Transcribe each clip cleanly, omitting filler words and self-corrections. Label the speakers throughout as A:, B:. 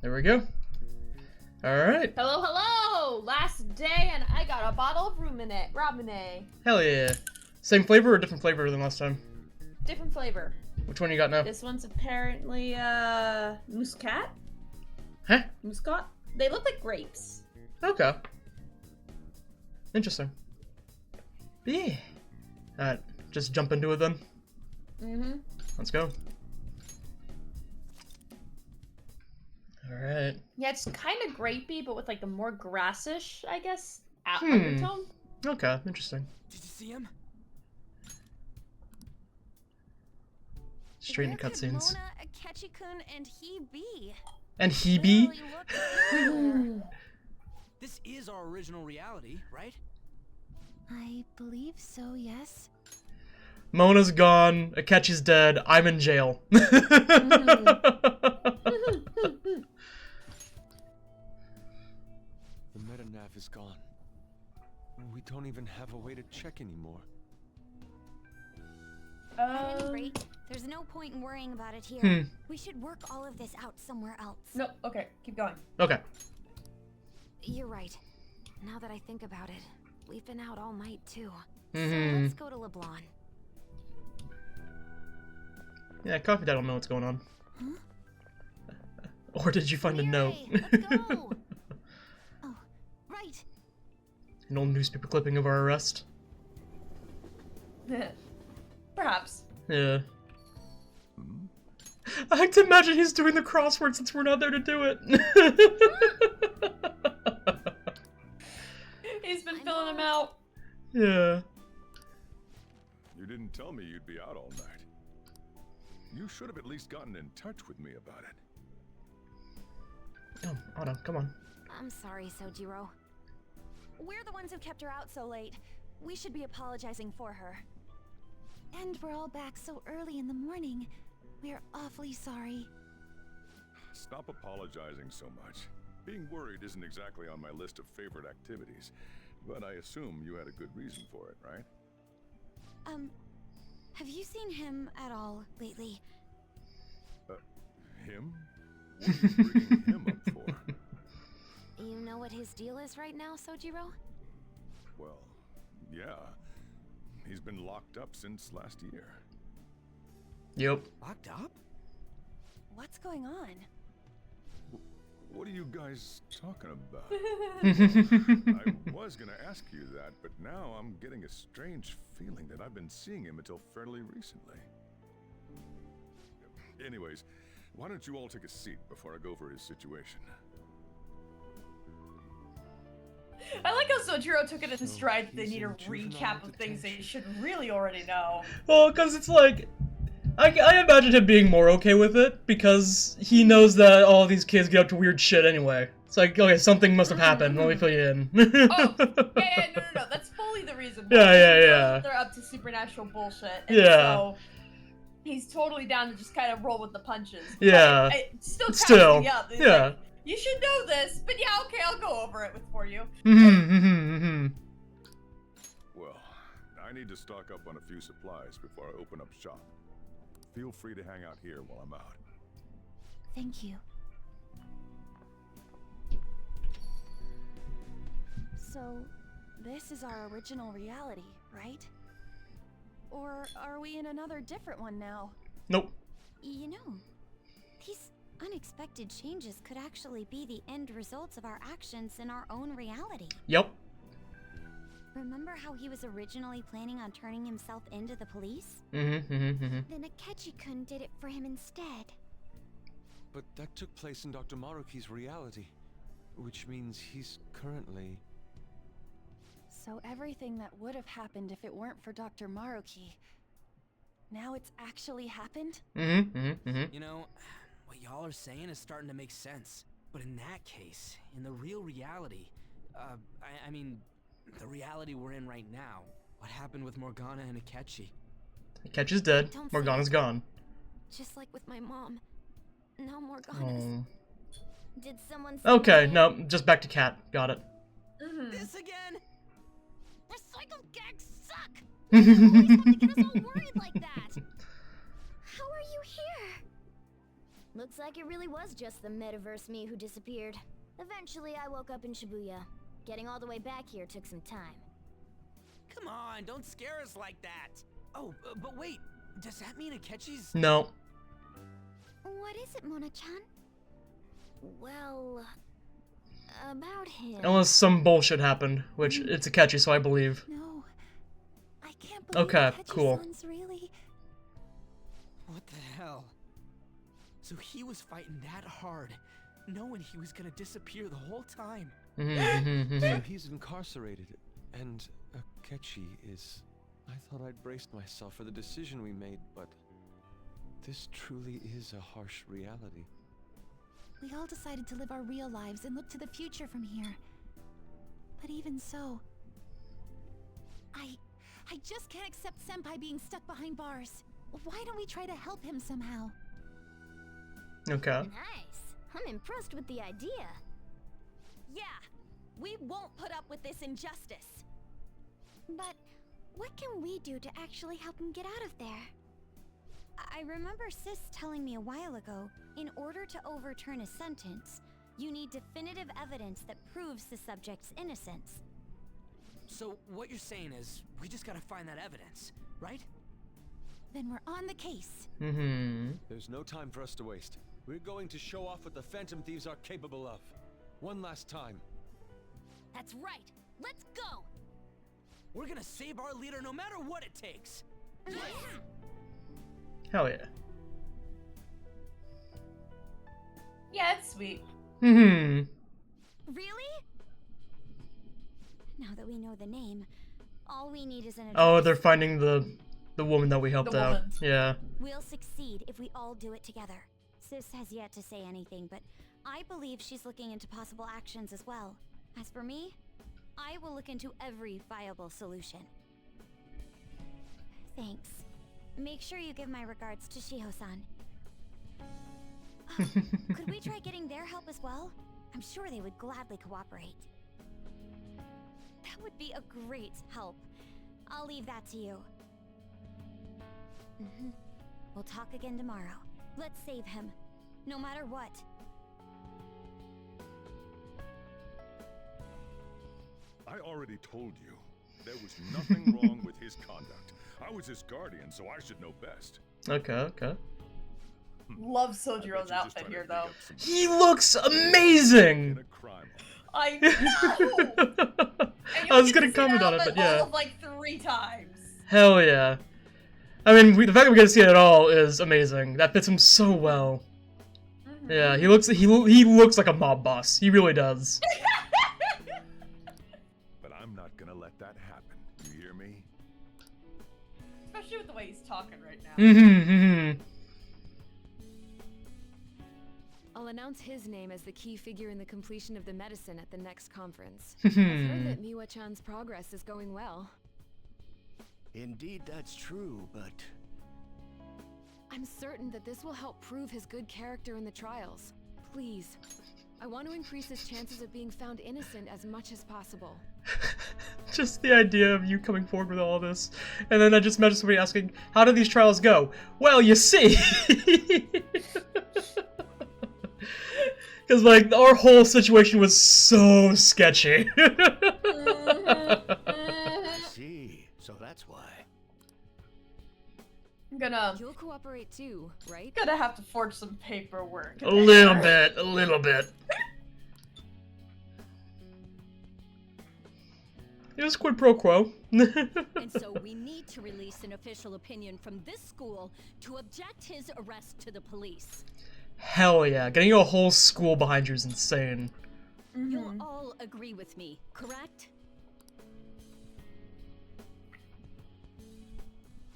A: There we go. Alright.
B: Hello, hello! Last day and I got a bottle of Ramune.
A: Hell yeah. Same flavor or different flavor than last time?
B: Different flavor.
A: Which one you got now?
B: This one's apparently, Muscat?
A: Huh?
B: Muscat? They look like grapes.
A: Okay. Interesting. Yeah. Alright, just jump into it then.
B: Mm-hmm.
A: Let's go. Alright.
B: Yeah, it's kind of grapey, but with like a more grassish, I guess, undertone.
A: Okay, interesting.
C: Did you see him?
A: Straight into cutscenes.
D: Mona, Akechi-kun, and he be?
A: And he be?
C: This is our original reality, right?
D: I believe so, yes.
A: Mona's gone, Akechi's dead, I'm in jail.
E: The meta-nav is gone. We don't even have a way to check anymore.
D: At any rate, there's no point in worrying about it here. We should work all of this out somewhere else.
B: Nope, okay, keep going.
A: Okay.
D: You're right. Now that I think about it, we've been out all night too. So
A: Mm-hmm.
D: let's go to LeBlanc.
A: Yeah, Coffee Dad don't know what's going on.
D: Huh?
A: Or did you find a note?
D: Let's go! Oh, right.
A: An old newspaper clipping of our arrest.
B: Perhaps.
A: Yeah. I like to imagine he's doing the crossword since we're not there to do it.
B: He's been filling them out.
A: Yeah.
F: You didn't tell me you'd be out all night. You should have at least gotten in touch with me about it.
A: Oh, Anna, come on.
D: I'm sorry, Sojiro. We're the ones who kept her out so late. We should be apologizing for her. And we're all back so early in the morning. We're awfully sorry.
F: Stop apologizing so much. Being worried isn't exactly on my list of favorite activities, but I assume you had a good reason for it, right?
D: Have you seen him at all lately?
F: Him? What are you bringing him up for?
D: You know what his deal is right now, Sojiro?
F: Well, yeah. He's been locked up since last year.
A: Yep.
C: Locked up?
D: What's going on?
F: What are you guys talking about? I was gonna ask you that, but now I'm getting a strange feeling that I've been seeing him until fairly recently. Anyways, why don't you all take a seat before I go over his situation?
B: I like how Sojiro took it in stride that they need a recap of things they should really already know.
A: Well, because it's like, I imagine him being more okay with it, because he knows that all these kids get up to weird shit anyway. It's like, okay, something must have happened, let me fill you in.
B: Oh, yeah, no, that's fully the reason why.
A: Yeah.
B: They're up to supernatural bullshit. And
A: Yeah.
B: so he's totally down to just kind of roll with the punches.
A: Yeah.
B: But it still cracks
A: Still,
B: me up. He's
A: yeah.
B: like, you should know this, but yeah, okay, I'll go over it for you.
F: Well, I need to stock up on a few supplies before I open up shop. Feel free to hang out here while I'm out.
D: Thank you. So, this is our original reality, right? Or are we in another different one now?
A: Nope.
D: You know, these unexpected changes could actually be the end results of our actions in our own reality.
A: Yep.
D: Remember how he was originally planning on turning himself into the police?
A: Then
D: Then Akechi-kun did it for him instead.
E: But that took place in Dr. Maruki's reality, which means he's currently...
D: So everything that would have happened if it weren't for Dr. Maruki, now it's actually happened?
C: You know, what y'all are saying is starting to make sense. But in that case, in the real reality, I mean, the reality we're in right now, what happened with Morgana and Akechi?
A: Akechi's dead,
D: Don't say
A: Morgana's
D: it.
A: gone.
D: Just like with my mom. Now Morgana's. Did someone say
A: Okay,
D: my name?
A: no, just back to Cat. Got it.
C: This again?
D: Recycle gags suck! You always have to get us all worried like that! How are you here? Looks
G: Looks like it really was just the metaverse me who disappeared. Eventually, I woke up in Shibuya. Getting all the way back here took some time.
C: Come on, don't scare us like that. Oh, but wait, does that mean Akechi's...
A: No.
G: What is it, Mona-chan? Well, about him.
A: Unless some bullshit happened, which it's a catchy, so I believe.
D: No. I can't believe
A: Okay,
D: Akechi
A: cool.
D: Son's really...
C: What the hell? So he was fighting that hard, knowing he was gonna disappear the whole time.
E: So he's incarcerated, and Akechi is... I thought I'd braced myself for the decision we made, but... this truly is a harsh reality.
D: We all decided to live our real lives and look to the future from here. But even so... I just can't accept Senpai being stuck behind bars. Why don't we try to help him somehow?
A: Okay.
G: Nice. I'm impressed with the idea.
D: Yeah, we won't put up with this injustice.
G: But what can we do to actually help him get out of there?
H: I remember Sis telling me a while ago, in order to overturn a sentence, you need definitive evidence that proves the subject's innocence.
C: So what you're saying is, we just gotta find that evidence, right?
D: Then we're on the case.
E: There's no time for us to waste. We're going to show off what the Phantom Thieves are capable of. One last time.
G: That's right. Let's go.
C: We're gonna save our leader no matter what it takes.
A: Hell yeah.
B: Yeah, it's sweet.
D: Really?
H: Now that we know the name, all we need is an address.
A: Oh, they're finding the woman that we helped
B: The
A: out.
B: woman.
A: Yeah.
H: We'll succeed if we all do it together. Sis has yet to say anything, but I believe she's looking into possible actions as well. As for me, I will look into every viable solution. Thanks. Make sure you give my regards to Shiho-san. Oh, could we try getting their help as well? I'm sure they would gladly cooperate. That would be a great help. I'll leave that to you. We'll talk again tomorrow. Let's save him, no matter what.
F: I already told you. There was nothing wrong with his conduct. I was his guardian, so I should know best.
A: Okay.
B: Love
F: I bet
B: Sojiro's
F: you're just
B: outfit
F: trying to
B: here,
F: dig
B: though.
F: up some
A: He looks amazing!
F: in a crime.
B: I know. And
A: I was
B: get
A: gonna
B: to see
A: comment
B: that
A: on it,
B: outfit
A: but yeah.
B: all of, like 3 times.
A: Hell yeah. I mean, the fact that we get to see it at all is amazing. That fits him so well. Yeah, he looks like a mob boss. He really does.
F: But I'm not gonna let that happen. You hear me?
B: Especially with the way he's talking right now.
I: I'll announce his name as the key figure in the completion of the medicine at the next conference. I've heard that Miwa-chan's progress is going well.
J: Indeed, that's true, but...
I: I'm certain that this will help prove his good character in the trials. Please, I want to increase his chances of being found innocent as much as possible.
A: Just the idea of you coming forward with all this, and then I just imagine somebody asking, how do these trials go? Well, you see! Because, like, our whole situation was so sketchy.
J: I see. So that's why.
B: I'm gonna
I: You'll cooperate too, right?
B: have to forge some paperwork.
A: A little bit. It was quid pro quo.
K: And so we need to release an official opinion from this school to object his arrest to the police.
A: Hell yeah, getting a whole school behind you is insane.
K: You'll all agree with me, correct?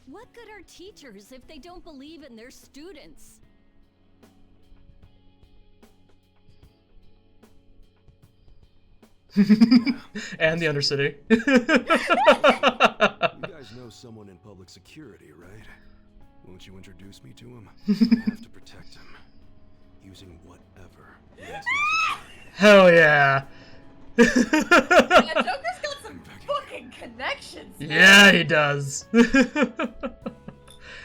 K: What good are teachers if they don't believe in their students?
E: And
A: the Undercity.
L: You guys know someone in public security, right? Won't you introduce me to him? I have to protect him. Using whatever means necessary.
A: Hell yeah.
B: Yeah, Joker's got some fucking connections.
A: Yeah, he does.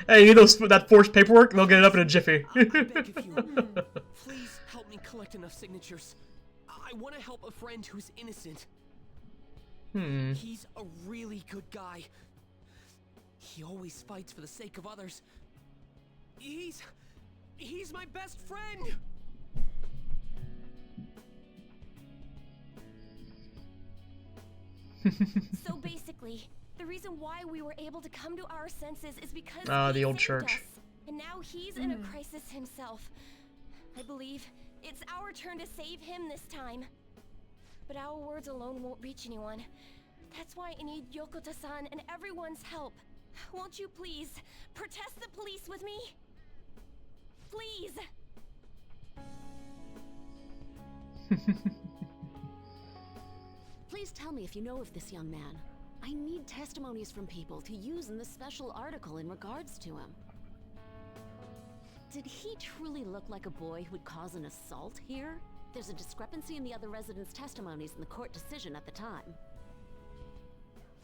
A: Hey, you need that forced paperwork? They'll get it up in a jiffy.
M: I beg of you, please help me collect enough signatures. I want to help a friend who's innocent. He's a really good guy. He always fights for the sake of others. He's my best friend.
H: So basically, the reason why we were able to come to our senses is because
A: the
H: he
A: old
H: saved
A: church.
H: us, and now he's in a crisis himself. I believe it's our turn to save him this time. But our words alone won't reach anyone. That's why I need Yokota-san and everyone's help. Won't you please protest the police with me? Please.
N: Please tell me if you know of this young man. I need testimonies from people to use in the special article in regards to him. Did he truly look like a boy who would cause an assault here? There's a discrepancy in the other residents' testimonies in the court decision at the time.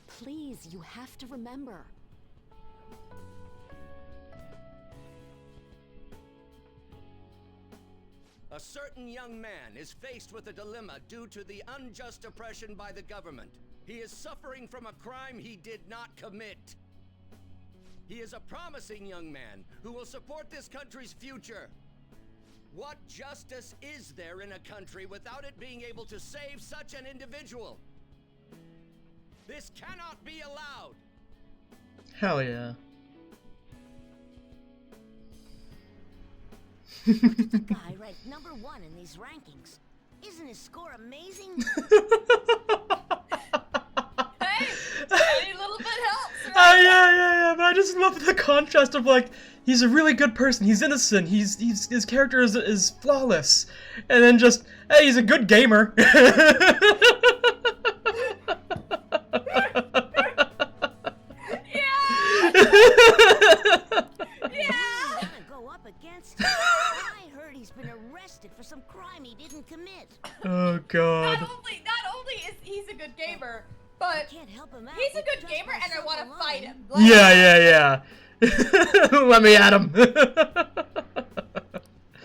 N: Please, you have to remember.
J: A certain young man is faced with a dilemma due to the unjust oppression by the government. He is suffering from a crime he did not commit. He is a promising young man who will support this country's future. What justice is there in a country without it being able to save such an individual? This cannot be allowed.
A: Hell yeah.
O: The guy ranked #1 in these rankings. Isn't his score amazing?
B: Hey, any little bit helps, right?
A: Yeah, but I just love the contrast of, like, he's a really good person, he's innocent, his character is flawless, and then just, hey, he's a good gamer.
O: For some crime he didn't commit.
A: Oh god.
B: Not only is he's a good gamer, but
O: can't help him out.
B: He's a good gamer and I want to fight him.
A: Like, yeah. Let me at him.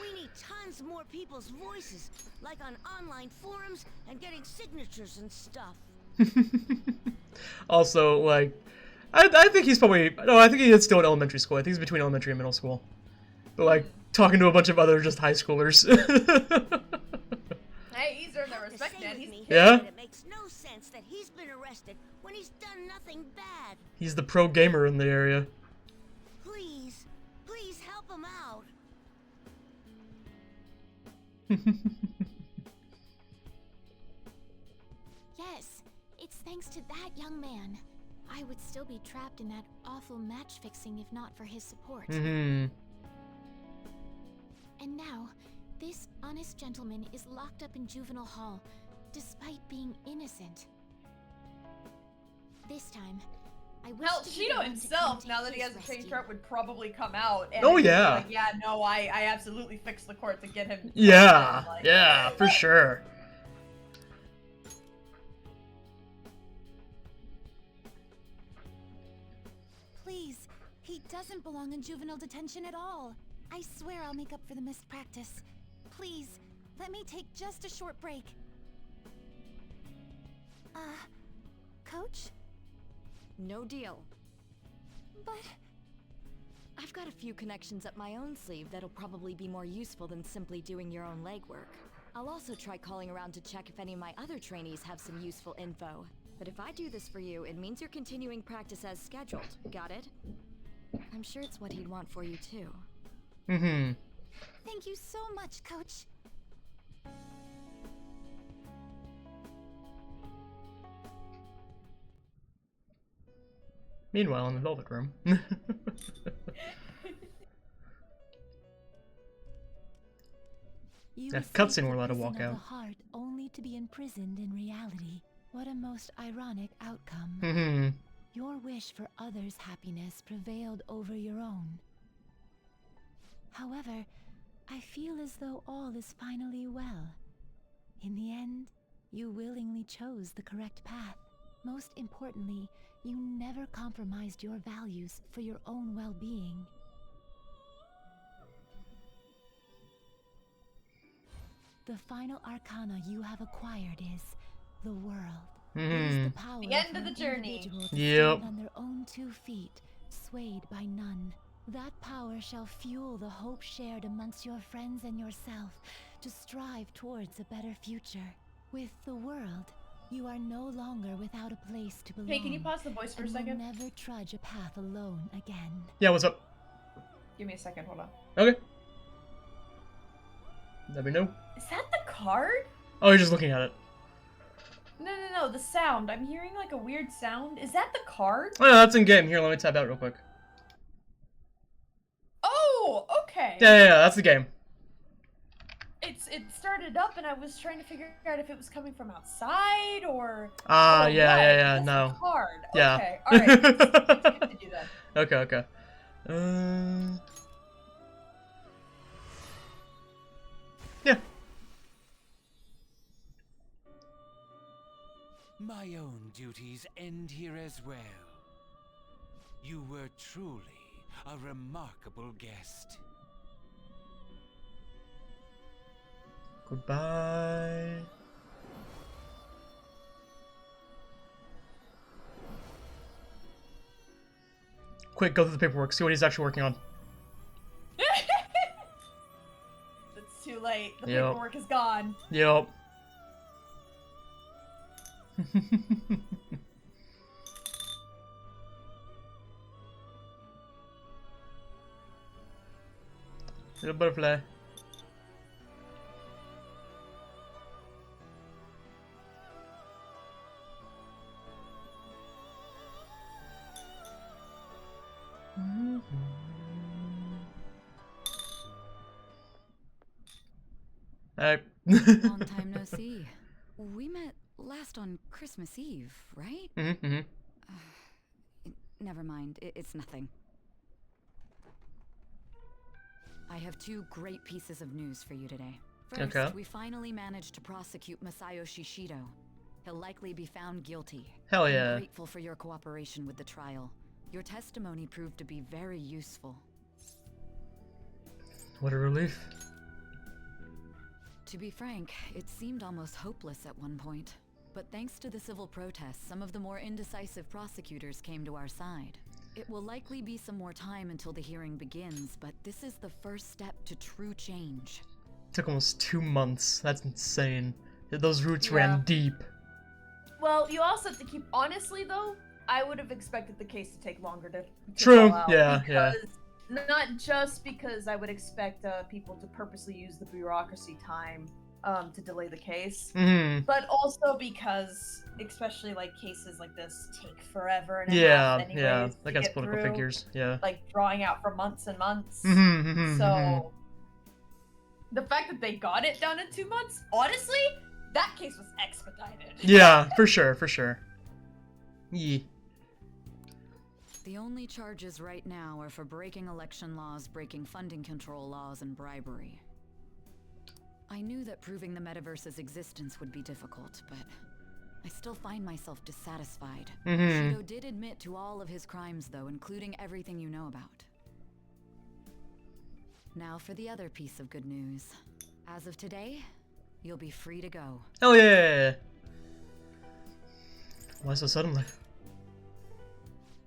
O: We need tons more people's voices, like on online forums and getting signatures and stuff.
A: Also, like, I think he's probably, no, I think he is still in elementary school. I think he's between elementary and middle school. But, like, talking to a bunch of other just high schoolers.
B: Hey, he's earned the respect, man.
A: Yeah?
O: It makes no sense that he's been arrested when he's done nothing bad.
A: He's the pro gamer in the area.
O: Please help him out.
D: Yes, it's thanks to that young man. I would still be trapped in that awful match fixing if not for his support. And now, this honest gentleman is locked up in juvenile hall, despite being innocent. This time, I wish
B: Hell,
D: to be the
B: Shido
D: one to
B: himself,
D: come
B: now
D: take
B: that he has
D: his
B: a change
D: rescue.
B: heart, would probably come out and
A: Oh,
B: be
A: yeah.
B: like, yeah, no, I absolutely fixed the court to get him.
A: Yeah,
B: Like,
A: yeah, for sure.
D: Please, he doesn't belong in juvenile detention at all. I swear I'll make up for the missed practice. Please, let me take just a short break. Coach?
K: No deal.
D: But...
K: I've got a few connections up my own sleeve that'll probably be more useful than simply doing your own legwork. I'll also try calling around to check if any of my other trainees have some useful info. But if I do this for you, it means you're continuing practice as scheduled. Got it? I'm sure it's what he'd want for you too.
D: Thank you so much, Coach.
A: Meanwhile, in the Velvet Room. That cutscene we're allowed to walk out.
D: The heart only to be imprisoned in reality. What a most ironic outcome. Your wish for others' happiness prevailed over your own. However, I feel as though all is finally well. In the end, you willingly chose the correct path. Most importantly, you never compromised your values for your own well-being. The final arcana you have acquired is the world. It is the power
B: The end
D: for
B: of the
D: an
B: journey.
D: individual to
A: Yep.
D: stand on their own 2 feet, swayed by none. That power shall fuel the hope shared amongst your friends and yourself to strive towards a better future. With the world, you are no longer without a place to belong.
B: Hey, can you pause the voice for a
D: and
B: second?
D: will never trudge a path alone again.
A: Yeah, what's up?
B: Give me a second, hold on.
A: Okay. Let me know.
B: Is that the card?
A: Oh, you're just looking at it.
B: No, the sound. I'm hearing like a weird sound. Is that the card?
A: Oh, yeah, that's in game. Here, let me tap out real quick.
B: Oh, okay.
A: Yeah, that's the game.
B: It started up and I was trying to figure out if it was coming from outside or...
A: Ah,
B: or
A: yeah,
B: what.
A: yeah,
B: That's
A: no.
B: the card.
A: Yeah.
B: Okay, alright. Let's continue then.
A: Okay. Yeah.
P: My own duties end here as well. You were truly a remarkable guest.
A: Goodbye. Quick, go through the paperwork. See what he's actually working on.
B: It's too late. The
A: Yep.
B: paperwork is gone.
A: Yep. Little butterfly. Hey.
K: Long time no see. We met last on Christmas Eve, right? Never mind. It's nothing. I have 2 great pieces of news for you today. First,
A: Okay.
K: we finally managed to prosecute Masayoshi Shido. He'll likely be found guilty.
A: Hell yeah.
K: I'm grateful for your cooperation with the trial. Your testimony proved to be very useful.
A: What a relief.
K: To be frank, it seemed almost hopeless at one point. But thanks to the civil protests, some of the more indecisive prosecutors came to our side. It will likely be some more time until the hearing begins, but this is the first step to true change.
A: Took almost 2 months. That's insane. Those roots
B: Yeah.
A: ran deep.
B: Well, you also have to keep... Honestly, though, I would have expected the case to take longer to
A: True.
B: fall out
A: Yeah.
B: because, not just because I would expect people to purposely use the bureaucracy time to delay the case, but also because, especially like cases like this, take forever and a half anyways
A: yeah.
B: to
A: That guy's
B: get
A: political
B: through,
A: figures. Yeah.
B: like drawing out for months and months. So the fact that they got it done in 2 months, honestly, that case was expedited.
A: Yeah, for sure. Yeah.
K: The only charges right now are for breaking election laws, breaking funding control laws, and bribery. I knew that proving the metaverse's existence would be difficult, but I still find myself dissatisfied. Shido did admit to all of his crimes, though, including everything you know about. Now for the other piece of good news. As of today, you'll be free to go.
A: Hell yeah! Why so suddenly?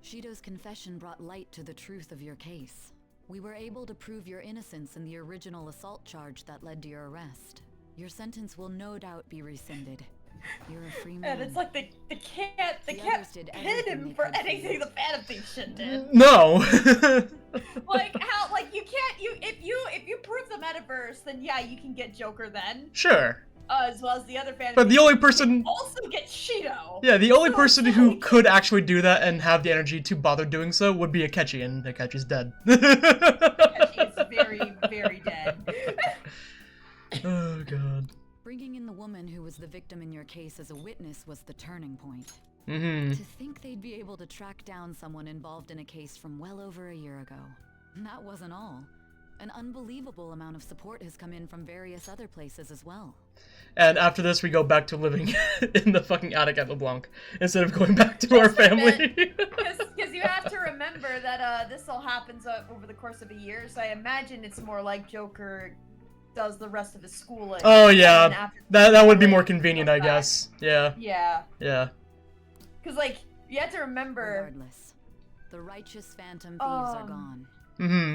K: Shido's confession brought light to the truth of your case. We were able to prove your innocence in the original assault charge that led to your arrest. Your sentence will no doubt be rescinded. You're a free man.
B: And it's like they can't
K: others did
B: pin
K: everything
B: him
K: they
B: for
K: could for
B: anything
K: you.
B: the Phantom Thief shit did.
A: No!
B: Like how you can't if you prove the metaverse, then yeah, you can get Joker then.
A: Sure.
B: As well as the other Phantom
A: But the
B: Thief,
A: only
B: you
A: person...
B: can also get Shido.
A: Yeah, the only
B: So
A: person
B: it's
A: who
B: like-
A: could actually do that and have the energy to bother doing so would be Akechi, and Akechi's dead.
B: Akechi is very, very dead.
A: Oh god.
K: Bringing in the woman who was the victim in your case as a witness was the turning point.
A: Mm-hmm.
K: To think they'd be able to track down someone involved in a case from well over a year ago. And that wasn't all. An unbelievable amount of support has come in from various other places as well.
A: And after this, we go back to living in the fucking attic at LeBlanc instead of going back to our family.
B: Because you have to remember that this all happens over the course of a year, so I imagine it's more like Joker does the rest of his schooling.
A: Oh yeah, that would be more convenient, I guess. Yeah.
B: Yeah.
A: Yeah.
B: Because like you have to remember.
K: Regardless, the righteous phantom thieves are gone.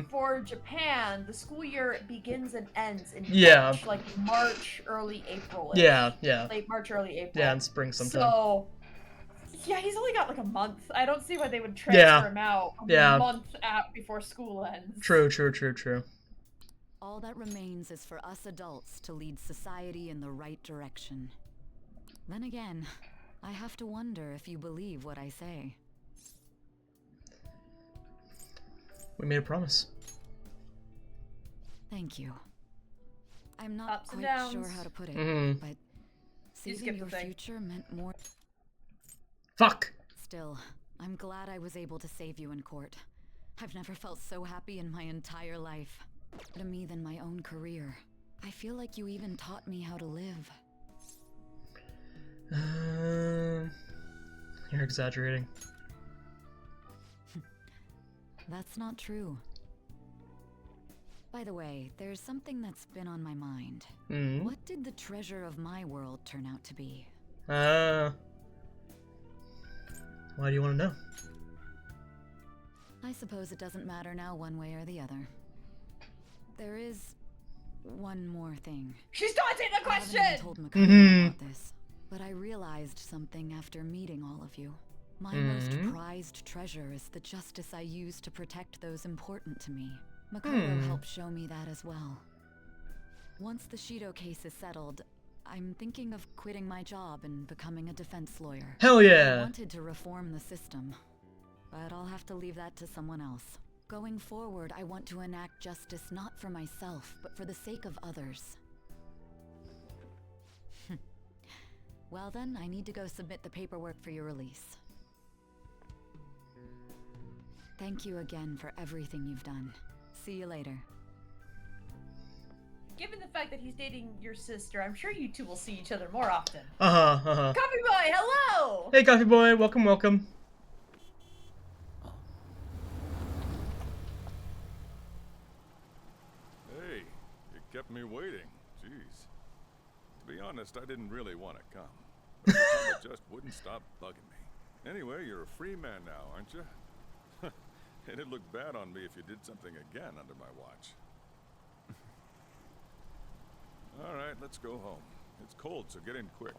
B: For Japan, the school year begins and ends in March, like March, early April.
A: Yeah.
B: Late March, early April.
A: Yeah, in spring sometime.
B: So, yeah, he's only got like a month. I don't see why they would transfer him out a month before school ends.
A: True.
K: All that remains is for us adults to lead society in the right direction. Then again, I have to wonder if you believe what I say.
A: We made a promise.
K: Thank you. I'm not
B: Ups and
K: quite
B: downs.
K: sure how to put it, but
B: You
K: seeing your future meant more.
A: Fuck!
K: Still, I'm glad I was able to save you in court. I've never felt so happy in my entire life. To me than my own career. I feel like you even taught me how to live.
A: You're exaggerating.
K: That's not true. By the way, there's something that's been on my mind. What did the treasure of my world turn out to be?
A: Why do you want to know?
K: I suppose it doesn't matter now one way or the other. There is one more thing.
B: She's dodging the question!
K: I haven't even told Makoto about this, but I realized something after meeting all of you. My most prized treasure is the justice I use to protect those important to me. Makoto helped show me that as well. Once the Shido case is settled, I'm thinking of quitting my job and becoming a defense lawyer.
A: Hell yeah!
K: I wanted to reform the system, but I'll have to leave that to someone else. Going forward, I want to enact justice not for myself, but for the sake of others. Well then, I need to go submit the paperwork for your release. Thank you again for everything you've done. See you later.
B: Given the fact that he's dating your sister, I'm sure you two will see each other more often.
A: Coffee
B: Boy, hello!
A: Hey, Coffee Boy, welcome.
F: Hey, you kept me waiting. Jeez. To be honest, I didn't really want to come. But it just wouldn't stop bugging me. Anyway, you're a free man now, aren't you? And it'd look bad on me if you did something again under my watch. All right, let's go home. It's cold, so get in quick.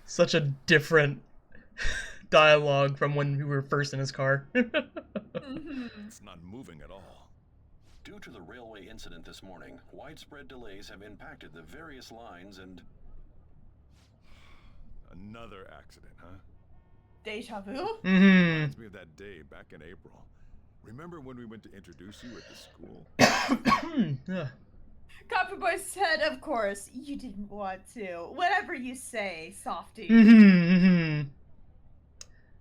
A: Such a different dialogue from when we were first in his car.
F: It's not moving at all.
Q: Due to the railway incident this morning, widespread delays have impacted the various lines and...
F: Another accident, huh?
B: Deja vu?
F: Reminds me of that day back in April. Remember when we went to introduce you at the school?
B: Coffee Boy said, of course, you didn't want to. Whatever you say, softie.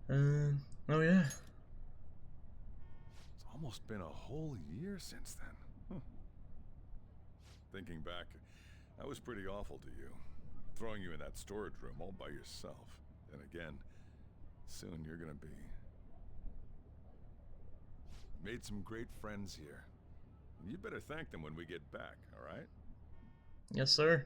A: Oh yeah.
F: It's almost been a whole year since then. Thinking back, I was pretty awful to you. Throwing you in that storage room all by yourself. Then again, soon you're gonna be. Made some great friends here. You better thank them when we get back, alright?
A: Yes, sir.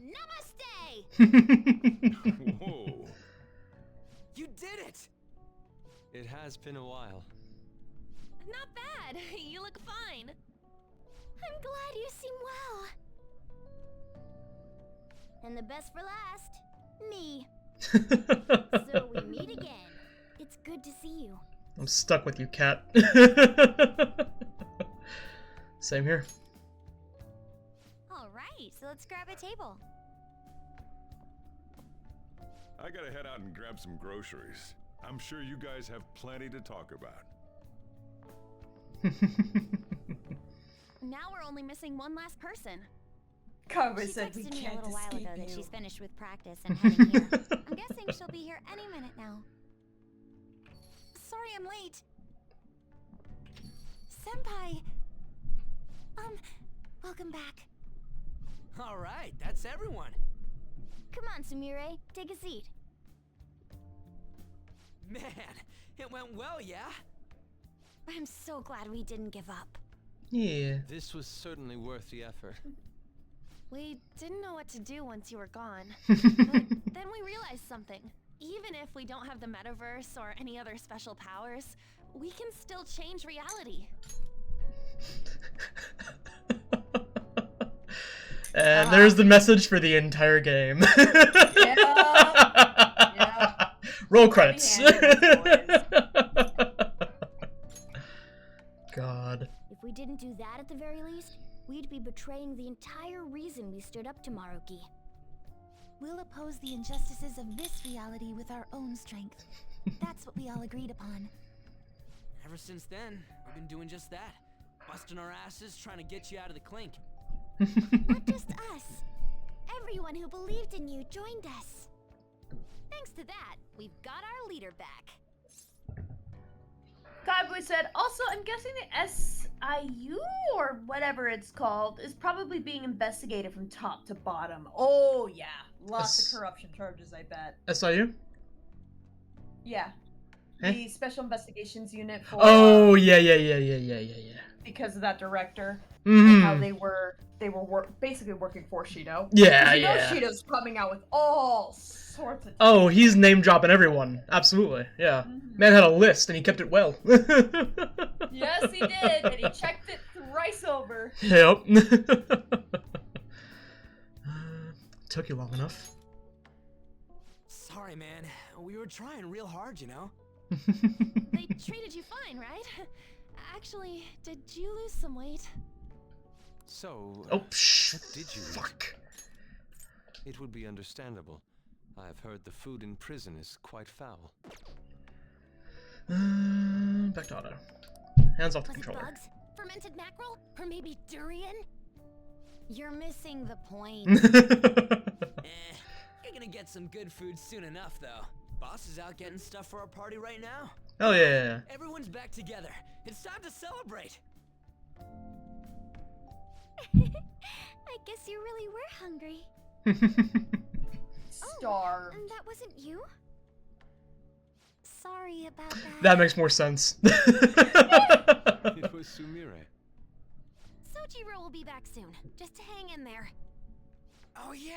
B: Namaste!
F: Whoa.
M: You did it!
E: It has been a while.
D: Not bad. You look fine.
G: I'm glad you seem well. And the best for last, me. So we meet again. It's good to see you.
A: I'm stuck with you, cat. Same here.
H: Great, so let's grab a table.
F: I gotta head out and grab some groceries. I'm sure you guys have plenty to talk about.
D: Now we're only missing one last person.
B: Cowboy
D: She
B: said we
D: texted me a
B: can't
D: little while
B: escape
D: ago that
B: you.
D: she's finished with practice and heading here. I'm guessing she'll be here any minute now. Sorry I'm late. Senpai. Welcome back.
C: All right, that's everyone.
G: Come on, Sumire. Take a seat.
C: Man, it went well, yeah?
D: I'm so glad we didn't give up.
A: Yeah.
E: This was certainly worth the effort.
I: We didn't know what to do once you were gone. But then we realized something. Even if we don't have the metaverse or any other special powers, we can still change reality.
A: And there's the message for the entire game.
B: Yeah.
A: Roll credits. God.
G: If we didn't do that at the very least, we'd be betraying the entire reason we stood up to Maruki.
D: We'll oppose the injustices of this reality with our own strength. That's what we all agreed upon.
C: Ever since then, we've been doing just that. Busting our asses, trying to get you out of the clink.
D: Not just us. Everyone who believed in you joined us.
I: Thanks to that, we've got our leader back.
B: Cowboy said, also, I'm guessing the SIU, or whatever it's called, is probably being investigated from top to bottom. Oh, yeah. Lots of corruption charges, I bet.
A: SIU?
B: Yeah.
A: Eh?
B: The Special Investigations Unit for...
A: Oh, yeah.
B: Because of that director.
A: Mhm.
B: And how they were basically working for Shido.
A: Yeah,
B: you know
A: yeah.
B: Shido's coming out with all sorts of...
A: Oh, he's name dropping everyone. Absolutely, yeah. Man had a list and he kept it well.
B: Yes, he did, and he checked it thrice over.
A: Yep. Took you long enough.
C: Sorry, man. We were trying real hard, you know?
I: They treated you fine, right? Actually, did you lose some weight?
E: So,
A: Oh,
E: what did you eat?
A: Fuck.
E: It would be understandable. I've heard the food in prison is quite foul.
A: Back to auto. Hands off the
D: Was it
A: controller.
D: bugs? Fermented mackerel? Or maybe durian?
G: You're missing the point.
C: You're gonna get some good food soon enough, though. Boss is out getting stuff for our party right now.
A: Oh, yeah.
C: Everyone's back together. It's time to celebrate.
D: I guess you really were hungry.
B: Starved.
D: And that wasn't you? Sorry about that.
A: That makes more sense.
E: It was Sumire.
D: Sojiro will be back soon. Just hang in there.
C: Oh, yeah.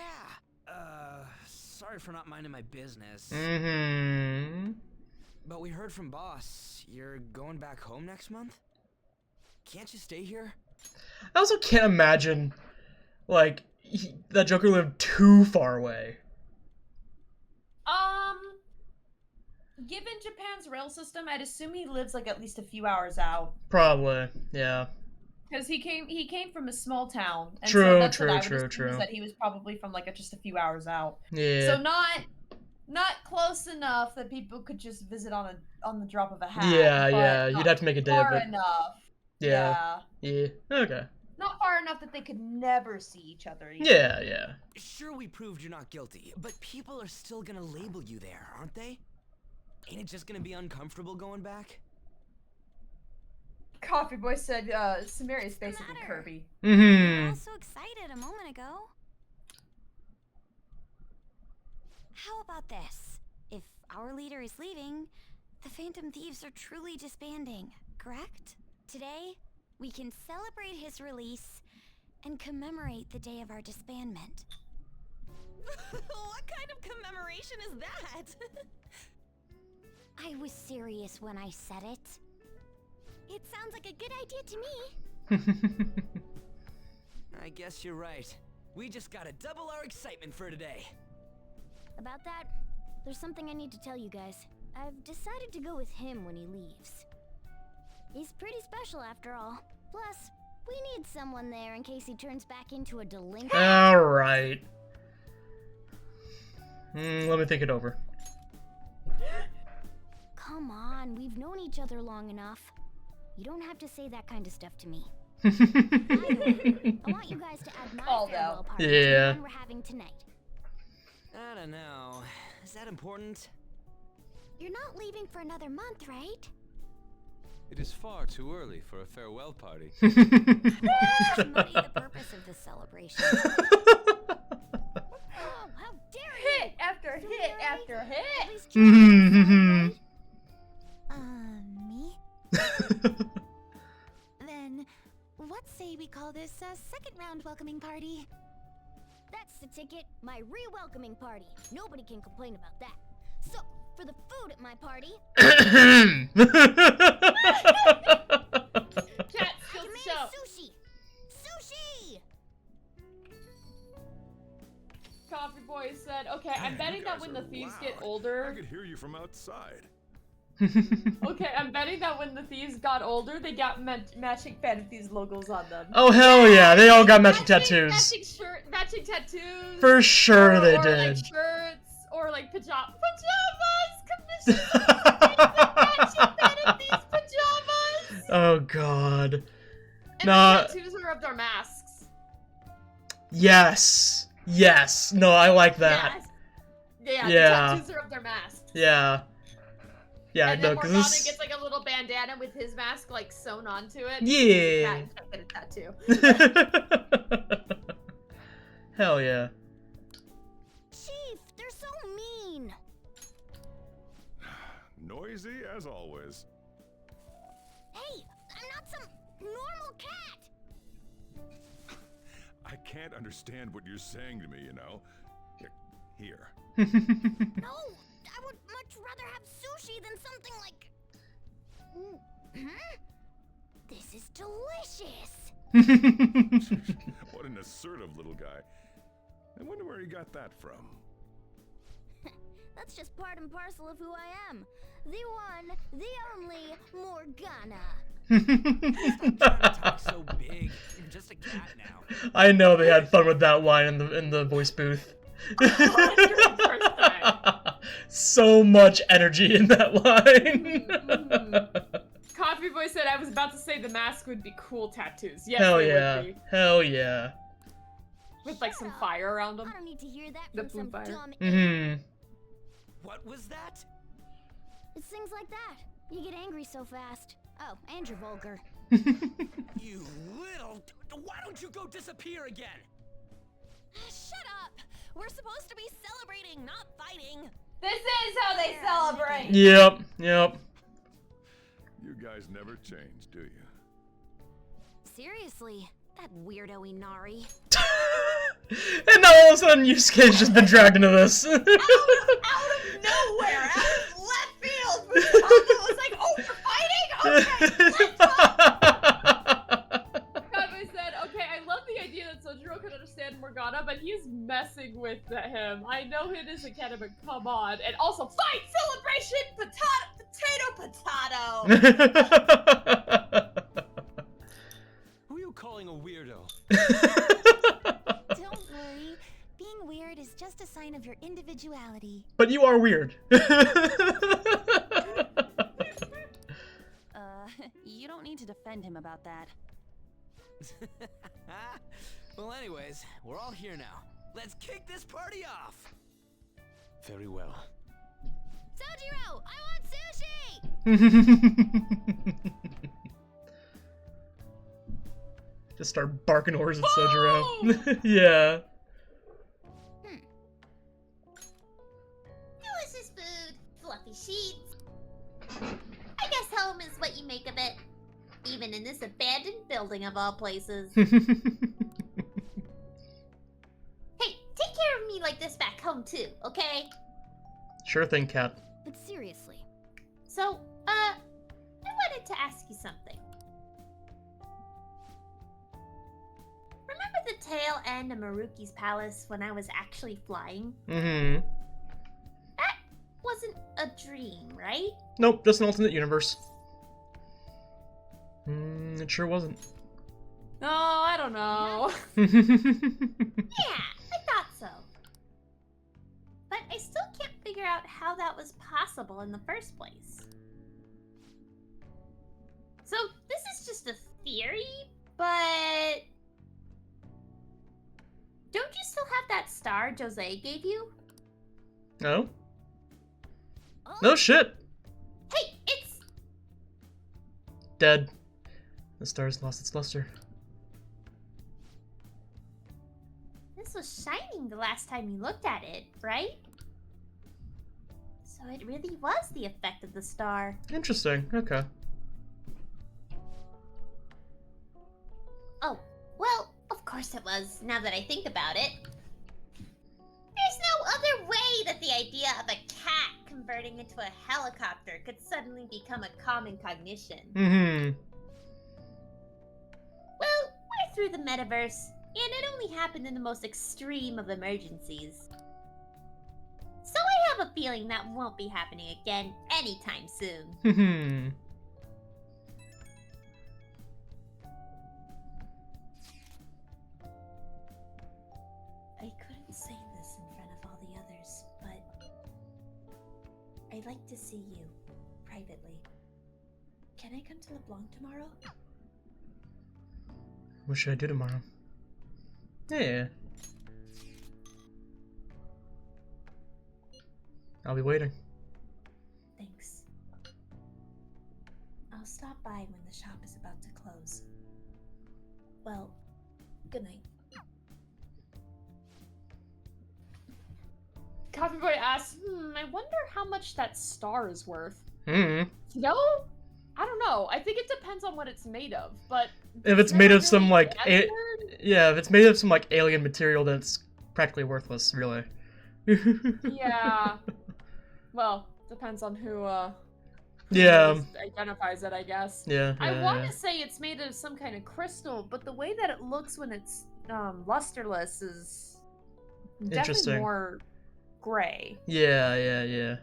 C: Sorry for not minding my business.
A: Mm-hmm.
C: But we heard from Boss. You're going back home next month? Can't you stay here?
A: I also can't imagine, like, that Joker lived too far away.
B: Given Japan's rail system, I'd assume he lives like at least a few hours out.
A: Probably, yeah.
B: Because he came from a small town. And
A: True,
B: so that's
A: true,
B: what I would
A: true,
B: assume
A: true.
B: is that he was probably from like just a few hours out.
A: Yeah.
B: So not close enough that people could just visit on the drop of a hat.
A: Yeah,
B: but
A: yeah.
B: not
A: You'd have to make a day of
B: far
A: it.
B: enough.
A: Yeah. Yeah. Okay.
B: Not far enough that they could never see each other. Either.
A: Yeah, yeah.
C: Sure, we proved you're not guilty, but people are still gonna label you there, aren't they? Ain't it just gonna be uncomfortable going back?
B: Coffee Boy said Sumire is basically Kirby.
D: You were
A: Mm-hmm.
D: all so excited a moment ago. How about this? If our leader is leaving, the Phantom Thieves are truly disbanding, correct? Today, we can celebrate his release and commemorate the day of our disbandment.
I: What kind of commemoration is that?
G: I was serious when I said it.
D: It sounds like a good idea to me.
C: I guess you're right. We just gotta double our excitement for today.
G: About that, there's something I need to tell you guys. I've decided to go with him when he leaves. He's pretty special after all. Plus, We need someone there in case he turns back into a delinquent.
A: Alright. Let me think it over.
G: Come on, we've known each other long enough. You don't have to say that kind of stuff to me. I want you guys to add my farewell party to the one we're having tonight.
C: I don't know. Is that important?
D: You're not leaving for another month, right?
E: It is far too early for a farewell party.
D: Muddy the purpose of this celebration.
G: Oh, how dare you!
B: Hit after hit after hit!
D: Me? Then, what say we call this a second round welcoming party?
G: That's the ticket. My re-welcoming party. Nobody can complain about that. So, for the food at my party...
B: Cat still show.
G: Sushi! Sushi!
B: Coffee Boy said, okay, I'm betting that when the thieves get
F: I
B: older...
F: could hear you from outside.
B: Okay, I'm betting that when the thieves got older, they got matching Fan Thieves logos on them.
A: Oh hell yeah, they all got matching tattoos.
B: Matching tattoos.
A: For sure they
B: or
A: did.
B: Like shirts, or like pajamas. Commissions! Matching Fan Thieves pajamas!
A: Oh god.
B: And the tattoos are of their masks.
A: Yes. Yes. No, I like that.
B: Yes. Yeah,
A: Yeah.
B: the tattoos are of their masks.
A: Yeah. Yeah,
B: And
A: no,
B: then
A: because
B: Morgana
A: this...
B: gets like a little bandana with his mask like sewn onto it.
A: Yeah.
B: Can't get a tattoo.
A: Hell yeah.
G: Chief, they're so mean.
F: Noisy as always.
G: Hey, I'm not some normal cat.
F: I can't understand what you're saying to me, you know. Here.
G: No, I would much rather have sushi than something like... This is delicious.
F: What an assertive little guy. I wonder where he got that from.
G: That's just part and parcel of who I am. The one, the only Morgana.
C: Stop trying to talk so big. You're just a cat now.
A: I know they had fun with that line in the voice booth. So much energy in that line.
B: Coffee Boy said I was about to say the mask would be cool tattoos. Yes,
A: Hell
B: they
A: yeah.
B: would be.
A: Hell yeah.
B: With like some fire around them.
G: I don't need to hear that
B: The
G: from some
B: blue fire.
G: dumb
C: What was that?
G: It's things like that. You get angry so fast. Oh, and you're vulgar.
C: You little... Why don't you go disappear again?
I: Shut up! We're supposed to be celebrating, not fighting.
B: This is how they celebrate.
A: Yep, yep.
F: You guys never change, do you?
H: Seriously, that weirdo Inari.
A: And now all of a sudden Yusuke's just been dragged into this.
B: Out of nowhere, out of left field, Fujitaka was like, oh, you're fighting? Okay, let's Kaveh said, okay, I love the idea that Sojiro could understand Morgana, but he's messing with him. I know it is a Keta, but come on. And also, fight! Celebration! Potato!
E: Who are you calling a weirdo?
D: Don't worry. Being weird is just a sign of your individuality.
A: But you are weird.
K: You don't need to defend him about that.
C: Well, anyways, we're all here now. Let's kick this party off.
E: Very well.
G: Sojiro, I want sushi!
A: Just start barking orders at Sojiro. Yeah.
R: Delicious food, fluffy sheets. I guess home is what you make of it. Even in this abandoned building of all places. Hey, take care of me like this back home too, okay?
A: Sure thing, Cat.
G: But seriously.
R: So, I wanted to ask you something. Remember the tail end of Maruki's palace when I was actually flying?
A: Mm-hmm.
R: That wasn't a dream, right?
A: Nope, just an alternate universe. It sure wasn't.
B: don't know.
R: Yeah, I thought so. But I still can't figure out how that was possible in the first place. So, this is just a theory, but... Don't you still have that star Jose gave you?
A: No? No shit!
R: Hey, it's...
A: Dead. The star's lost its luster.
R: This was shining the last time you looked at it, right? So it really was the effect of the star.
A: Interesting, okay.
R: Oh, well, of course it was, now that I think about it. There's no other way that the idea of a cat converting into a helicopter could suddenly become a common cognition.
A: Mm-hmm.
R: Well, we're through the metaverse, and it only happened in the most extreme of emergencies. So I have a feeling that won't be happening again anytime soon.
A: Hmm.
R: I couldn't say this in front of all the others, but I'd like to see you, privately. Can I come to LeBlanc tomorrow?
A: What should I do tomorrow? Yeah. I'll be waiting.
R: Thanks. I'll stop by when the shop is about to close. Well, good night.
B: Coffee Boy asks, I wonder how much that star is worth.
A: Hmm.
B: No? I don't know. I think it depends on what it's made of, but...
A: If it's made of
B: really
A: some, like,
B: answered?
A: yeah, if it's made of some, like, alien material, then it's practically worthless, really.
B: Yeah. Well, depends on who
A: Yeah.
B: identifies it, I guess.
A: Yeah,
B: I
A: yeah,
B: want
A: yeah.
B: to say it's made of some kind of crystal, but the way that it looks when it's lusterless is definitely
A: Interesting.
B: more gray.
A: Yeah, yeah, yeah.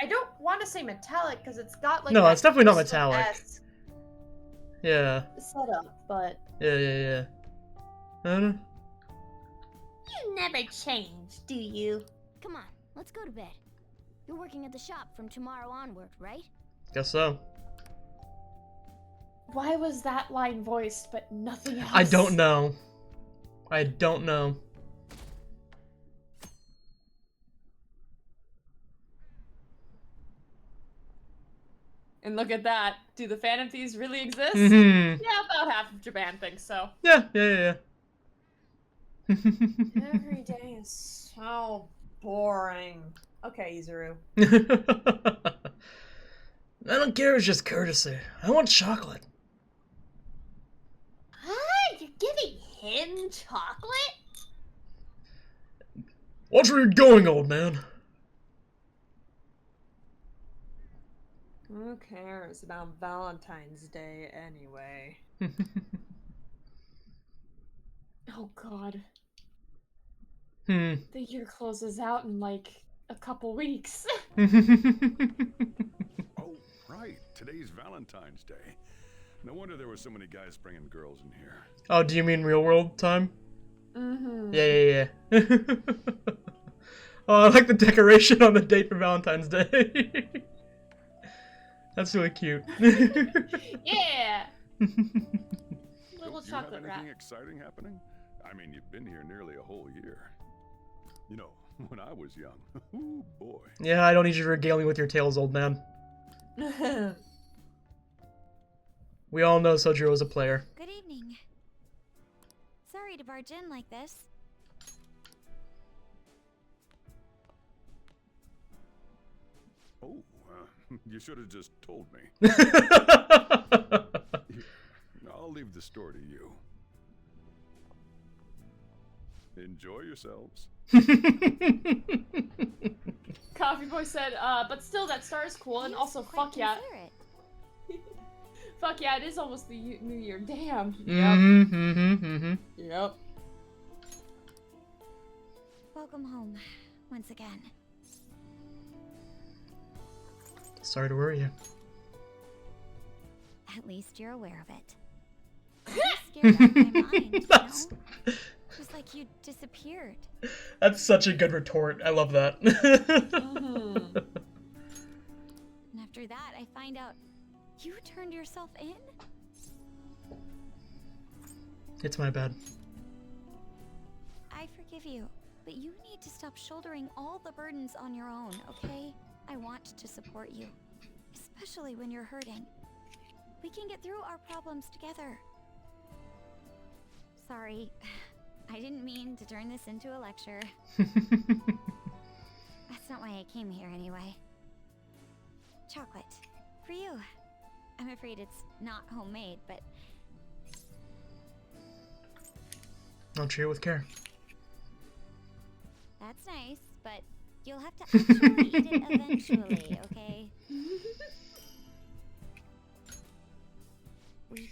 B: I don't want to say metallic because it's got like
A: No,
B: that
A: it's definitely not
B: crystal-esque
A: metallic. Yeah.
B: setup, but
A: Yeah, yeah, yeah. I don't know.
R: You never change, do you?
G: Come on, let's go to bed. You're working at the shop from tomorrow onward, right?
A: Guess so.
B: why was that line voiced but nothing else?
A: I don't know. I don't know.
B: And look at that. Do the Phantom Thieves really exist?
A: Mhm.
B: Yeah, about half of Japan thinks so.
A: Yeah, yeah, yeah.
B: Every day is so boring. Okay, Izuru.
A: I don't care, it's just courtesy. I want chocolate.
R: Huh? You're giving him chocolate?
A: Watch where you're going, old man.
B: Who cares about Valentine's Day anyway? Oh god.
A: Hmm.
B: The year closes out in like a couple weeks.
F: Oh, right. Today's Valentine's Day. No wonder there were so many guys bringing girls in here.
A: Oh, do you mean real world time?
B: Mm-hmm.
A: Yeah, yeah, yeah. Oh, I like the decoration on the date for Valentine's Day. That's really cute.
B: Yeah! Little
F: Don't you
B: chocolate
F: have
B: wrap.
F: anything exciting happening? I mean, you've been here nearly a whole year. You know, when I was young, ooh boy.
A: Yeah, I don't need you to regale me with your tales, old man. We all know Sojiro is a player.
D: Good evening. Sorry to barge in like this.
F: Oh, you should have just told me. I'll leave the store to you. Enjoy yourselves.
B: Coffee Boy said, but still, that star is cool, and also, fuck yeah. Fuck yeah, it is almost the New Year. Damn. Yep.
D: Welcome home, once again.
A: Sorry to worry you.
D: At least you're aware of it. scared out of my mind, you know? It was like you disappeared.
A: That's such a good retort. I love that.
D: And after that, I find out you turned yourself in?
A: It's my bad.
D: I forgive you, but you need to stop shouldering all the burdens on your own, okay? I want to support you, especially when you're hurting. We can get through our problems together. Sorry, I didn't mean to turn this into a lecture. That's not why I came here anyway. Chocolate. For you. I'm afraid it's not homemade, but...
A: I'll cheer with care.
D: That's nice, but you'll have to actually eat it eventually, okay? We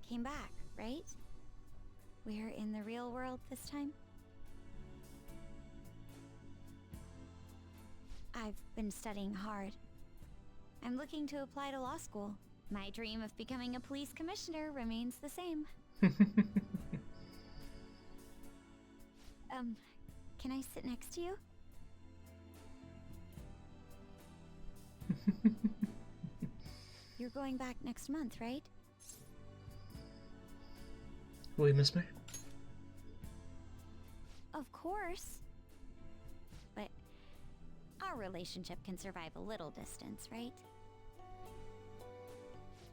D: came back, right? We're in the real world this time? I've been studying hard. I'm looking to apply to law school. My dream of becoming a police commissioner remains the same. Can I sit next to you? You're going back next month, right?
A: Will you miss me?
D: Of course. But our relationship can survive a little distance, right?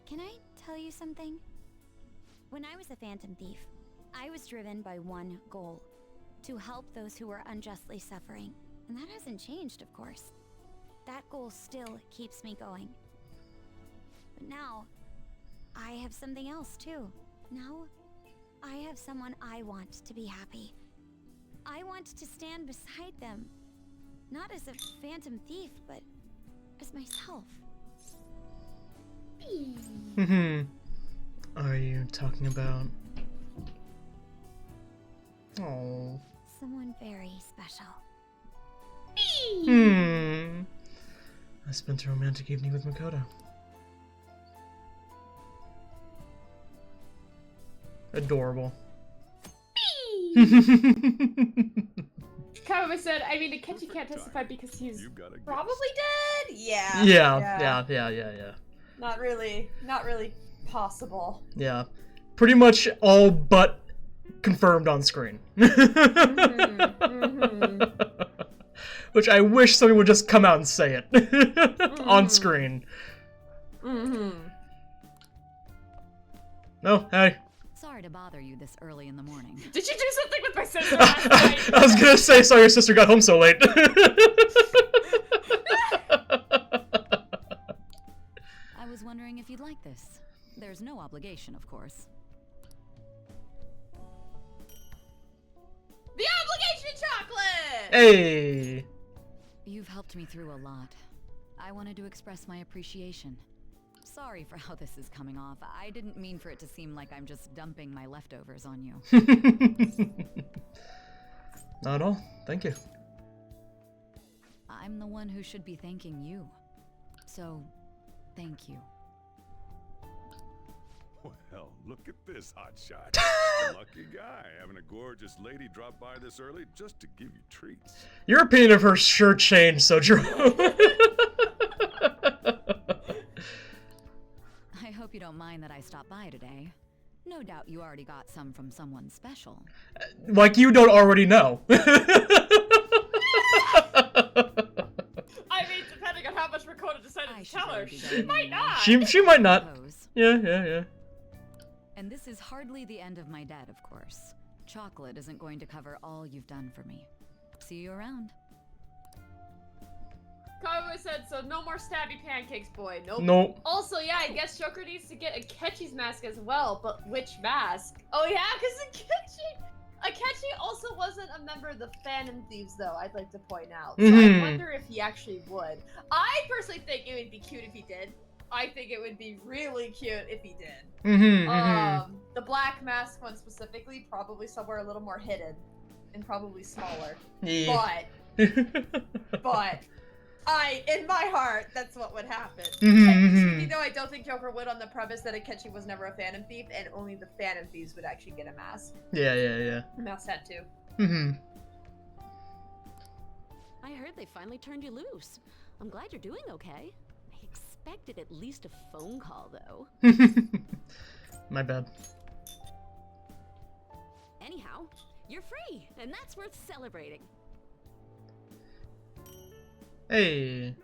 D: Can I tell you something? When I was a Phantom Thief, I was driven by one goal: to help those who were unjustly suffering. And that hasn't changed, of course. That goal still keeps me going. But now, I have something else too. Now, I have someone I want to be happy. I want to stand beside them. Not as a Phantom Thief, but as myself.
A: Are you talking about... Oh.
D: Someone very special.
A: I spent a romantic evening with Makoto. Adorable.
S: Kawama said, I mean, Akechi can't testify because he's
B: probably dead? Yeah.
A: Yeah.
B: Not really possible.
A: Yeah. Pretty much all but confirmed on screen. Which I wish somebody would just come out and say it. On screen. No, hey.
K: Sorry to bother you this early in the morning.
S: Did you do something with my sister last night?
A: I was gonna say, sorry your sister got home so late.
K: I was wondering if you'd like this. There's no obligation, of course.
B: The obligation chocolate!
A: Hey!
K: You've helped me through a lot. I wanted to express my appreciation. Sorry for how this is coming off. I didn't mean for it to seem like I'm just dumping my leftovers on you.
A: Not at all. Thank you.
K: I'm the one who should be thanking you. So, thank you.
F: Well, look at this hotshot. Lucky guy, having a gorgeous lady drop by this early just to give you treats.
A: Your opinion of her sure changed, Sojiro.
K: I hope you don't mind that I stopped by today. No doubt you already got some from someone special.
A: Like you don't already know.
S: I mean, depending on how much Makoto decided to tell her, she might not.
A: She might not. Yeah.
K: And this is hardly the end of my debt, of course. Chocolate isn't going to cover all you've done for me. See you around.
S: Kawama said, so no more stabby pancakes, boy.
A: Nope.
S: Also, yeah, I guess Joker needs to get Akechi's mask as well, but which mask? Oh yeah, because Akechi also wasn't a member of the Phantom Thieves, though, I'd like to point out. So I wonder if he actually would. I personally think it would be cute if he did. I think it would be really cute if he did. The black mask one specifically, probably somewhere a little more hidden and probably smaller.
A: Yeah.
S: But
B: in my heart, that's what would happen.
A: Mm-hmm.
B: Though I don't think Joker would on the premise that Akechi was never a Phantom Thief, and only the Phantom Thieves would actually get a mask.
A: Yeah.
B: A mask tattoo.
A: Mm-hmm.
N: I heard they finally turned you loose. I'm glad you're doing okay. I expected at least a phone call, though.
A: My bad.
N: Anyhow, you're free, and that's worth celebrating.
A: Hey.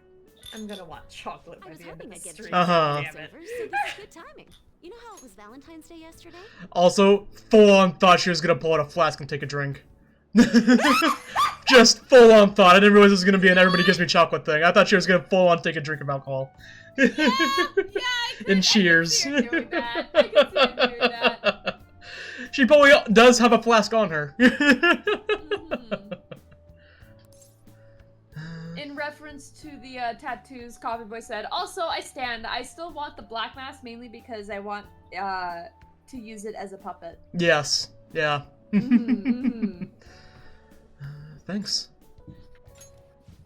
B: I'm gonna want chocolate by the end of the stream.
A: Uh-huh.
N: So this is good timing. You know how it was Valentine's Day yesterday?
A: Also, full on thought she was gonna pull out a flask and take a drink. Just full on thought. I didn't realize this was gonna be an everybody gives me chocolate thing. I thought she was gonna full on take a drink of alcohol. And cheers.
S: I can see her doing that.
A: She probably does have a flask on her.
S: In reference to the tattoos, Coffee Boy said, also, I stand. I still want the black mask mainly because I want to use it as a puppet.
A: Yes. Yeah. Thanks.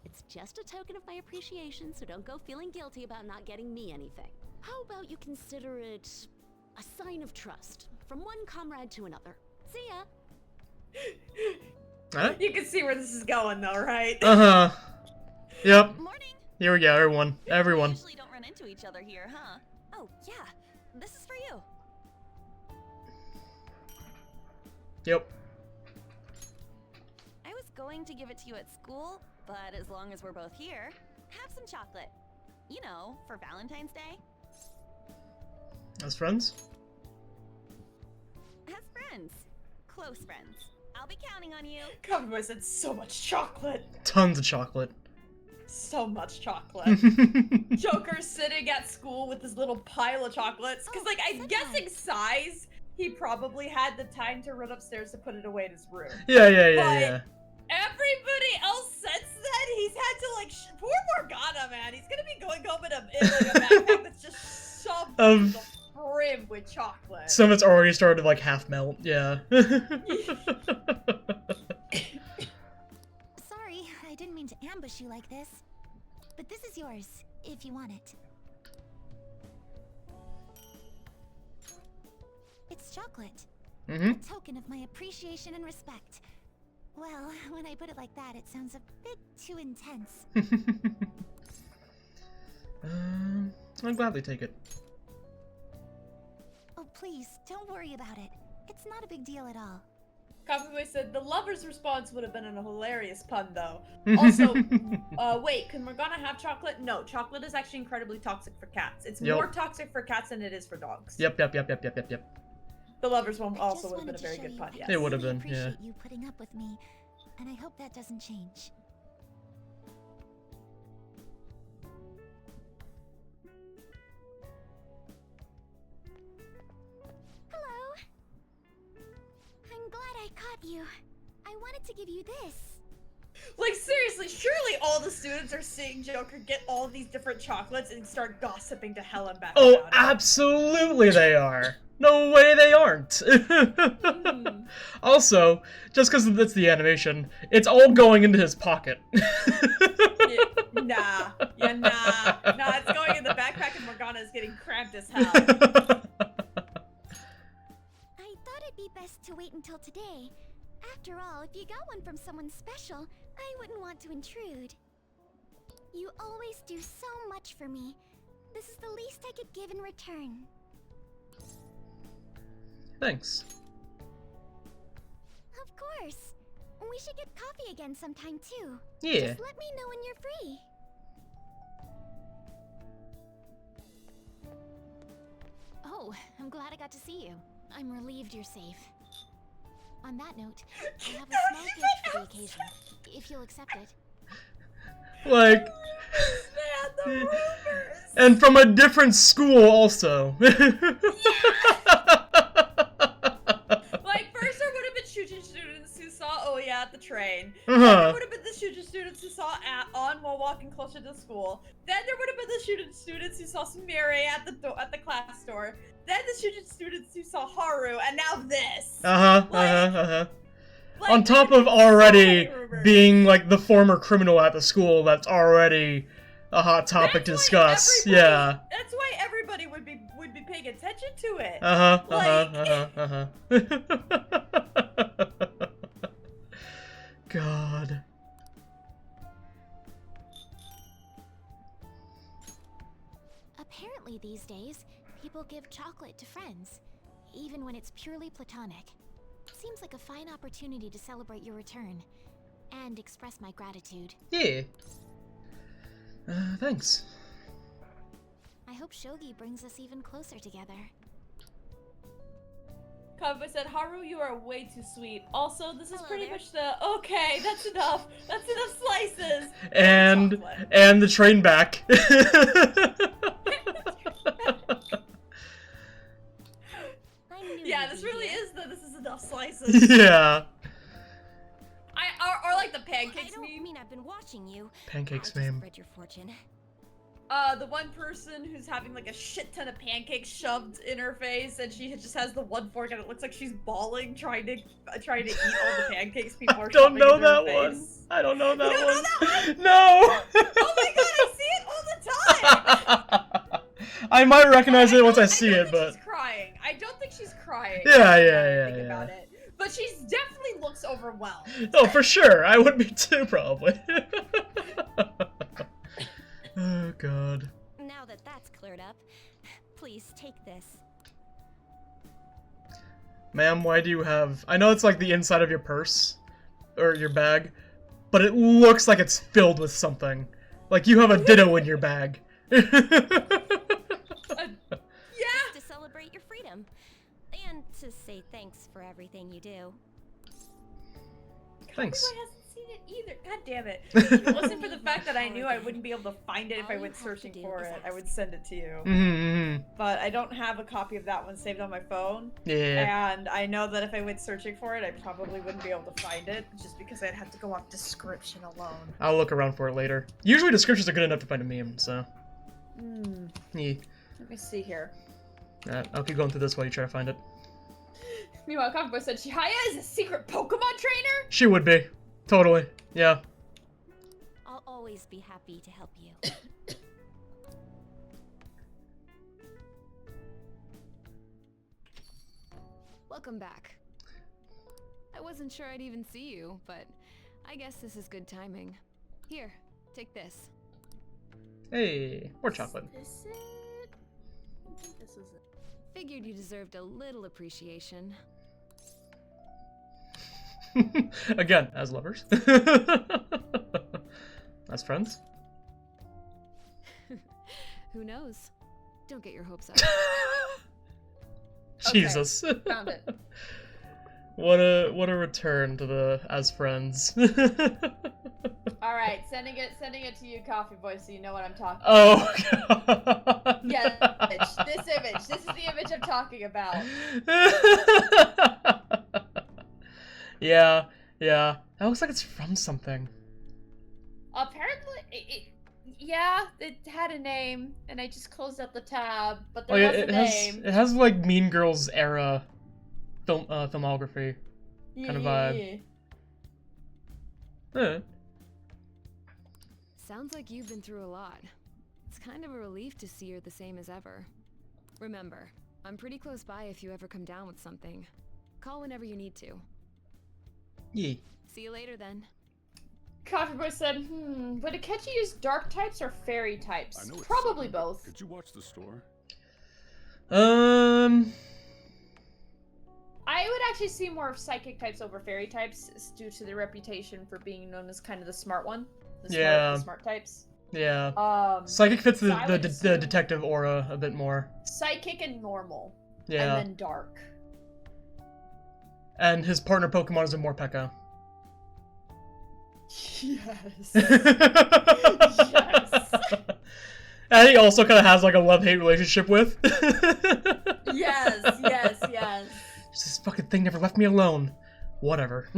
N: It's just a token of my appreciation, so don't go feeling guilty about not getting me anything. How about you consider it a sign of trust from one comrade to another? See ya.
A: Huh?
B: You can see where this is going, though, right?
A: Uh-huh. Yep.
I: Morning.
A: Here we go, everyone. Everyone.
I: We usually don't run into each other here, huh? Oh, yeah. This is for you.
A: Yep.
I: I was going to give it to you at school, but as long as we're both here, have some chocolate. You know, for Valentine's Day.
A: As friends?
I: As friends. Close friends. I'll be counting on you.
B: Coffee Boy said so much chocolate.
A: Tons of chocolate.
B: So much chocolate. Joker's sitting at school with this little pile of chocolates. Because, like, I'm guessing size, he probably had the time to run upstairs to put it away in his room.
A: Yeah.
B: Everybody else since then, he's had to, like, poor Morgana, man. He's gonna be going home in a backpack that's just shoved to the brim with chocolate.
A: Some of it's already started to, like, half melt. Yeah.
D: Sorry, I didn't mean to ambush you like this. But this is yours, if you want it. It's chocolate. A token of my appreciation and respect. Well, when I put it like that, it sounds a bit too intense.
A: I'll gladly take it.
D: Oh, please, don't worry about it. It's not a big deal at all.
B: Coffee Boy said the lover's response would have been a hilarious pun, though. Also, wait, can Morgana have chocolate? No, chocolate is actually incredibly toxic for cats. It's more toxic for cats than it is for dogs.
A: Yep.
B: The lover's one also would have been a very good pun, yes.
A: It would have been,
D: I
A: yeah.
D: appreciate you putting up with me, and I hope that doesn't change.
G: Hello. I'm glad I caught you. I wanted to give you this.
B: Like, seriously, surely all the students are seeing Joker get all these different chocolates and start gossiping to hell and back
A: Oh,
B: about it.
A: absolutely they are. No way they aren't. Also, just because it's the animation, it's all going into his pocket.
B: Nah, it's going in the backpack and Morgana is getting cramped as hell.
G: I thought it'd be best to wait until today. After all, if you got one from someone special, I wouldn't want to intrude. You always do so much for me. This is the least I could give in return.
A: Thanks.
G: Of course. We should get coffee again sometime too.
A: Yeah.
G: Just let me know when you're free.
D: Oh, I'm glad I got to see you. I'm relieved you're safe. On that note, I have a small gift for the occasion, if you'll accept it.
A: Like... And from a different school, also.
B: Like, first there would have been Shujin students who saw Oya at the train. Then there would have been the Shujin students who saw On while walking closer to school. Then there would have been the Shujin students who saw Sumire at the class door. Then the Shujin students who saw Haru, and now this.
A: Like, on top of already being like the former criminal at the school that's already a hot topic to discuss. Yeah.
B: That's why everybody would be paying attention to it.
A: God.
G: Apparently these days, people give chocolate to friends, even when it's purely platonic. Seems like a fine opportunity to celebrate your return, and express my gratitude.
A: Yeah. Thanks.
G: I hope Shogi brings us even closer together.
B: Kava said, Haru, you are way too sweet. Also, this is pretty much the, okay, that's enough. That's enough slices.
A: And the train back.
B: Yeah, this really is this is enough slices.
A: Yeah.
B: Or like the pancakes
G: I don't
B: meme.
G: mean I've been watching you.
A: Pancakes
G: I just
A: meme.
G: read your fortune.
B: The one person who's having like a shit ton of pancakes shoved in her face, and she just has the one fork, and it looks like she's bawling, trying to eat all the pancakes people are
A: Don't
B: shoving
A: know
B: in her
A: that one.
B: face.
A: I don't know that
B: You don't
A: one.
B: know that one?
A: No.
B: Oh my god, I see it all the time.
A: I might recognize it once I see it, but
B: She's crying. I don't think she's crying.
A: Yeah.
B: Think about it. But she's definitely looks overwhelmed.
A: Oh, for sure. I would be too, probably. Oh God.
H: Now that that's cleared up, please take this.
A: Ma'am, why do you have... I know it's like the inside of your purse, or your bag, but it looks like it's filled with something. Like you have a ditto in your bag.
H: Yeah. To celebrate your freedom, and to say thanks for everything you do.
A: Thanks.
B: Everyone hasn't seen it either. God damn it. If it wasn't for the fact that I knew I wouldn't be able to find it if I went searching for it, I would send it to you. But I don't have a copy of that one saved on my phone.
A: Yeah.
B: And I know that if I went searching for it, I probably wouldn't be able to find it, just because I'd have to go off description alone.
A: I'll look around for it later. Usually descriptions are good enough to find a meme, so... Yeah.
B: Let me see here.
A: I'll keep going through this while you try to find it.
S: Meanwhile, Comic Boy said Chihaya is a secret Pokemon trainer?
A: She would be. Totally. Yeah.
H: I'll always be happy to help you.
K: Welcome back. I wasn't sure I'd even see you, but I guess this is good timing. Here, take this.
A: Hey, more chocolate.
S: Is this it? I think this is it.
K: Figured you deserved a little appreciation.
A: Again, as lovers. As friends.
K: Who knows? Don't get your hopes up.
A: Jesus.
S: Okay, found it.
A: What a return to the as friends.
S: Alright, sending it to you, Coffee Boy, so you know what I'm talking
A: Oh,
S: about.
A: God.
S: Yeah, this image. This is the image I'm talking about.
A: Yeah. That looks like it's from something.
S: Apparently, yeah, it had a name, and I just closed up the tab, but
A: Oh
S: there
A: yeah,
S: was a
A: it
S: name.
A: has like Mean Girls era filmography kind of vibe. Yeah.
K: Sounds like you've been through a lot. It's kind of a relief to see you're the same as ever. Remember, I'm pretty close by if you ever come down with something. Call whenever you need to.
A: Yeah.
K: See you later then.
S: Coffee Boy said, would Akechi use dark types or fairy types?
F: I know it's
S: Probably
F: sudden, but
S: both.
F: Could you watch the store?
S: I would actually see more of psychic types over fairy types due to their reputation for being known as kind of the smart one. The smart types.
A: Yeah. Psychic fits
S: so I would
A: the
S: assume
A: detective aura a bit more.
S: Psychic and normal.
A: Yeah.
S: And then dark.
A: And his partner Pokemon is a Morpeko.
S: Yes.
A: Yes. And he also kind of has like a love-hate relationship with.
S: Yes.
A: This fucking thing never left me alone. Whatever.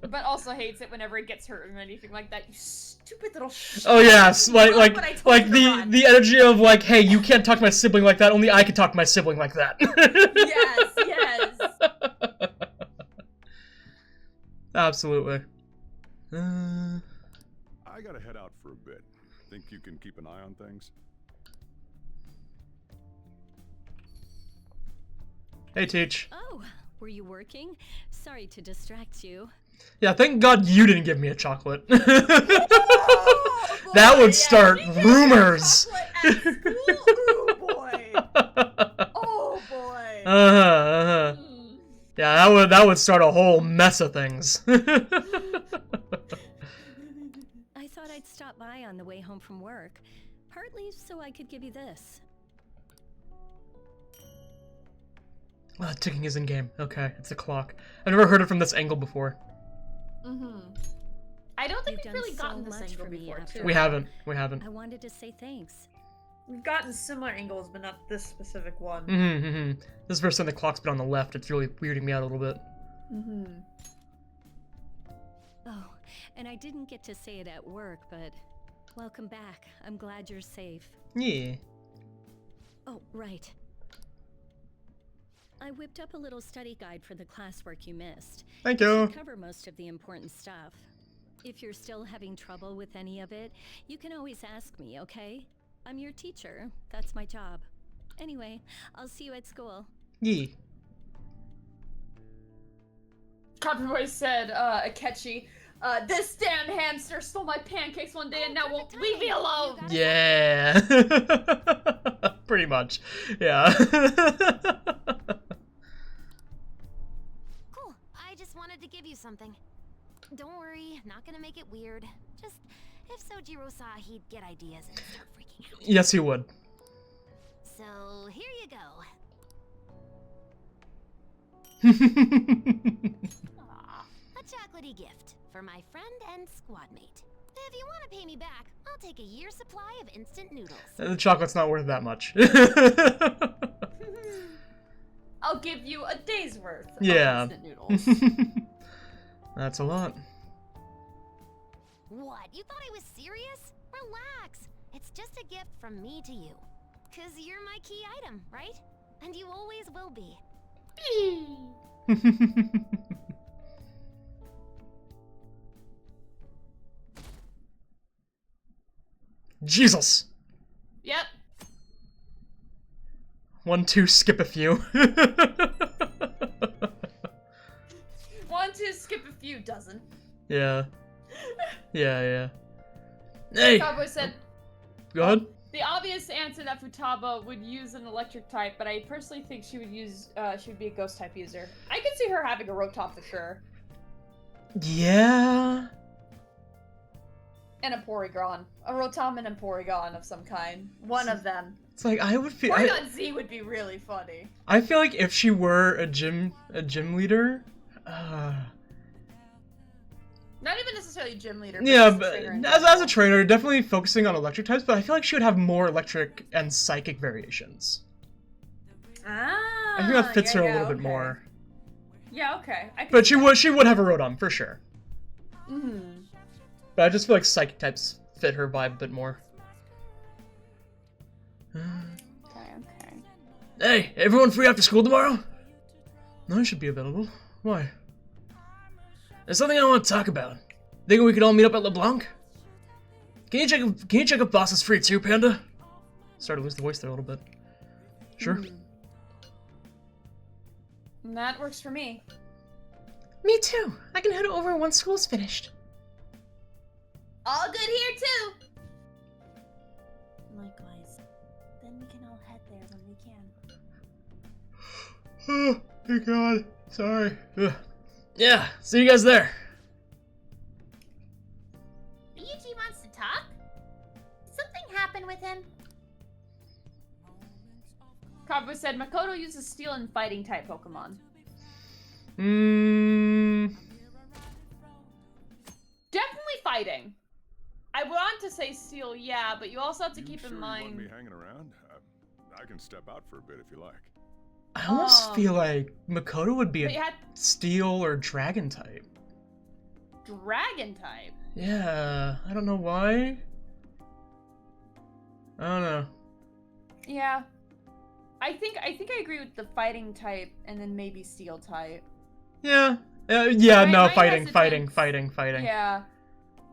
S: But also hates it whenever it gets hurt or anything like that. You stupid little shit.
A: Oh yes, like
S: the
A: the energy of like, hey, you can't talk to my sibling like that. Only I can talk to my sibling like that.
S: Yes.
A: Absolutely.
F: I gotta head out for a bit. Think you can keep an eye on things?
A: Hey, Teach.
T: Oh, were you working? Sorry to distract you.
A: Yeah, thank God you didn't give me a chocolate. That would start rumors.
B: Oh boy. Oh boy.
A: Yeah, that would start a whole mess of things.
T: I thought I'd stop by on the way home from work, partly so I could give you this.
A: Ticking is in game. Okay, it's the clock. I've never heard it from this angle before.
S: I don't think
T: You've
S: we've really
T: done
S: gotten
T: so
S: this
T: much
S: angle
T: for me
S: before,
T: after
S: too.
A: We haven't.
T: I wanted to say thanks.
B: We've gotten similar angles, but not this specific one.
A: This is the first time the clock's been on the left. It's really weirding me out a little bit.
T: Oh, and I didn't get to say it at work, but welcome back. I'm glad you're safe.
A: Yeah.
T: Oh, right. I whipped up a little study guide for the classwork you missed.
A: Thank
T: It
A: you.
T: should cover most of the important stuff. If you're still having trouble with any of it, you can always ask me, okay? I'm your teacher. That's my job. Anyway, I'll see you at school.
A: Yeah.
S: Copperboy said, Akechi, this damn hamster stole my pancakes one day and now won't leave me alone!
A: Yeah. Pretty much. Yeah.
H: Cool. I just wanted to give you something. Don't worry, not gonna make it weird. Just if Sojiro saw, he'd get ideas and start freaking out.
A: Yes, he would.
H: So here you go. A chocolatey gift for my friend and squad mate. If you want to pay me back, I'll take a year's supply of instant noodles.
A: The chocolate's not worth that much.
S: I'll give you a day's worth of
A: Yeah.
S: instant noodles.
A: That's a lot.
H: What? You thought I was serious? Relax. It's just a gift from me to you. 'Cause you're my key item, right? And you always will be.
A: Jesus.
S: Yep.
A: 1, 2, skip a few.
S: 1, 2, skip a few dozen.
A: Yeah. Yeah. Hey!
S: Cowboy said,
A: Go ahead.
S: the obvious answer that Futaba would use an electric type, but I personally think she would use, she would be a ghost type user. I could see her having a Rotom for sure.
A: Yeah.
S: And a Porygon. A Rotom and a Porygon of some kind. One of them.
A: It's like I would feel.
S: Porygon Z would be really funny.
A: I feel like if she were a gym leader.
S: Not even necessarily gym leader.
A: Yeah,
S: just a
A: but
S: trainer in
A: as a trainer, definitely focusing on electric types. But I feel like she would have more electric and psychic variations.
S: Ah,
A: I think that fits
S: yeah,
A: her a
S: yeah,
A: little bit
S: okay.
A: more.
S: Yeah, okay. I could
A: But
S: see
A: she would have a Rotom for sure.
S: Mm-hmm.
A: But I just feel like psychic types fit her vibe a bit more.
S: Okay.
A: Hey, everyone free after school tomorrow? No, I should be available. Why? There's something I want to talk about. Think we could all meet up at LeBlanc? Can you check if boss is free too, Panda? Started to lose the voice there a little bit. Sure.
S: That works for me.
U: Me too. I can head over once school's finished.
R: All good here too.
B: Likewise. Then we can all head there when we can.
A: Oh, dear God. Sorry. Ugh. Yeah, see you guys there.
R: Ryuji wants to talk? Did something happen with him?
S: Cowboy said Makoto uses steel and fighting type Pokemon. Definitely fighting. I want to say steel, yeah, but you also have to keep in
F: You want
S: mind.
F: me hanging around? I can step out for a bit if you like.
A: I almost feel like Makoto would be
S: but you
A: a
S: had-
A: steel or dragon type.
S: Dragon type.
A: Yeah, I don't know why. I don't know.
S: Yeah. I think I agree with the fighting type and then maybe steel type.
A: Yeah, Yeah, no,
S: My
A: fighting.
S: Yeah.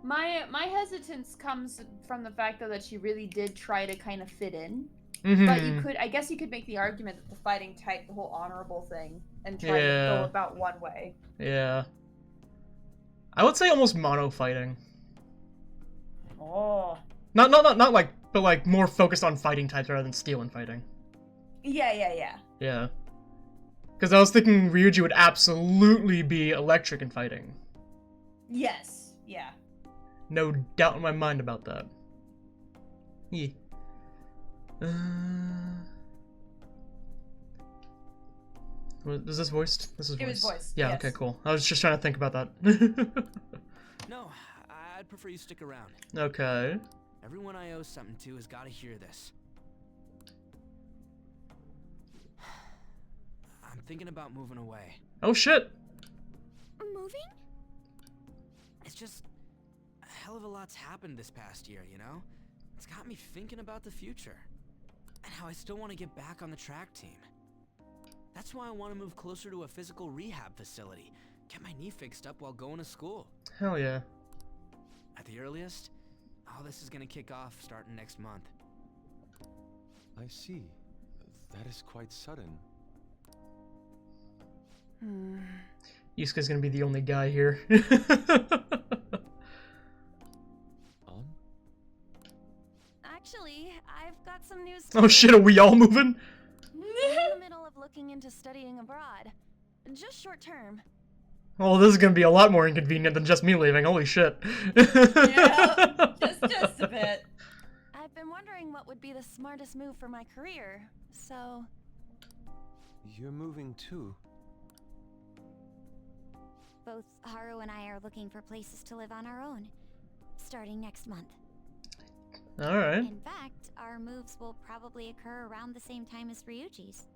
S: My hesitance comes from the fact though that she really did try to kind of fit in. But I guess you could make the argument that the fighting type, the whole honorable thing, and try to go about one way.
A: Yeah. I would say almost mono fighting.
S: Oh.
A: Not like, but like more focused on fighting types rather than skill and fighting.
S: Yeah.
A: Yeah. Because I was thinking Ryuji would absolutely be electric in fighting.
S: Yes. Yeah.
A: No doubt in my mind about that. Yeah. Is this voiced? This is voiced.
S: It was voiced.
A: Yeah,
S: yes.
A: okay, cool. I was just trying to think about that.
C: No, I'd prefer you stick around.
A: Okay.
C: Everyone I owe something to has got to hear this. I'm thinking about moving away.
A: Oh shit!
G: Moving?
C: It's just a hell of a lot's happened this past year, you know? It's got me thinking about the future. And how I still want to get back on the track team. That's why I want to move closer to a physical rehab facility. Get my knee fixed up while going to school.
A: Hell yeah.
C: At the earliest, all this is going to kick off starting next month.
E: I see. That is quite sudden.
A: Yusuke's gonna be the only guy here.
I: Actually, I've got some news.
A: Oh shit, are we all moving?
I: We're in the middle of looking into studying abroad. Just short term.
A: Oh, this is gonna be a lot more inconvenient than just me leaving. Holy shit.
S: Yeah, just a bit.
I: I've been wondering what would be the smartest move for my career, so...
E: You're moving too.
H: Both Haru and I are looking for places to live on our own, starting next month.
A: Alright.
H: In fact, our moves will probably occur around the same time as Ryuji's.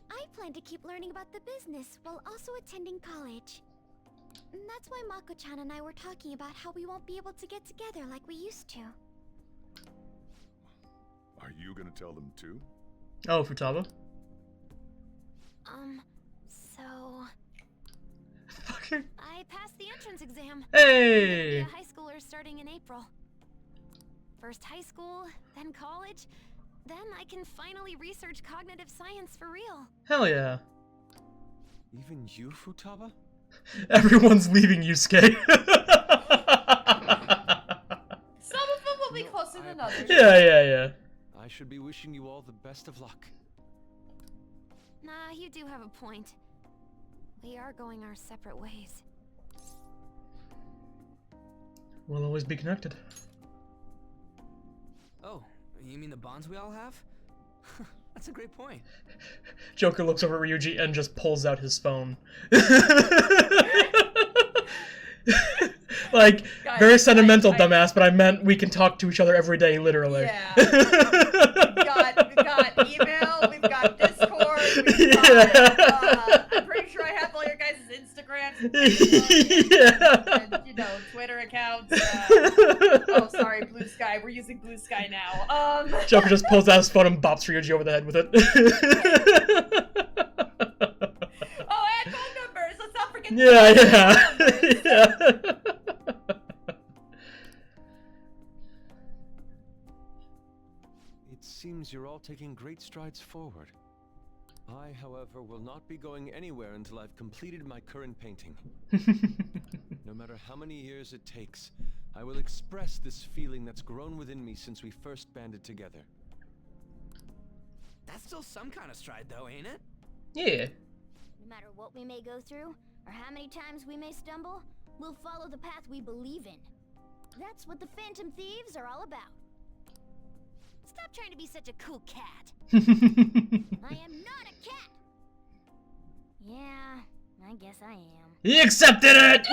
G: I plan to keep learning about the business while also attending college. And that's why Mako-chan and I were talking about how we won't be able to get together like we used to.
F: Are you gonna tell them too?
A: Oh, Futaba?
G: So...
I: I passed the entrance exam.
A: Hey!
I: I'm gonna be a high schooler starting in April. First high school, then college, then I can finally research cognitive science for real.
A: Hell yeah.
E: Even you, Futaba?
A: Everyone's leaving Yusuke.
S: Some of them will be closer than others.
A: Yeah.
E: I should be wishing you all the best of luck.
I: Nah, you do have a point. We are going our separate ways.
A: We'll always be connected.
C: Oh, you mean the bonds we all have? That's a great point.
A: Joker looks over at Ryuji and just pulls out his phone. Like,
S: Guys,
A: very sentimental, dumbass, but I meant we can talk to each other every day, literally.
S: Yeah. We've got email, we've got Discord, we've got, I'm pretty sure I have all your guys' Instagrams, and, you know, Twitter accounts. Oh, sorry, Blue Sky. We're using Blue Sky now.
A: Joker just pulls out his phone and bops Ryuji over the head with it.
S: Oh, and phone numbers. Let's not forget.
A: Yeah.
E: It seems you're all taking great strides forward. I, however, will not be going anywhere until I've completed my current painting. No matter how many years it takes, I will express this feeling that's grown within me since we first banded together.
C: That's still some kind of stride, though, ain't it?
A: Yeah.
G: No matter what we may go through, or how many times we may stumble, we'll follow the path we believe in. That's what the Phantom Thieves are all about. Stop trying to be such a cool cat. I am not a cat. Yeah, I guess I am.
A: He accepted it!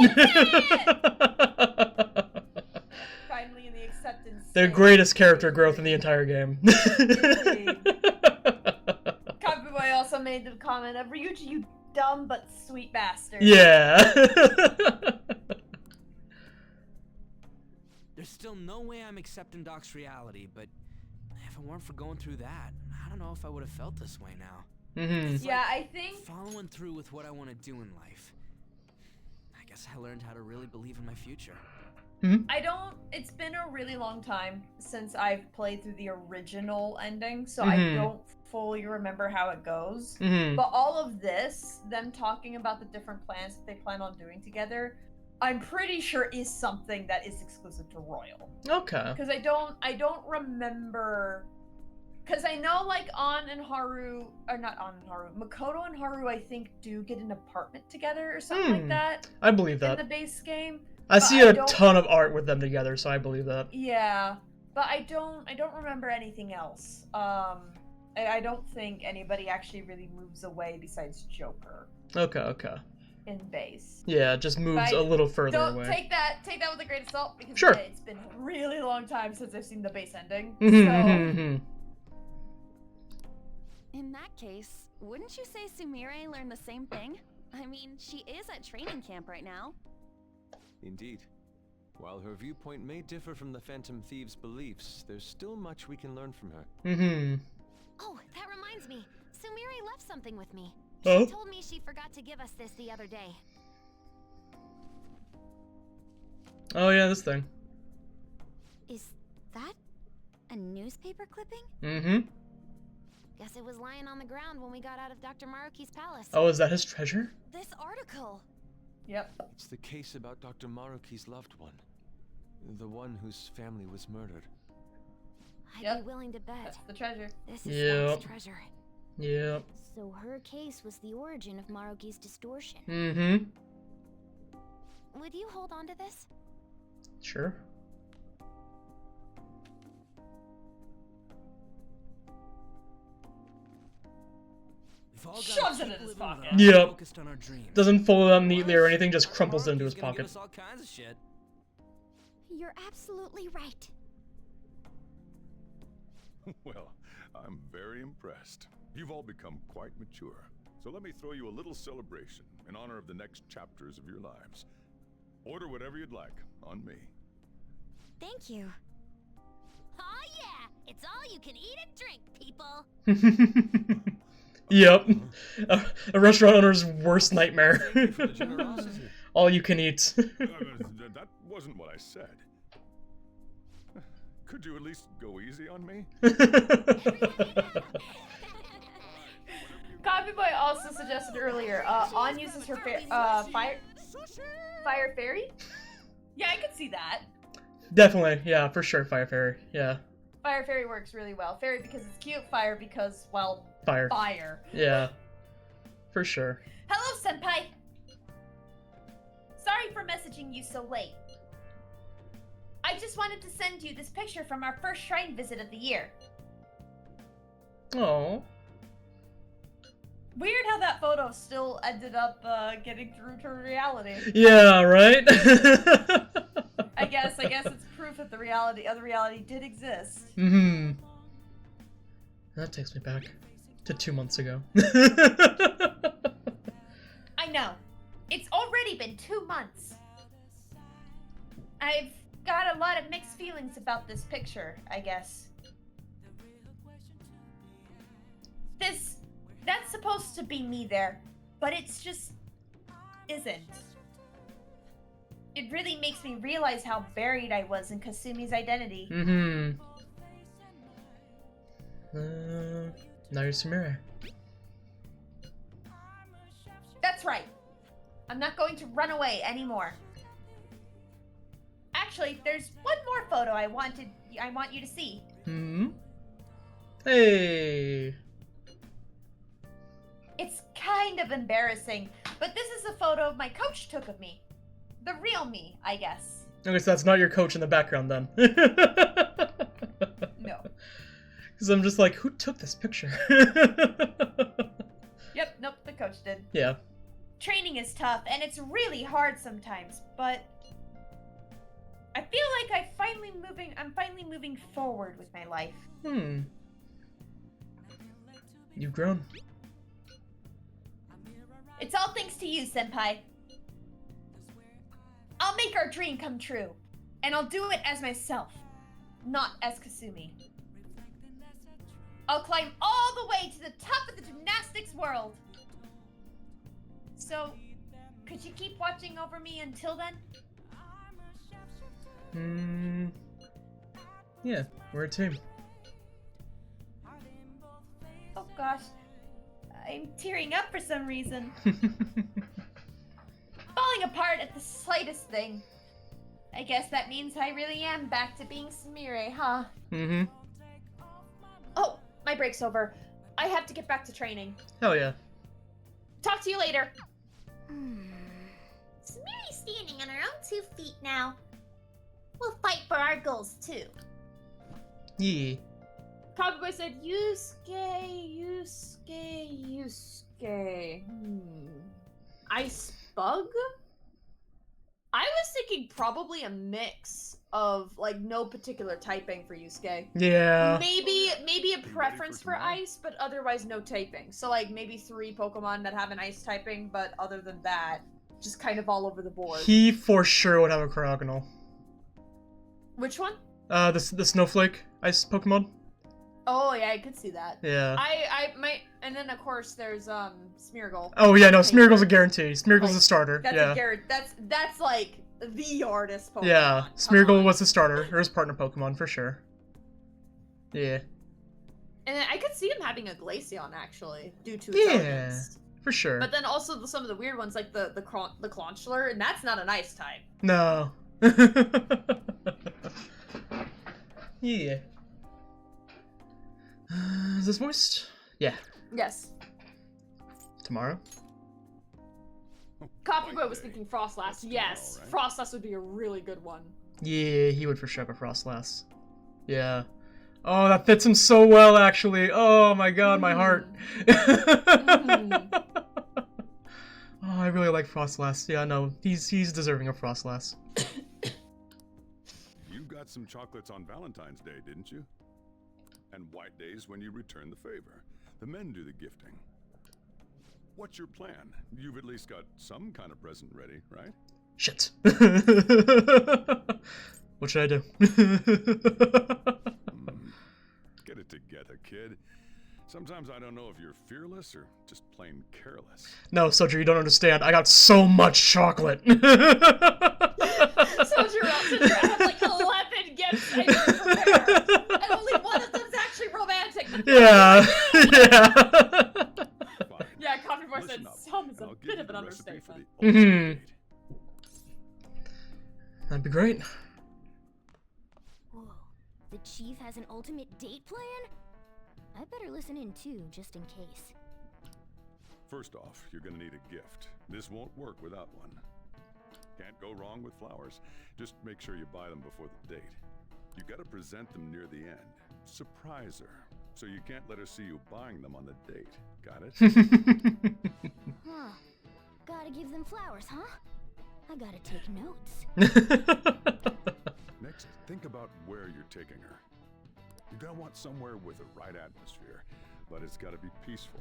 S: Finally in the acceptance.
A: The greatest character growth in the entire game.
S: Kabuboy also made the comment of Ryuji, you dumb but sweet bastard.
A: Yeah.
C: There's still no way I'm accepting Doc's reality, but if it weren't for going through that, I don't know if I would have felt this way now.
B: Yeah, I think
C: following through with what I want to do in life. I guess I learned how to really believe in my future.
B: It's been a really long time since I've played through the original ending, so
A: Mm-hmm.
B: I don't fully remember how it goes.
A: Mm-hmm.
B: But all of this, them talking about the different plans that they plan on doing together, I'm pretty sure is something that is exclusive to Royal.
A: Okay.
B: Because I don't remember. Because I know, like, An and Haru, or not An and Haru, Makoto and Haru, I think, do get an apartment together or something like that.
A: I believe that.
B: In the base game.
A: I
B: But
A: see a ton of art with them together, so I believe that.
B: Yeah, but I don't remember anything else. I don't think anybody actually really moves away besides Joker
A: Okay.
B: in base.
A: Yeah, it just moves a little further
B: Don't
A: away.
B: take that with a grain of salt because
A: Sure.
B: it's been a really long time since I've seen the base ending.
A: Mm-hmm.
I: In that case, wouldn't you say Sumire learned the same thing? I mean, she is at training camp right now.
E: Indeed. While her viewpoint may differ from the Phantom Thief's beliefs, there's still much we can learn from her.
H: Oh, that reminds me. Sumire left something with me.
A: Oh?
H: She told me she forgot to give us this the other day.
A: Oh yeah, this thing.
H: Is that a newspaper clipping?
A: Mm-hmm.
H: Guess it was lying on the ground when we got out of Dr. Maruki's palace.
A: Oh, is that his treasure?
H: This article.
B: Yep.
E: It's the case about Dr. Maruki's loved one. The one whose family was murdered.
H: I'd be willing to bet.
B: That's the treasure.
H: This is Scott's treasure.
A: Yep.
H: So her case was the origin of Maruki's distortion.
A: Mm-hmm.
H: Would you hold on to this?
A: Sure.
B: Shoves it in his pocket.
A: Yep.
C: Focused on our dreams.
A: Doesn't fold it up neatly or anything, just crumples into his
C: He's gonna give
A: pocket.
C: us all kinds of shit.
H: You're absolutely right.
F: Well, I'm very impressed. You've all become quite mature. So let me throw you a little celebration in honor of the next chapters of your lives. Order whatever you'd like, on me.
H: Thank you.
O: Oh yeah, it's all you can eat and drink, people.
A: Yep. A restaurant owner's worst nightmare. All you can eat.
F: That wasn't what I said. Could you at least go easy on me?
B: Coffee Boy also suggested earlier, An uses her fire fairy? Yeah, I could see that.
A: Definitely, yeah, for sure, Fire Fairy, yeah.
B: Fire fairy works really well. Fairy because it's cute, fire because, well,
A: Fire.
B: Fire.
A: Yeah, for sure.
R: Hello, Senpai! Sorry for messaging you so late. I just wanted to send you this picture from our first shrine visit of the year.
A: Oh.
B: Weird how that photo still ended up getting through to reality.
A: Yeah, right?
B: I guess it's proof that the other reality did exist.
A: Mm-hmm. That takes me back to 2 months ago.
R: I know. It's already been 2 months. I've got a lot of mixed feelings about this picture, I guess. That's supposed to be me there, but it's just isn't. It really makes me realize how buried I was in Kasumi's identity.
A: Mm-hmm. Now you're Sumire.
R: That's right. I'm not going to run away anymore. Actually, there's one more photo I want you to see.
A: Hmm? Hey.
R: It's kind of embarrassing, but this is a photo my coach took of me. The real me, I guess.
A: Okay, so that's not your coach in the background then.
B: No.
A: Because I'm just like, who took this picture?
B: Yep, nope, the coach did.
A: Yeah.
R: Training is tough, and it's really hard sometimes, but I feel like I'm finally moving forward with my life.
A: Hmm. You've grown.
R: It's all thanks to you, Senpai. I'll make our dream come true, and I'll do it as myself, not as Kasumi.
B: I'll climb all the way to the top of the gymnastics world. So, could you keep watching over me until then?
A: Yeah, we're a team.
B: Oh gosh, I'm tearing up for some reason. Falling apart at the slightest thing. I guess that means I really am back to being Samire, huh? Oh, my break's over. I have to get back to training.
A: Hell yeah.
B: Talk to you later.
R: Samire's standing on her own 2 feet now. We'll fight for our goals too.
A: Yeah.
S: Coffee Boy said, Yusuke. Ice bug? I was thinking probably a mix of like no particular typing for Yusuke.
A: Yeah.
S: Maybe a preference for ice, but otherwise no typing. So like maybe 3 Pokemon that have an ice typing, but other than that, just kind of all over the board.
A: He for sure would have a Cryogonal.
S: Which one?
A: The Snowflake ice Pokemon.
S: Oh yeah, I could see that.
A: Yeah.
S: I might, and then of course there's Smeargle.
A: Oh yeah, no, Smeargle's a guarantee. Smeargle's a starter.
S: That's
A: yeah.
S: That's like the hardest Pokemon.
A: Yeah, Smeargle was the starter, or his partner Pokemon for sure. Yeah.
S: And then I could see him having a Glaceon actually, due to its elements.
A: For sure.
S: But then also some of the weird ones like the Conchler, and that's not an ice type.
A: No. Yeah. Is this moist? Yeah.
S: Yes.
A: Tomorrow?
S: Coffee Boy was thinking Frostlass. Yes,
F: right?
S: Frostlass would be a really good one.
A: Yeah, he would for sure have a Frostlass. Yeah. Oh, that fits him so well, actually. Oh my god, my heart. Oh, I really like Frostlass. Yeah, no, he's deserving of Frostlass.
F: You got some chocolates on Valentine's Day, didn't you? And White Days when you return the favor. The men do the gifting. What's your plan? You've at least got some kind of present ready, right?
A: Shit. What should I do?
F: Get it together, kid. Sometimes I don't know if you're fearless or just plain careless.
A: No, Soju, you don't understand. I got so much chocolate.
S: Soldier, I have like 11 gifts I didn't prepare, and only one of them's actually romantic.
A: Yeah, yeah.
S: Yeah, Coffee Boy said some is a bit of an understatement.
A: That'd be great.
H: Whoa, the chief has an ultimate date plan? I better listen in too, just in case.
F: First off, you're gonna need a gift. This won't work without one. Can't go wrong with flowers. Just make sure you buy them before the date. You gotta present them near the end. Surprise her. So you can't let her see you buying them on the date. Got it?
H: Huh. Gotta give them flowers, huh? I gotta take notes.
F: Next, think about where you're taking her. You're gonna want somewhere with the right atmosphere, but it's gotta be peaceful.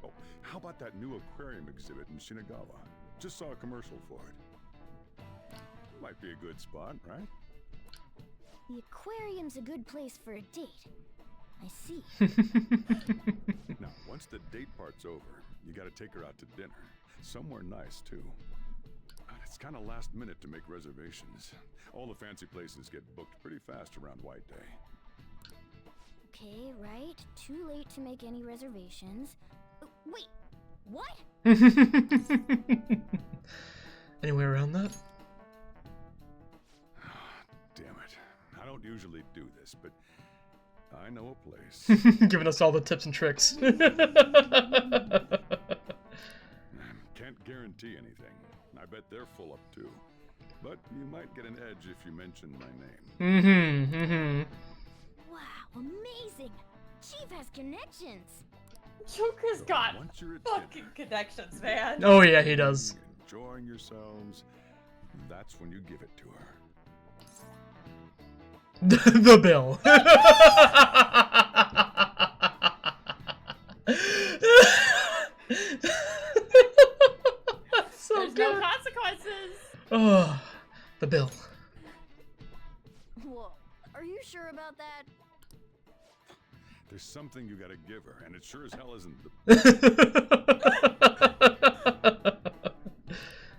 F: Oh, how about that new aquarium exhibit in Shinagawa? Just saw a commercial for it. Might be a good spot, right?
H: The aquarium's a good place for a date. I see.
F: Now, once the date part's over, you gotta take her out to dinner. Somewhere nice, too. God, it's kind of last minute to make reservations. All the fancy places get booked pretty fast around White Day.
H: Okay, right. Too late to make any reservations. Wait, what?
A: Anywhere around that?
F: Damn it. I don't usually do this, but I know a place.
A: Giving us all the tips and tricks.
F: Can't guarantee anything. I bet they're full up too. But you might get an edge if you mention my name.
H: Wow, amazing! Chief has connections!
S: Joker's got
F: Once you're at
S: fucking connections, man.
A: Oh yeah, he does.
F: Enjoying yourselves, that's when you give it to her.
A: The bill. So
S: There's
A: good.
S: no consequences.
A: Oh, the bill.
H: Whoa, are you sure about that?
F: There's something you gotta give her, and it sure as hell isn't the...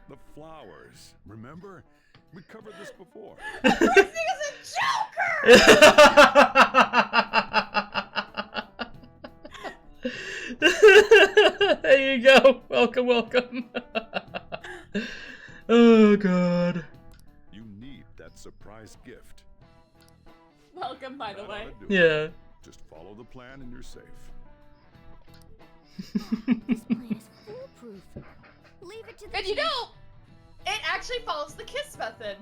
F: the flowers. Remember? We covered this before.
B: This nigga's a joker!
A: There you go. Welcome, welcome. Oh, God.
F: You need that surprise gift.
S: Welcome, by the way.
A: Yeah.
F: Just follow the plan and you're safe.
G: This plan is foolproof. Leave it to the
S: And you know, it actually follows the KISS method.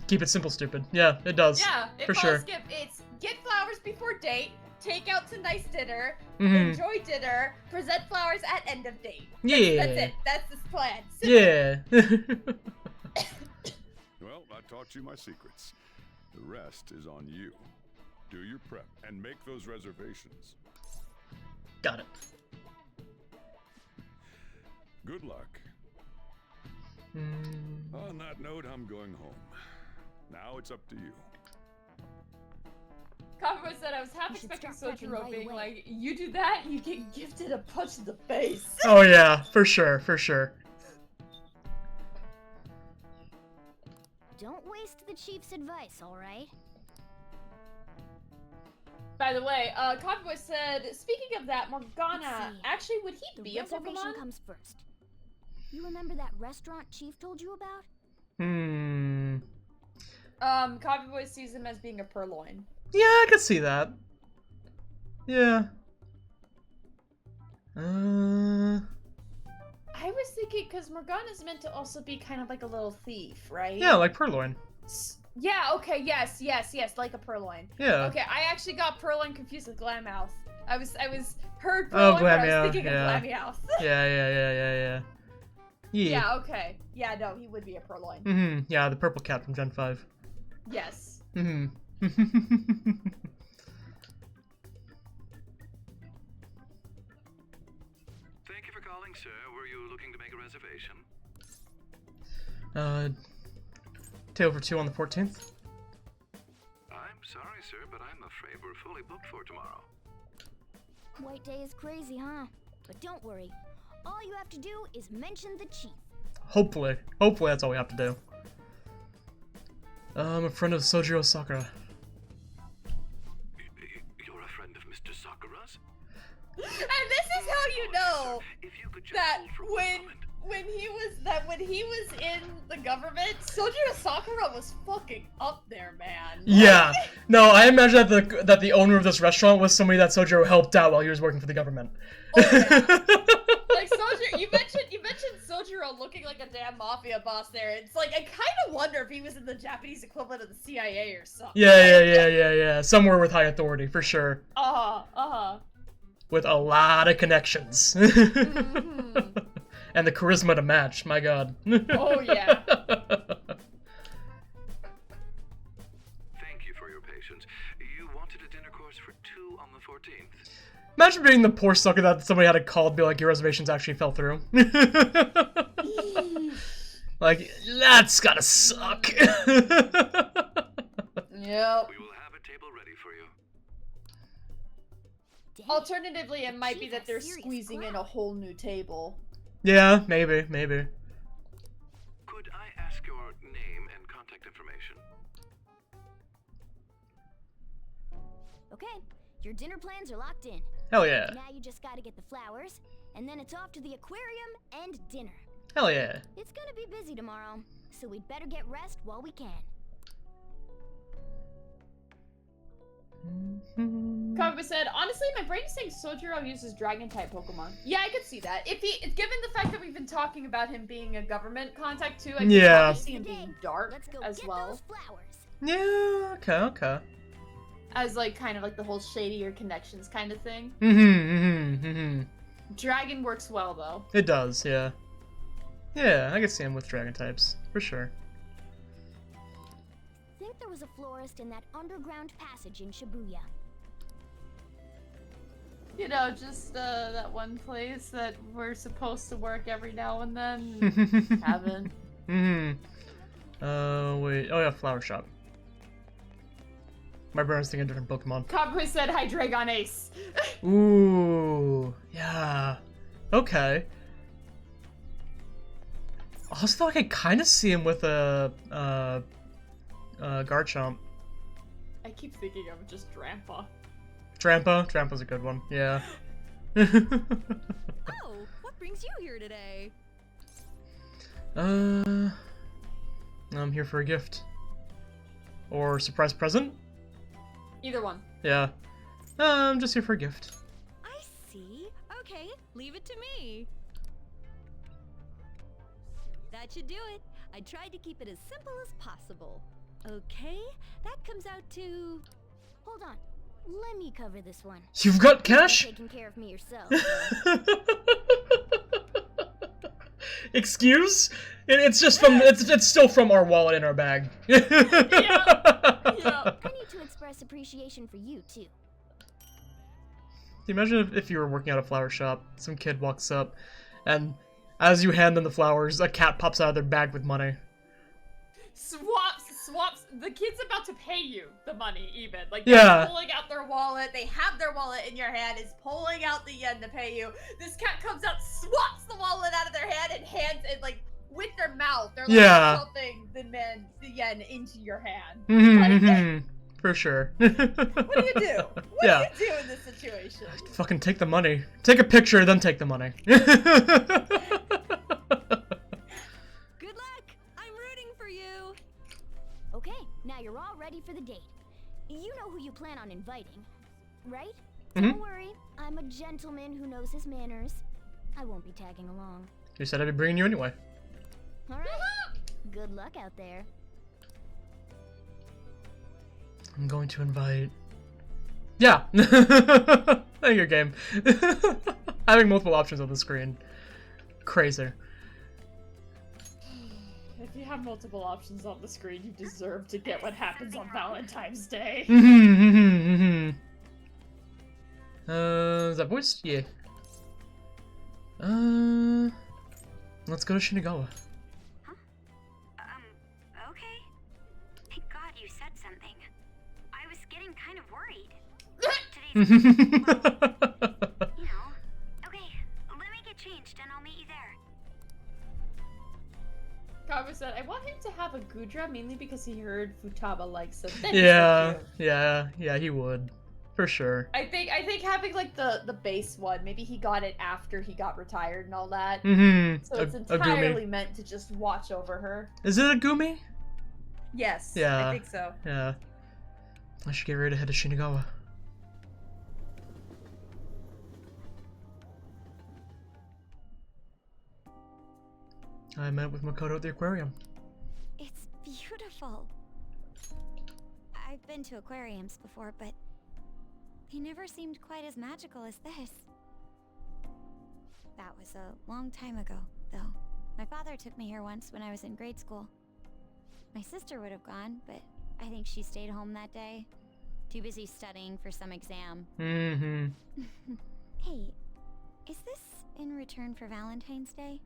A: Keep it simple, stupid. Yeah, it does.
S: Yeah, it
A: for
S: follows
A: sure.
S: It's get flowers before date, take out to nice dinner,
A: Mhm.
S: enjoy dinner, present flowers at end of date.
A: Yeah.
S: That's it. That's this plan. Simple.
A: Yeah.
F: Well, I taught you my secrets. The rest is on you. Do your prep and make those reservations.
A: Got it.
F: Good luck. On that note, I'm going home. Now it's up to you.
S: Kavuma said I was half expecting Sojiro being like, you do that, you get gifted a punch in the face.
A: Oh, yeah, for sure, for sure.
G: Don't waste the chief's advice, alright?
S: By the way, Kavuma said, speaking of that, Morgana, actually, would he be a
G: reservation
S: Pokemon?
G: comes first. You remember that restaurant Chief told you about?
S: Kavuma sees him as being a Purloin.
A: Yeah, I could see that. Yeah.
S: I was thinking, because Morgana's meant to also be kind of like a little thief, right?
A: Yeah, like Purloin.
S: Yeah, okay, yes, like a Purloin.
A: Yeah.
S: Okay, I actually got Purloin confused with Glamouse. I heard
A: Oh,
S: Purloin, but I was
A: Glameow,
S: thinking
A: yeah.
S: of Glameouse.
A: Yeah.
S: Yeah, okay. Yeah, no, he would be a Purloin.
A: Yeah, the purple cat from Gen 5.
S: Yes.
A: Thank
Q: you for calling, sir. Were you looking to make a reservation?
A: 2 for 2 on the 14th.
Q: I'm sorry, sir, but I'm afraid we're fully booked for tomorrow.
G: White Day is crazy, huh? But don't worry. All you have to do is mention the chief.
A: Hopefully that's all we have to do. I'm a friend of Sojiro Sakura.
Q: You're a friend of Mr. Sakura's?
S: And this is how you know that when he was in the government, Sojiro Sakura was fucking up there, man.
A: Yeah. No, I imagine that the owner of this restaurant was somebody that Sojiro helped out while he was working for the government.
S: Like Sojiro, you mentioned Sojiro looking like a damn mafia boss there. It's like I kind of wonder if he was in the Japanese equivalent of the CIA or something.
A: Yeah. Somewhere with high authority, for sure. With a lot of connections. And the charisma to match, my god.
S: Oh, yeah.
Q: Thank you for your patience. You wanted a dinner course for 2 on the 14th.
A: Imagine being the poor sucker that somebody had to call and be like, your reservations actually fell through. Like, that's gotta suck.
S: Yep.
Q: We will have a table ready for you.
S: Alternatively, it might be that they're squeezing in a whole new table.
A: Yeah, maybe.
Q: Could I ask your name and contact information?
G: Okay, your dinner plans are locked in.
A: Hell yeah.
G: Now you just gotta get the flowers, and then it's off to the aquarium and dinner.
A: Hell yeah.
G: It's gonna be busy tomorrow, so we'd better get rest while we can.
S: Kavuma said, honestly, my brain is saying Sojiro uses dragon-type Pokemon. Yeah, I could see that. Given the fact that we've been talking about him being a government contact too, I could probably see him being dark as well.
A: Yeah, okay.
S: As like kind of like the whole shadier connections kind of thing. Dragon works well though.
A: It does, yeah. Yeah, I can see him with dragon types, for sure.
G: Think there was a florist in that underground passage in Shibuya.
S: You know, just that one place that we're supposed to work every now and then. Haven't.
A: Wait. Oh yeah, flower shop. My brain's thinking different Pokemon.
S: Cobra said Hydreigon Ace.
A: Ooh, yeah. Okay. I also thought I could kind of see him with a Garchomp.
S: I keep thinking of just Drampa.
A: Drampa's a good one. Yeah.
K: Oh, what brings you here today?
A: I'm here for a gift. Or surprise present?
S: Either one.
A: Yeah. I'm just here for a gift.
K: I see. Okay, leave it to me. That should do it. I tried to keep it as simple as possible. Okay, that comes out to...
G: Hold on. Let me cover this one.
A: You've got cash?
G: You're taking care of me yourself.
A: Excuse? It's just from it's still from our wallet in our bag.
G: I need to express appreciation for you too.
A: Can you imagine if you were working at a flower shop, some kid walks up, and as you hand them the flowers, a cat pops out of their bag with money.
S: Swaps. The kid's about to pay you the money, even. Like,
A: Yeah.
S: they're pulling out their wallet. They have their wallet in your hand. Is pulling out the yen to pay you. This cat comes out, swaps the wallet out of their hand, and hands it, like, with their mouth. They're, like,
A: Yeah.
S: stuffing the yen into your hand.
A: For sure.
S: What do you do? What
A: Yeah.
S: do you do in this situation?
A: Fucking take the money. Take a picture, then take the money.
K: Good luck! I'm rooting for you!
G: Okay, now you're all ready for the date. You know who you plan on inviting, right?
A: Mhm.
G: Don't worry, I'm a gentleman who knows his manners. I won't be tagging along.
A: You said I'd be bringing you anyway.
G: Alright, good luck out there.
A: I'm going to invite... Yeah! Your game. Having multiple options on the screen. Crazy.
S: If you have multiple options on the screen, you deserve to get what happens on Valentine's Day.
A: Is that voiced? Yeah. Let's go to Shinagawa.
H: Okay. Thank God you said something. I was getting kind of worried. Okay, let me get changed and I'll meet you there.
S: Kava said, I want him to have a Gudra mainly because he heard Futaba likes it.
A: Yeah, he would. For sure.
S: I think having like the base one, maybe he got it after he got retired and all that. So it's entirely meant to just watch over her.
A: Is it a Gumi?
S: Yes.
A: Yeah.
S: I think so.
A: Yeah. I should get ready to head to Shinagawa. I met with Makoto at the aquarium.
H: It's beautiful. I've been to aquariums before, but they never seemed quite as magical as this. That was a long time ago, though. My father took me here once when I was in grade school. My sister would have gone, but I think she stayed home that day. Too busy studying for some exam. Hey, is this in return for Valentine's Day?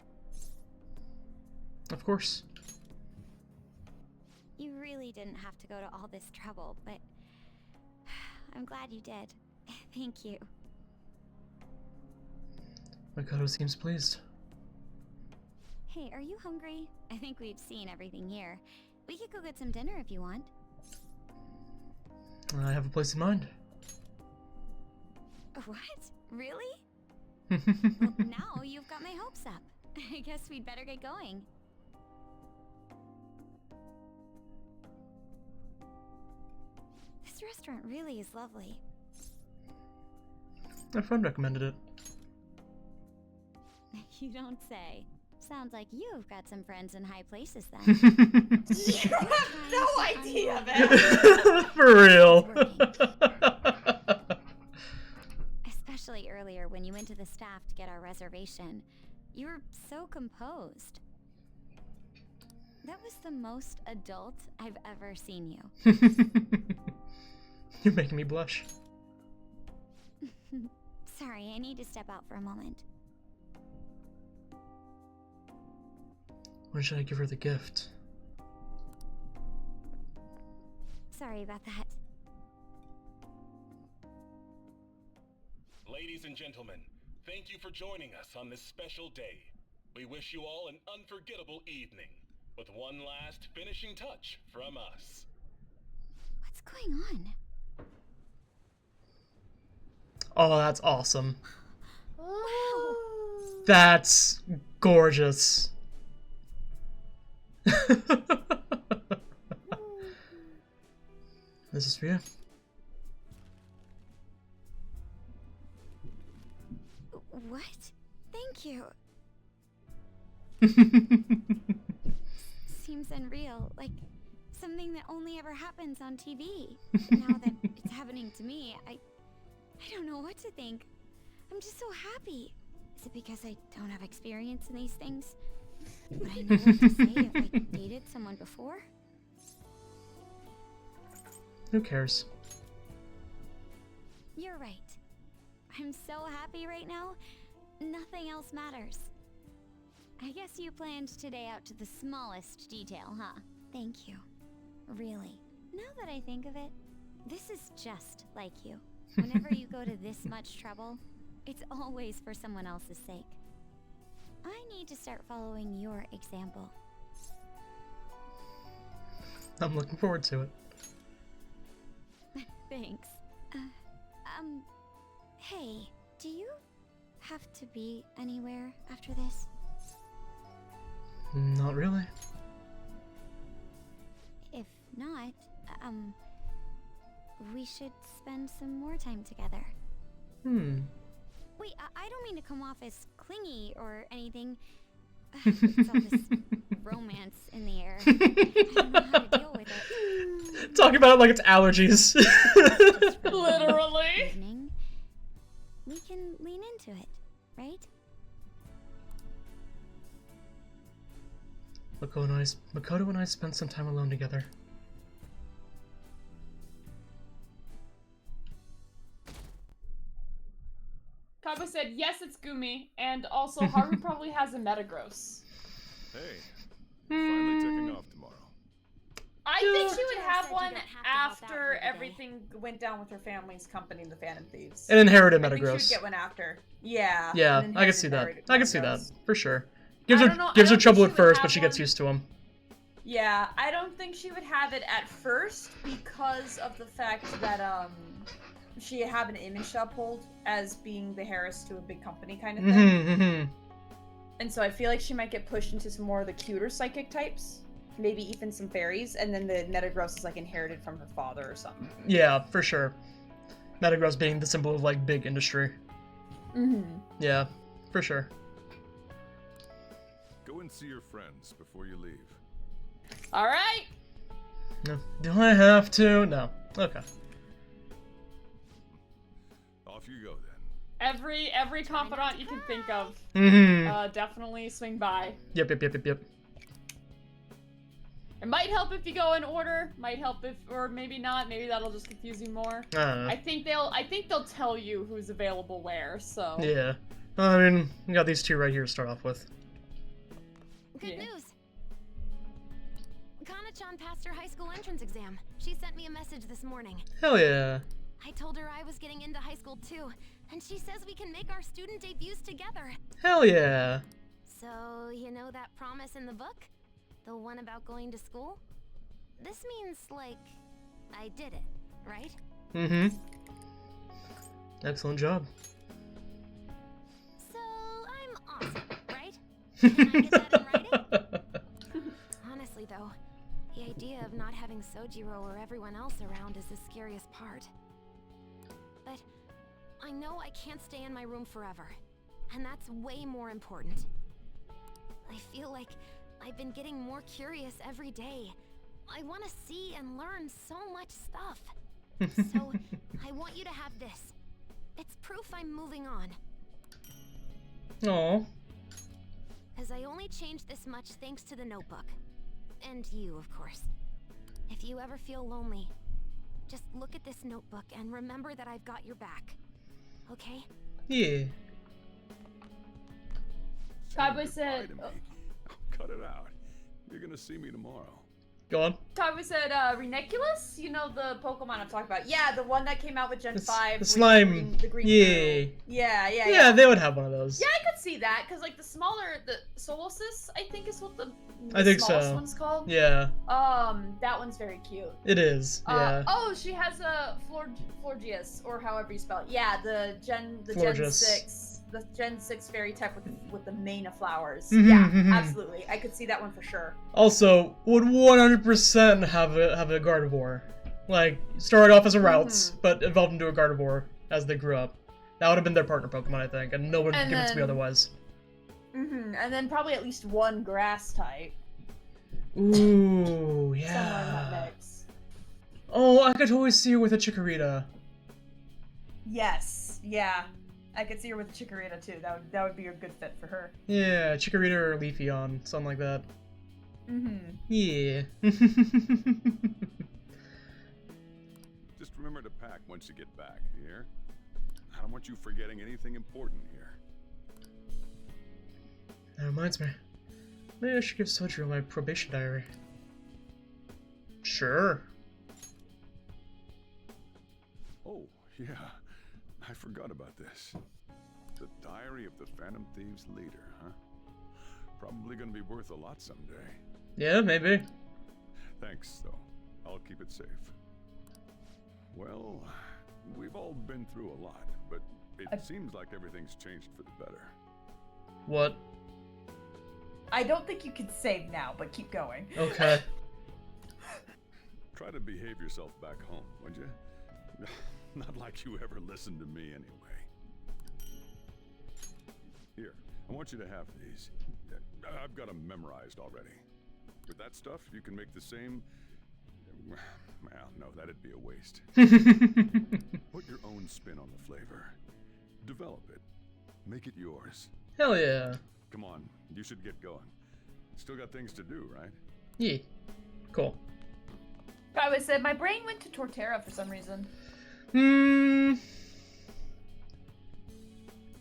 A: Of course.
H: You really didn't have to go to all this trouble, but I'm glad you did. Thank you.
A: Makoto seems pleased.
H: Hey, are you hungry? I think we've seen everything here. We could go get some dinner if you want.
A: I have a place in mind.
H: What? Really? Well, now you've got my hopes up. I guess we'd better get going. This restaurant really is lovely.
A: My friend recommended it.
H: You don't say. Sounds like you've got some friends in high places then.
S: You have no idea, man.
A: For real.
H: Especially earlier when you went to the staff to get our reservation. You were so composed. That was the most adult I've ever seen you.
A: You're making me blush.
H: Sorry, I need to step out for a moment.
A: When should I give her the gift?
H: Sorry about that.
L: Ladies and gentlemen, thank you for joining us on this special day. We wish you all an unforgettable evening, with one last finishing touch from us.
H: What's going on?
A: Oh, that's awesome.
H: Wow.
A: That's gorgeous. This is for you.
H: What? Thank you. Seems unreal, like something that only ever happens on TV. Now that it's happening to me, I don't know what to think. I'm just so happy. Is it because I don't have experience in these things? Would I know what to say if I dated someone before?
A: Who cares?
H: You're right. I'm so happy right now, nothing else matters. I guess you planned today out to the smallest detail, huh? Thank you. Really. Now that I think of it, this is just like you. Whenever you go to this much trouble, it's always for someone else's sake. I need to start following your example.
A: I'm looking forward to it.
H: Thanks. Hey, do you have to be anywhere after this?
A: Not really.
H: If not, we should spend some more time together. Wait, I don't mean to come off as clingy or anything. It's all this romance in the air. I don't know how to deal with it.
A: Talking about it like it's allergies.
S: Literally.
H: Evening, we can lean into it, right?
A: Makoto and I spent some time alone together.
S: Kaiba said, yes, it's Gumi, and also Haru probably has a Metagross.
F: Hey, finally taking off tomorrow.
B: I think she would have one after everything went down with her family's company, the Phantom Thieves.
A: An inherited
B: I think she
A: Metagross.
B: would get one after. Yeah.
A: Yeah,
B: an
A: I can see that.
B: inherited
A: I can see that
B: Metagross.
A: for sure.
B: I don't know, I
A: Gives her
B: don't
A: trouble
B: think
A: at
B: she would
A: first, but
B: have
A: she gets
B: one.
A: used to him.
B: Yeah, I don't think she would have it at first because of the fact that she have an image to uphold as being the Harris to a big company kind of thing. And so I feel like she might get pushed into some more of the cuter psychic types. Maybe even some fairies, and then the Metagross is like inherited from her father or something.
A: Yeah, for sure. Metagross being the symbol of like big industry. Yeah, for sure.
F: Go and see your friends before you leave.
S: All right.
A: No. Do I have to? No. Okay.
F: Off you go then.
S: Every confidant you can think of. Definitely swing by.
A: Yep.
S: It might help if you go in order. Might help if, or maybe not. Maybe that'll just confuse you more.
A: I don't know.
S: I think they'll tell you who's available where. So.
A: Yeah. I mean, we got these two right here to start off with.
I: Good news. Kana-chan passed her high school entrance exam. She sent me a message this morning.
A: Hell yeah.
I: I told her I was getting into high school too, and she says we can make our student debuts together.
A: Hell yeah.
I: So, you know that promise in the book? The one about going to school? This means, like, I did it, right?
A: Excellent job.
I: So, I'm awesome, right? Can I get that in writing? Honestly, though, the idea of not having Sojiro or everyone else around is the scariest part. But I know I can't stay in my room forever, and that's way more important. I feel like I've been getting more curious every day. I want to see and learn so much stuff. So, I want you to have this. It's proof I'm moving on.
A: Aww.
I: Because I only changed this much thanks to the notebook. And you, of course. If you ever feel lonely, just look at this notebook and remember that I've got your back. Okay?
A: Yeah.
S: Kaiba said...
F: Cut it out. You're gonna see me tomorrow.
A: Go on.
B: Tavi said, Reniculus? You know the Pokemon I'm talking about. Yeah, the one that came out with Gen 5.
A: The slime.
B: The green
A: Yeah.
B: Yeah,
A: they would have one of those.
B: Yeah, I could see that, because, like, the smaller, the Solosis, I think is what the
A: I think
B: smallest
A: so.
B: one's called.
A: Yeah.
B: That one's very cute.
A: It is, yeah.
B: Oh, she has a Florgius, or however you spell it. Yeah, the Gen
A: Florgius.
B: 6. The Gen 6 fairy type with the mane of flowers.
A: Mhm,
B: Yeah,
A: mhm.
B: absolutely. I could see that one for sure.
A: Also, would 100% have a Gardevoir. Like, started off as a Routes, but evolved into a Gardevoir as they grew up. That would have been their partner Pokemon, I think, and no one would give it to me otherwise.
B: And then probably at least one grass type.
A: Ooh,
B: Somewhere in
A: yeah.
B: that mix.
A: Oh, I could totally see her with a Chikorita.
B: Yes, yeah. I could see her with a Chikorita too. That would be a good fit for her.
A: Yeah, Chikorita or Leafeon, something like that. Yeah.
F: Just remember to pack once you get back, you hear? I don't want you forgetting anything important here.
A: That reminds me. Maybe I should give Soju my probation diary. Sure.
F: Oh, yeah. I forgot about this. The Diary of the Phantom Thieves leader, huh? Probably gonna be worth a lot someday.
A: Yeah, maybe.
F: Thanks, though. I'll keep it safe. Well, we've all been through a lot, but it seems like everything's changed for the better.
A: What?
B: I don't think you can save now, but keep going.
A: Okay.
F: Try to behave yourself back home, would you? Not like you ever listened to me anyway. Here, I want you to have these. I've got them memorized already. With that stuff, you can make the same... Well, no, that'd be a waste. Put your own spin on the flavor. Develop it. Make it yours.
A: Hell yeah.
F: Come on, you should get going. Still got things to do, right?
A: Yeah. Cool.
B: I always said my brain went to Torterra for some reason.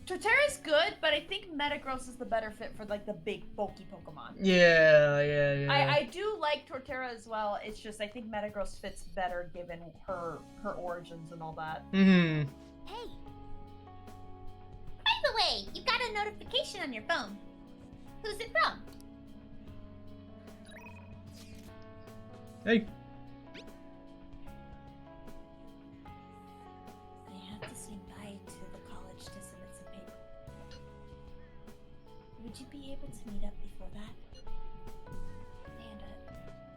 B: Torterra's good, but I think Metagross is the better fit for like the big bulky Pokemon.
A: Yeah.
B: I do like Torterra as well. It's just I think Metagross fits better given her origins and all that.
R: Hey. By the way, you got a notification on your phone. Who's it from?
A: Hey.
G: I have to swing by to the college to submit some paper. Would you be able to meet up before that? And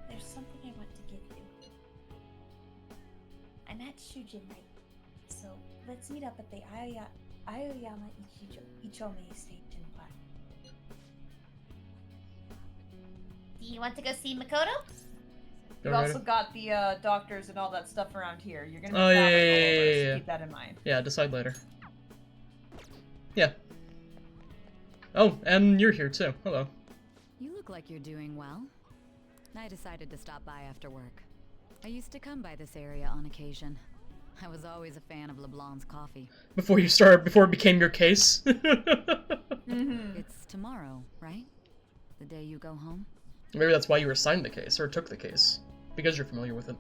G: there's something I want to give you. I'm at Shujin right, so let's meet up at the Aoyama Ichome Station Park.
R: Do you want to go see Makoto?
B: We've also got the doctors and all that stuff around here. You're gonna be
A: Oh,
B: traveling all over,
A: yeah.
B: so keep that in mind.
A: Yeah, decide later. Yeah. Oh, and you're here too. Hello.
K: You look like you're doing well. I decided to stop by after work. I used to come by this area on occasion. I was always a fan of LeBlanc's coffee.
A: Before it became your case?
K: It's tomorrow, right? The day you go home?
A: Maybe that's why you were assigned the case, or took the case. Because you're familiar with it.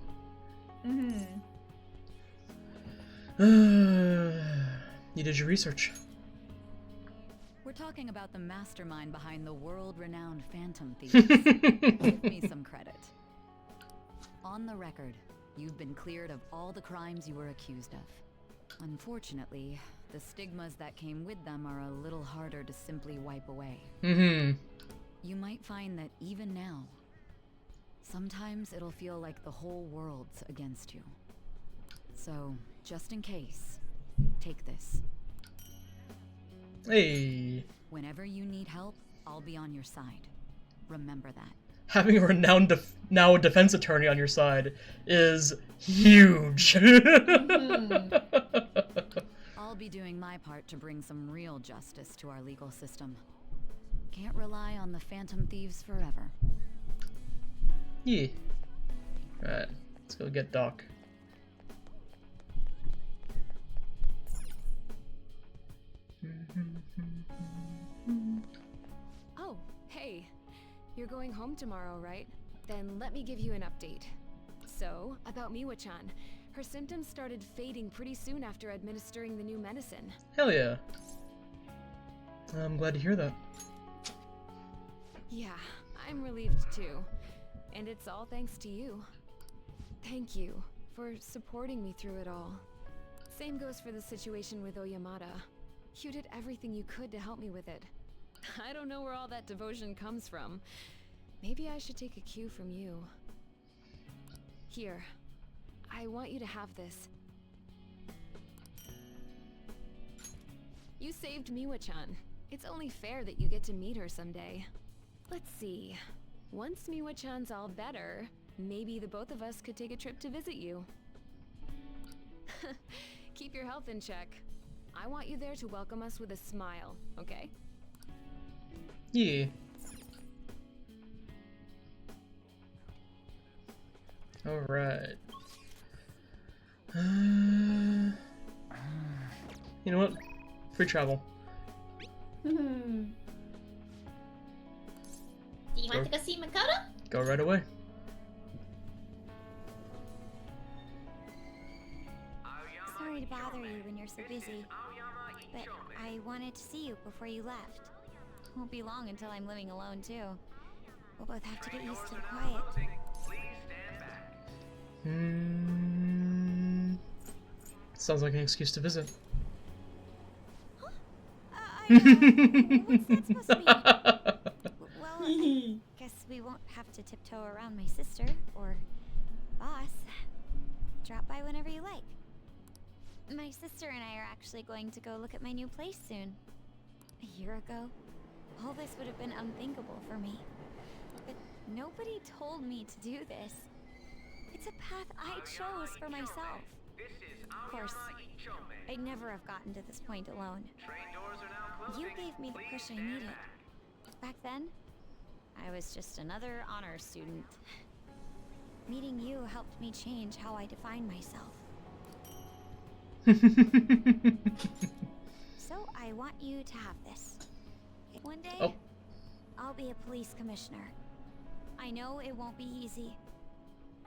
A: You did your research.
K: We're talking about the mastermind behind the world-renowned Phantom Thieves. Give me some credit. On the record, you've been cleared of all the crimes you were accused of. Unfortunately, the stigmas that came with them are a little harder to simply wipe away. You might find that even now, sometimes it'll feel like the whole world's against you. So, just in case, take this.
A: Hey.
K: Whenever you need help, I'll be on your side. Remember that.
A: Having a renowned now a defense attorney on your side is huge.
K: I'll be doing my part to bring some real justice to our legal system. Can't rely on the Phantom Thieves forever.
A: Yeah. Alright, let's go get Doc.
I: Oh, hey. You're going home tomorrow, right?
J: Then let me give you an update. So, about Miwa-chan. Her symptoms started fading pretty soon after administering the new medicine.
A: Hell yeah. I'm glad to hear that.
J: Yeah, I'm relieved too. And it's all thanks to you. Thank you for supporting me through it all. Same goes for the situation with Oyamada. You did everything you could to help me with it. I don't know where all that devotion comes from. Maybe I should take a cue from you. Here, I want you to have this. You saved Miwa-chan. It's only fair that you get to meet her someday. Let's see. Once Miwa-chan's all better, maybe the both of us could take a trip to visit you. Keep your health in check. I want you there to welcome us with a smile, okay?
A: Yeah. Alright. You know what? Free travel.
R: Do you want to go see Makoto?
A: Go right away.
H: Sorry to bother you when you're so busy, but I wanted to see you before you left. Won't be long until I'm living alone too. We'll both have to get used to the quiet.
A: Sounds like an excuse to visit.
H: What's that supposed to be? Well, I guess we won't have to tiptoe around my sister, or boss. Drop by whenever you like. My sister and I are actually going to go look at my new place soon. A year ago, all this would have been unthinkable for me. But nobody told me to do this. It's a path I chose for myself. Of course, I'd never have gotten to this point alone. You gave me the push I needed. Back then, I was just another honor student. Meeting you helped me change how I define myself. So I want you to have this. One day, I'll be a police commissioner. I know it won't be easy,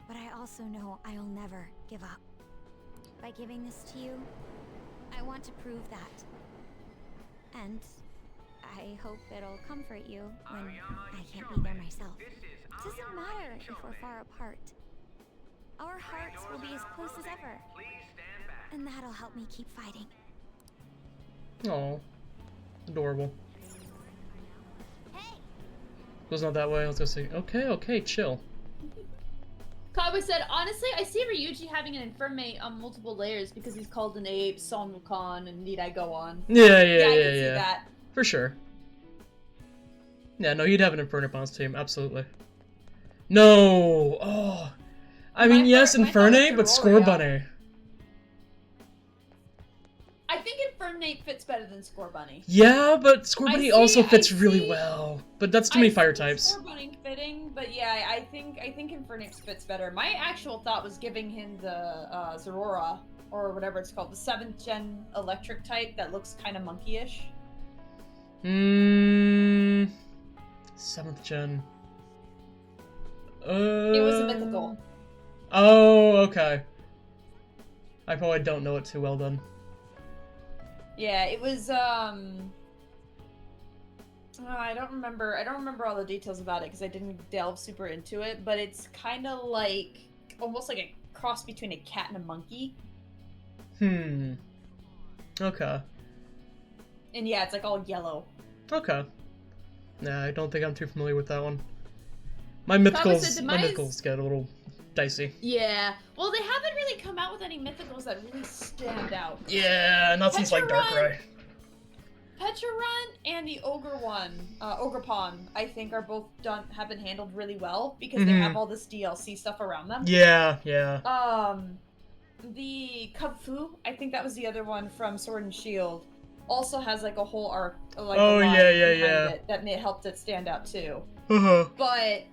H: but I also know I'll never give up. By giving this to you, I want to prove that. And I hope it'll comfort you when I can't be there myself. It doesn't matter if we're far apart. Our hearts will be as close as ever. And that'll help me keep fighting.
A: Aw. Adorable. Goes not that way, I was gonna say, okay, chill.
S: Kawa said, honestly, I see Ryuji having an infirmate on multiple layers because he's called an ape, Son Wukong, and need I go on.
A: Yeah,
S: I can see
A: yeah.
S: that.
A: For sure. Yeah, no, he'd have an Infernape on his team, absolutely. No! Oh! I mean, yes, Infernape, but Scorbunny.
S: I think Infernape fits better than Scorbunny.
A: Yeah, but Scorbunny also fits really well. But that's too many fire types.
S: Scorbunny fitting, but yeah, I think Infernape fits better. My actual thought was giving him the Zerora, or whatever it's called, the 7th gen electric type that looks kind of monkey-ish.
A: 7th gen.
S: It was a mythical.
A: Oh, okay. I probably don't know it too well then.
S: Yeah, it was I don't remember all the details about it because I didn't delve super into it, but it's kind of like almost like a cross between a cat and a monkey.
A: Okay.
S: And yeah, it's like all yellow.
A: Okay. Nah, I don't think I'm too familiar with that one. My mythicals get a little dicey.
S: Yeah. Well, they haven't really come out with any mythicals that really stand out.
A: Yeah, not since like Darkrai.
S: Petrarun and the Ogre one, Ogrepon, I think are both have been handled really well because they have all this DLC stuff around them.
A: Yeah.
S: The Kubfu, I think that was the other one from Sword and Shield, also has like a whole arc, like that helped it stand out too. But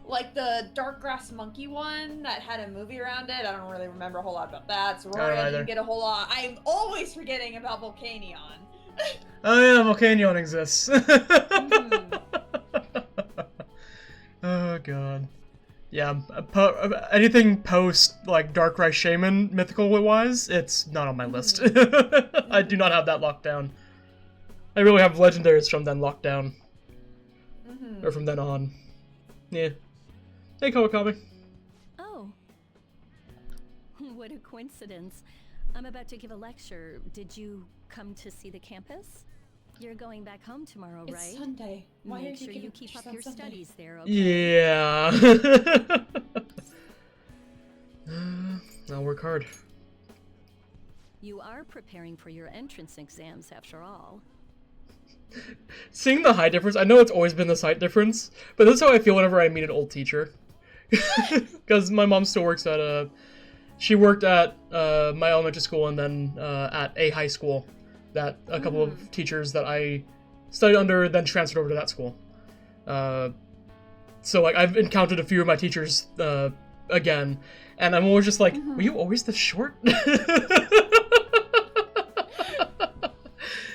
S: like the Darkgrass Monkey one that had a movie around it, I don't really remember a whole lot about that. So I didn't get a whole lot. I'm always forgetting about Volcanion.
A: Oh yeah, Volcanion exists. Oh god. Yeah, anything post, like, Darkrai Shaman, mythical-wise, it's not on my list. I do not have that locked down. I really have legendaries from then locked down. Or from then on. Yeah. Hey, Kawakami.
T: Oh. What a coincidence. I'm about to give a lecture. Did you come to see the campus? You're going back home tomorrow, right?
B: It's Sunday. Why
T: Make
B: are you
T: sure you
B: giving
T: keep up
B: lectures on
T: your
B: Sunday?
T: studies there, okay?
A: Yeah. I'll work hard.
T: You are preparing for your entrance exams, after all.
A: Seeing the height difference, I know it's always been this height difference, but that's how I feel whenever I meet an old teacher. Because my mom still works at she worked at my elementary school and then at a high school that a couple of teachers that I studied under then transferred over to that school. So like I've encountered a few of my teachers again, and I'm always just like, were you always this short?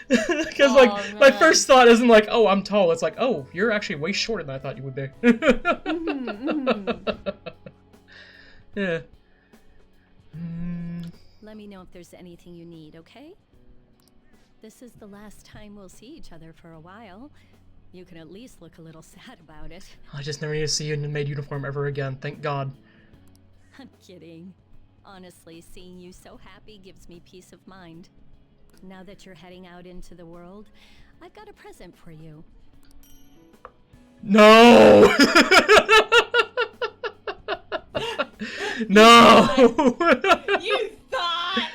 A: Because like my first thought isn't like, oh, I'm tall. It's like, oh, you're actually way shorter than I thought you would be. Yeah.
T: Let me know if there's anything you need, okay? This is the last time we'll see each other for a while. You can at least look a little sad about it.
A: I just never need to see you in a maid uniform ever again. Thank God.
T: I'm kidding. Honestly, seeing you so happy gives me peace of mind. Now that you're heading out into the world, I've got a present for you.
A: No! No!
B: You thought!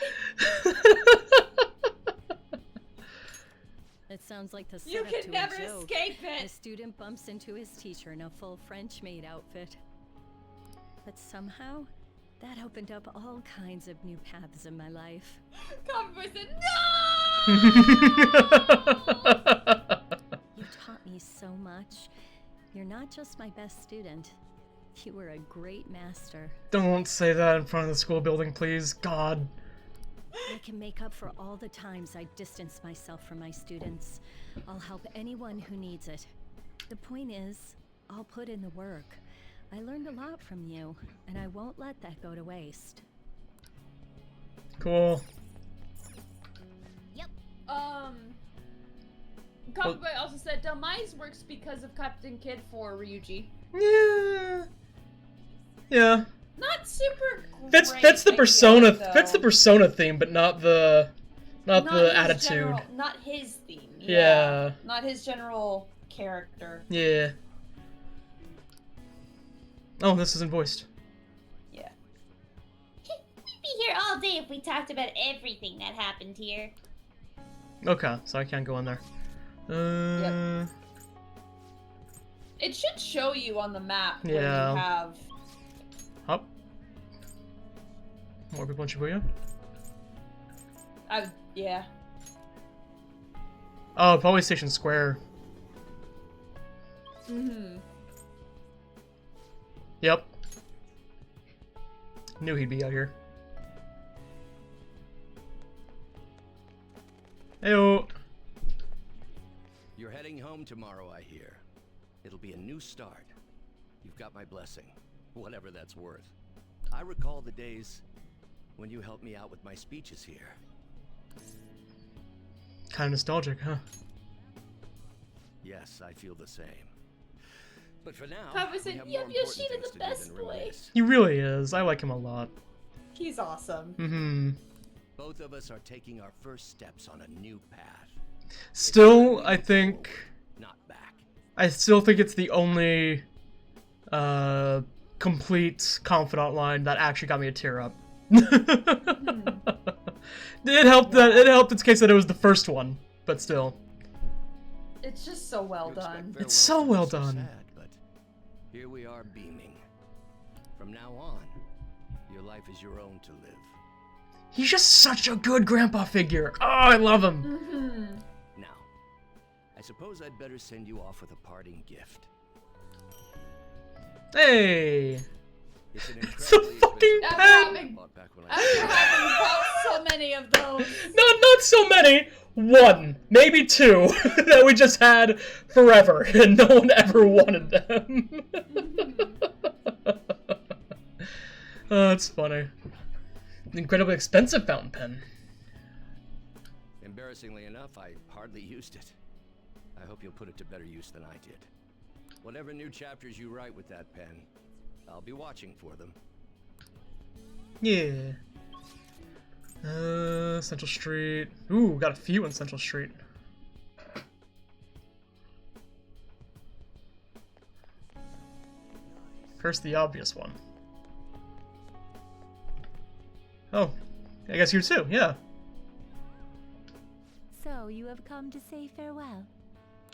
T: It sounds like the
B: You
T: setup
B: can
T: to
B: never
T: a joke.
B: escape it!
T: A student bumps into his teacher in a full French maid outfit. But somehow, that opened up all kinds of new paths in my life.
B: Cowboy said,
T: You taught me so much. You're not just my best student. You were a great master.
A: Don't say that in front of the school building, please. God.
T: I can make up for all the times I distanced myself from my students. I'll help anyone who needs it. The point is, I'll put in the work. I learned a lot from you, and I won't let that go to waste.
A: Cool.
B: Cowboy also said, Demise works because of Captain Kid for Ryuji.
A: Yeah. Yeah.
B: Not super
A: Fits the persona fits the persona theme, but not the attitude.
B: Not his theme.
A: Yeah.
B: Not his general character.
A: Yeah. Oh, this isn't voiced.
B: Yeah.
R: We'd be here all day if we talked about everything that happened here.
A: Okay, so I can't go in there.
B: Yep. It should show you on the map where
A: Yeah.
B: you have.
A: Up. More people in Shibuya?
B: Yeah.
A: Oh, probably Station Square. Yep. Knew he'd be out here. Heyo.
P: You're heading home tomorrow, I hear. It'll be a new start. You've got my blessing, whatever that's worth. I recall the days when you helped me out with my speeches here.
A: Kind of nostalgic, huh?
P: Yes, I feel the same. But for now,
B: Cowboy said,
P: yep,
B: Yoshida the best boy.
A: He really is. I like him a lot.
B: He's awesome.
A: Mm-hmm.
P: Both of us are taking our first steps on a new path.
A: Still, I think...
P: Not back.
A: I still think it's the only complete confidant line that actually got me a tear up. It helped its case that it was the first one, but still.
B: It's just so well done.
A: It's so well done.
P: Sad, but here we are beaming. From now on, your life is your own to live.
A: He's just such a good grandpa figure. Oh, I love him.
P: Now, I suppose I'd better send you off with a parting gift.
A: Hey.
P: It's an
A: It's a fucking pen.
B: After having bought so many of those.
A: Not so many. One, maybe two, that we just had forever, and no one ever wanted them. Oh, that's funny. An incredibly expensive fountain pen.
P: Embarrassingly enough, I hardly used it. I hope you'll put it to better use than I did. Whatever new chapters you write with that pen, I'll be watching for them.
A: Yeah. Central Street. Ooh, got a few in Central Street. Here's the obvious one. Oh, I guess you too, yeah.
M: So, you have come to say farewell.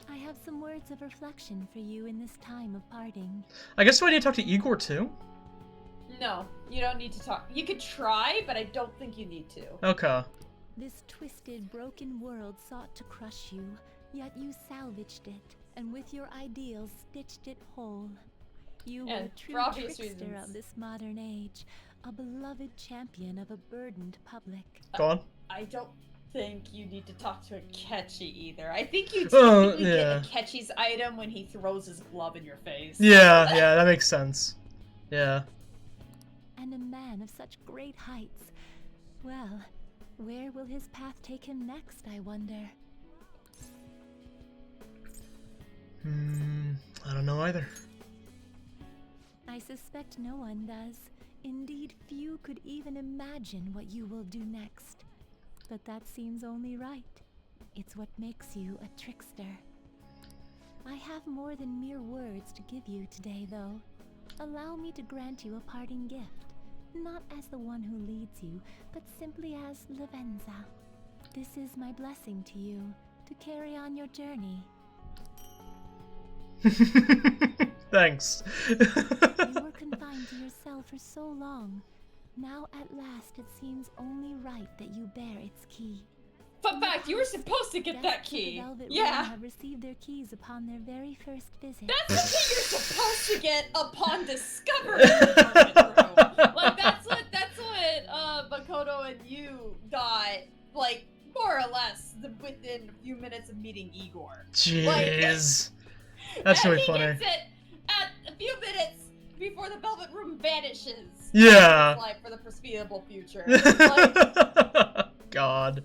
M: I have some words of reflection for you in this time of parting.
A: I guess do I need to talk to Igor too?
S: No, you don't need to talk. You could try, but I don't think you need to.
A: Okay.
M: This twisted, broken world sought to crush you, yet you salvaged it, and with your ideals stitched it whole. You were a true trickster of this modern age, a beloved champion of a burdened public.
A: Go on.
S: I don't think you need to talk to Akechi either. I think you typically
A: yeah.
S: get Akechi's item when he throws his glove in your face.
A: Yeah, yeah, that makes sense. Yeah.
M: And a man of such great heights. Well, where will his path take him next, I wonder?
A: I don't know either.
M: I suspect no one does. Indeed, few could even imagine what you will do next. But that seems only right. It's what makes you a trickster. I have more than mere words to give you today, though. Allow me to grant you a parting gift. Not as the one who leads you, but simply as Lavenza. This is my blessing to you, to carry on your journey.
A: Thanks.
M: You were confined to yourself for so long. Now at last it seems only right that you bear its key.
S: Fun fact, you were supposed to get that key. Yeah.
M: Have received their keys upon their very first visit.
S: That's the key you're supposed to get upon discovering the Forbidden Room. Like that's what Makoto and you got, like, more or less within a few minutes of meeting Igor.
A: Jeez. That's really funny.
S: He gets it at a few minutes before the Velvet Room vanishes.
A: Yeah.
S: Like for the foreseeable future.
A: God.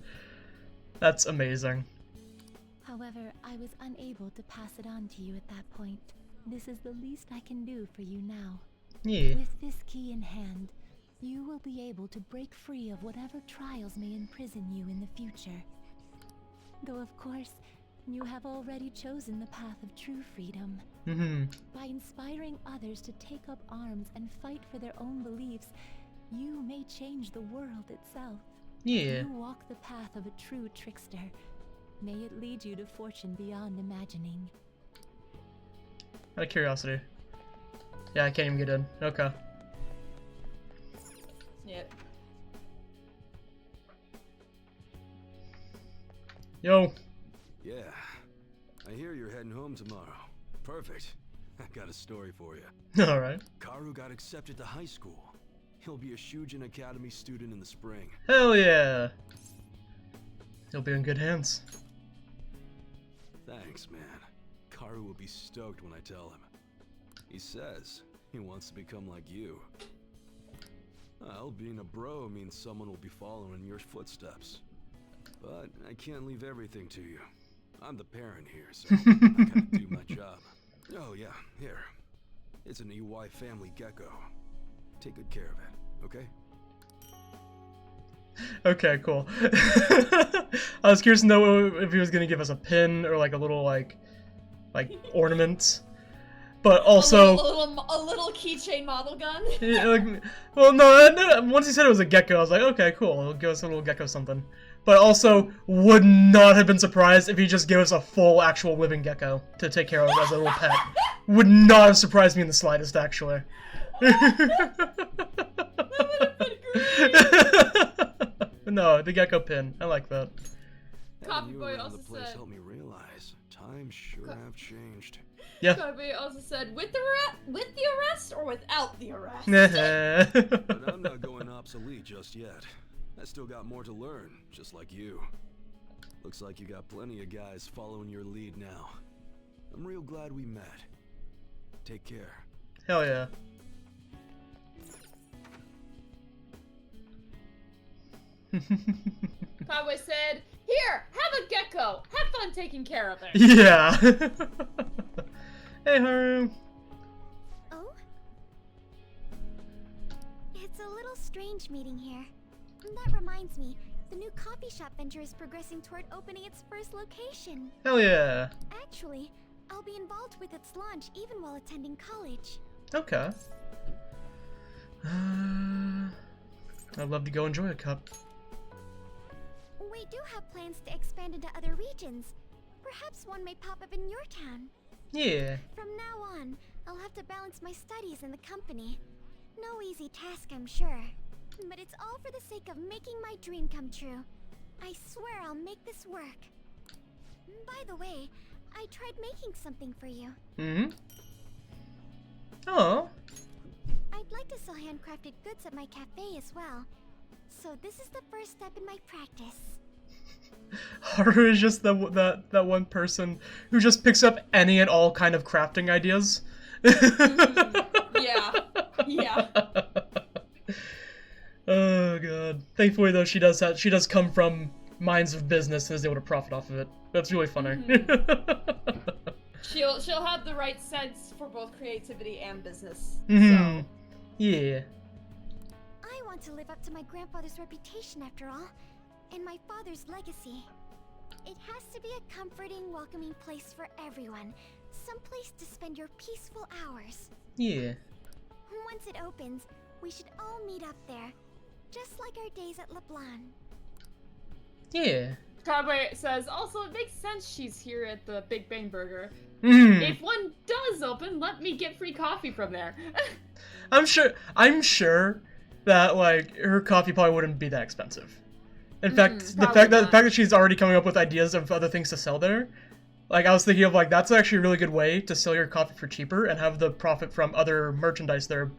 A: That's amazing.
M: However, I was unable to pass it on to you at that point. This is the least I can do for you now.
A: Yeah.
M: With this key in hand, you will be able to break free of whatever trials may imprison you in the future. Though of course, you have already chosen the path of true freedom. By inspiring others to take up arms and fight for their own beliefs, you may change the world itself.
A: Yeah.
M: You walk the path of a true trickster. May it lead you to fortune beyond imagining.
A: Out of curiosity. Yeah, I can't even get in. Okay.
S: Yep.
A: Yo.
E: Yeah. I hear you're heading home tomorrow. Perfect. I got a story for you.
A: Alright.
E: Karu got accepted to high school. He'll be a Shujin Academy student in the spring.
A: Hell yeah. He'll be in good hands.
E: Thanks, man. Karu will be stoked when I tell him. He says he wants to become like you. Well, being a bro means someone will be following your footsteps. But I can't leave everything to you. I'm the parent here, so I gotta do my job. Oh yeah, here. It's an EY family gecko. Take good care of it, okay?
A: Okay, cool. I was curious to know if he was gonna give us a pin or like a little like ornament, but also
S: a little keychain model gun.
A: Yeah, like, well, no. Once he said it was a gecko, I was like, okay, cool. He'll give us a little gecko something. But also would not have been surprised if he just gave us a full actual living gecko to take care of as a little pet. Would not have surprised me in the slightest, actually. No, the gecko pin. I like that.
S: Coffee Boy also said.
E: Help me realize times sure have changed.
A: Yeah.
S: Coffee Boy also said, with the arrest or without the arrest?
E: But I'm not going obsolete just yet. I still got more to learn, just like you. Looks like you got plenty of guys following your lead now. I'm real glad we met. Take care.
A: Hell yeah.
S: Kawe said, "Here, have a gecko. Have fun taking care of it."
A: Yeah. Hey, Haru.
G: Oh? It's a little strange meeting here. That reminds me, the new coffee shop venture is progressing toward opening its first location.
A: Hell yeah.
G: Actually, I'll be involved with its launch even while attending college.
A: Okay. I'd love to go enjoy a cup.
G: We do have plans to expand into other regions. Perhaps one may pop up in your town.
A: Yeah.
G: From now on, I'll have to balance my studies and the company. No easy task, I'm sure. But it's all for the sake of making my dream come true. I swear I'll make this work. By the way, I tried making something for you.
A: Mm-hmm. Oh.
G: I'd like to sell handcrafted goods at my cafe as well. So this is the first step in my practice.
A: Haru is just that one person who just picks up any and all kind of crafting ideas.
S: Yeah. Yeah.
A: Oh god. Thankfully though, she does come from minds of business and is able to profit off of it. That's really funny.
S: She'll have the right sense for both creativity and business.
A: Mm-hmm.
S: So.
A: Yeah.
G: I want to live up to my grandfather's reputation after all, and my father's legacy. It has to be a comforting, welcoming place for everyone. Some place to spend your peaceful hours.
A: Yeah.
G: Once it opens, we should all meet up there. Just like our days at LeBlanc.
A: Yeah.
S: Kawe says, also it makes sense she's here at the Big Bang Burger.
A: Mm.
S: If one does open, let me get free coffee from there.
A: I'm sure that like her coffee probably wouldn't be that expensive. In fact, the fact that she's already coming up with ideas of other things to sell there, like I was thinking of like that's actually a really good way to sell your coffee for cheaper and have the profit from other merchandise there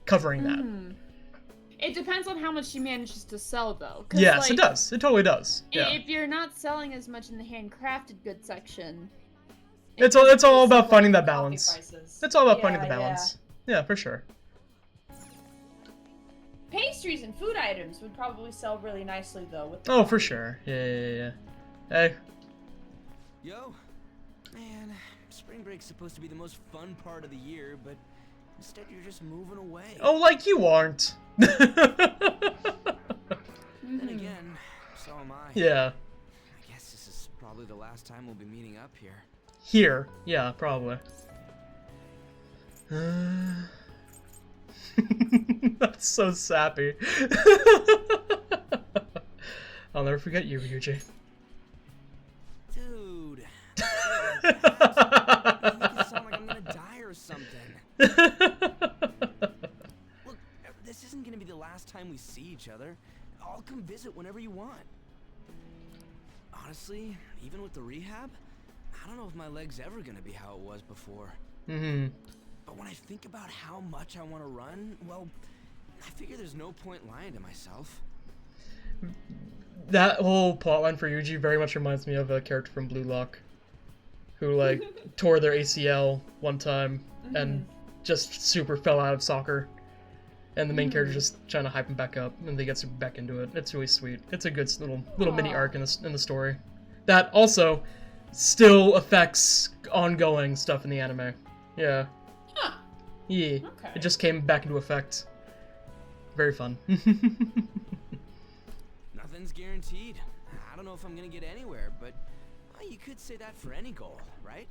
A: covering that.
S: It depends on how much she manages to sell, though.
A: Yes,
S: like,
A: it does. It totally does. Yeah.
S: If you're not selling as much in the handcrafted goods section,
A: It's all about finding that balance. It's all about finding the balance. Yeah, for sure.
B: Pastries and food items would probably sell really nicely, though. With
A: Oh, for sure. Yeah. Hey.
C: Yo, man, spring break's supposed to be the most fun part of the year, but instead you're just moving away.
A: Oh, like you aren't.
C: Then again, so am I.
A: Yeah.
C: I guess this is probably the last time we'll be meeting up here.
A: Here. Yeah, probably. That's so sappy. I'll never forget you, Ryuji.
C: Dude. You make it sound like I'm gonna die or something. Look, this isn't gonna be the last time we see each other. I'll come visit whenever you want. Honestly, even with the rehab, I don't know if my leg's ever gonna be how it was before.
A: Mm-hmm.
C: But when I think about how much I want to run, well, I figure there's no point lying to myself.
A: That whole plotline for Yuji very much reminds me of a character from Blue Lock, who like tore their ACL one time and just super fell out of soccer, and the main character just trying to hype him back up, and they get super back into it. It's really sweet. It's a good little mini arc in the story, that also still affects ongoing stuff in the anime. Yeah.
S: Huh.
A: Yeah.
S: Okay.
A: It just came back into effect. Very fun.
C: Nothing's guaranteed. I don't know if I'm gonna get anywhere, but well, you could say that for any goal, right?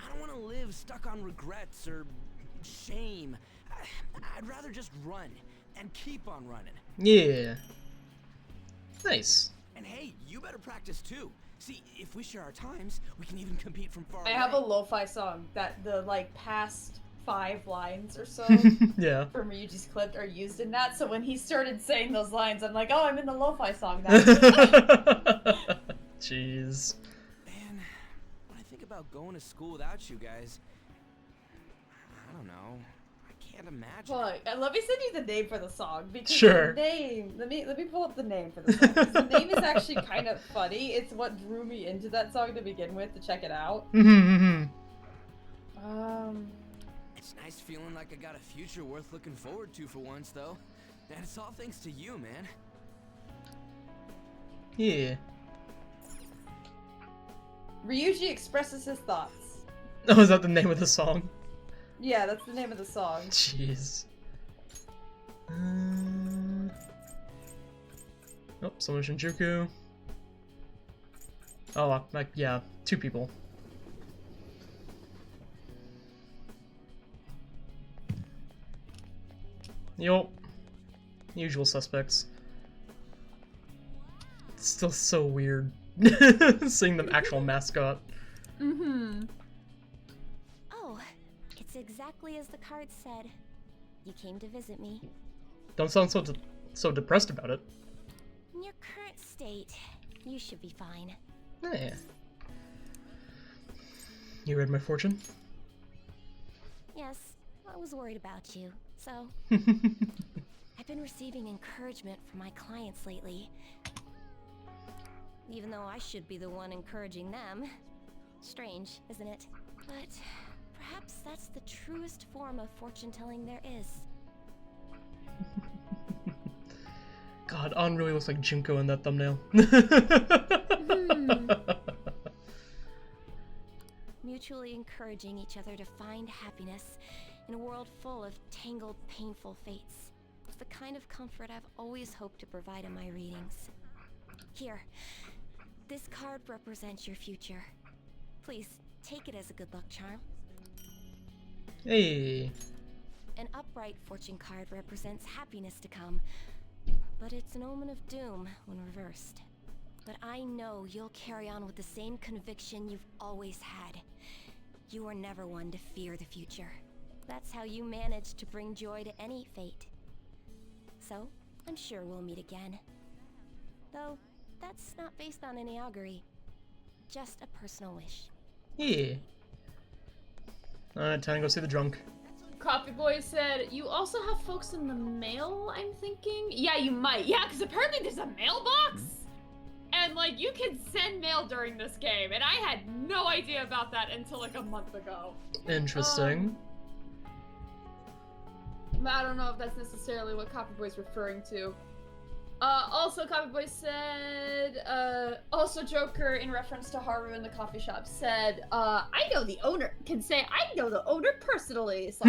C: I don't want to live stuck on regrets or shame. I'd rather just run and keep on running.
A: Yeah. Nice.
C: And hey, you better practice too. See, if we share our times, we can even compete from far away.
B: I have a lo-fi song that the like past 5 lines or so
A: yeah.
B: from Ryuji's clip are used in that. So when he started saying those lines, I'm like, oh, I'm in the lo-fi song now.
A: Jeez.
C: Man, when I think about going to school without you guys, I don't know. I can't imagine.
B: Well, let me send you the name for the song because
A: Sure.
B: the name. Let me pull up the name for the song. 'Cause the name is actually kind of funny. It's what drew me into that song to begin with to check it out.
C: It's nice feeling like I got a future worth looking forward to for once, though. And it's all thanks to you, man.
A: Yeah.
B: Ryuji expresses his thoughts.
A: Oh, is that the name of the song?
B: Yeah, that's the name of the song.
A: Jeez. Oh, someone Shinjuku. Oh, like, yeah, 2 people. Yup. Usual suspects. It's still so weird seeing the actual mascot.
D: Mm-hmm. Oh, it's exactly as the card said. You came to visit me.
A: Don't sound so depressed about it.
D: In your current state, you should be fine.
A: Yeah. You read my fortune?
D: Yes, I was worried about you, so... I've been receiving encouragement from my clients lately. Even though I should be the one encouraging them. Strange, isn't it? But perhaps that's the truest form of fortune-telling there is.
A: God, An really looks like Junko in that thumbnail.
D: Mutually encouraging each other to find happiness in a world full of tangled, painful fates. It's the kind of comfort I've always hoped to provide in my readings. Here, this card represents your future. Please, take it as a good luck charm.
A: Hey.
D: An upright fortune card represents happiness to come, but it's an omen of doom when reversed. But I know you'll carry on with the same conviction you've always had. You were never one to fear the future. That's how you managed to bring joy to any fate. So, I'm sure we'll meet again. Though, that's not based on any augury. Just a personal wish.
A: Yeah. Alright, time to go see the drunk.
S: Coffee Boy said, you also have folks in the mail, I'm thinking? Yeah, you might. Yeah, because apparently there's a mailbox! And, like, you can send mail during this game, and I had no idea about that until, like, a month ago.
A: Interesting.
S: I don't know if that's necessarily what Coffee Boy's referring to. Also, Coffee Boy said, also Joker, in reference to Haru in the coffee shop, said, I know the owner, can say, I know the owner personally, /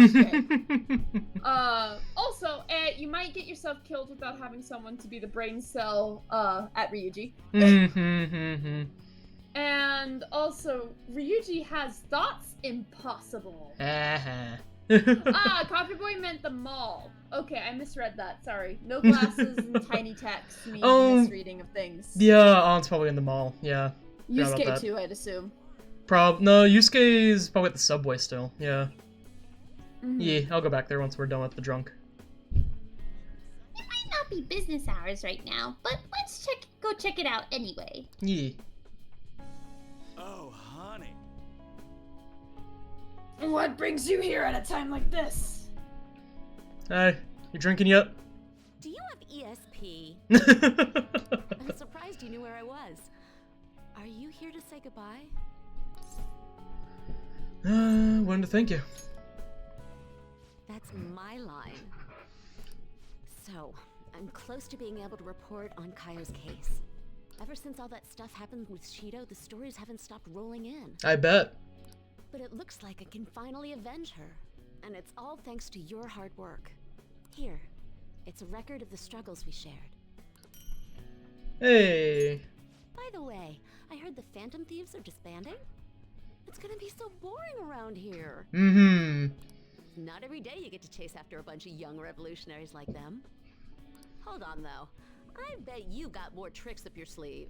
S: also, you might get yourself killed without having someone to be the brain cell, at Ryuji. And also, Ryuji has thoughts impossible. Coffee Boy meant the mall. Okay, I misread that. Sorry. No glasses and tiny text mean misreading of things.
A: Yeah, it's probably in the mall. Yeah.
S: Yusuke too, I'd assume.
A: No, Yusuke is probably at the subway still. Yeah. Yeah, I'll go back there once we're done with the drunk.
R: It might not be business hours right now, but let's go check it out anyway.
A: Yeah.
C: Oh, honey.
S: What brings you here at a time like this?
A: Hey, you drinking yet?
K: Do you have ESP? I'm surprised you knew where I was. Are you here to say goodbye?
A: Wanted to thank you.
K: That's my line. So, I'm close to being able to report on Kaio's case. Ever since all that stuff happened with Shido, the stories haven't stopped rolling in.
A: I bet.
K: But it looks like I can finally avenge her. And it's all thanks to your hard work. Here, it's a record of the struggles we shared.
A: Hey.
K: By the way, I heard the Phantom Thieves are disbanding. It's gonna be so boring around here. Not every day you get to chase after a bunch of young revolutionaries like them. Hold on, though. I bet you got more tricks up your sleeve.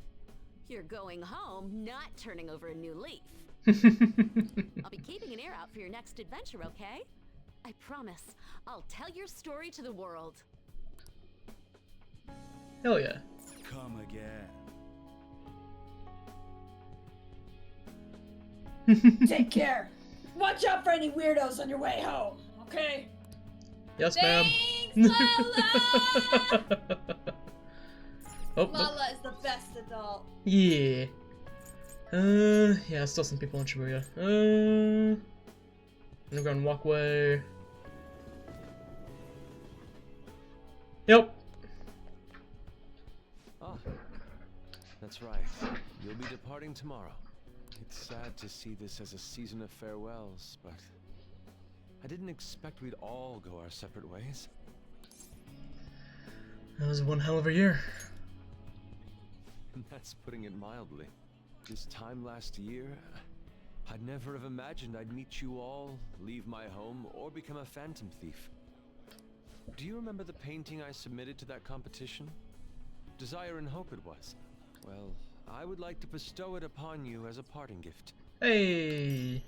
K: You're going home, not turning over a new leaf. I'll be keeping an ear out for your next adventure, okay? I promise, I'll tell your story to the world.
A: Hell yeah.
C: Come again.
S: Take care. Watch out for any weirdos on your way home, okay?
A: Yes, ma'am.
S: Lala!
A: Oh,
S: Lala is the best adult.
A: Yeah. Yeah, still some people in Shibuya. Underground walkway. Yep.
E: That's right. You'll be departing tomorrow. It's sad to see this as a season of farewells, but I didn't expect we'd all go our separate ways.
A: That was one hell of a year.
E: And that's putting it mildly. This time last year, I'd never have imagined I'd meet you all, leave my home, or become a phantom thief. Do you remember the painting I submitted to that competition? Desire and Hope it was. Well, I would like to bestow it upon you as a parting gift.
A: Hey.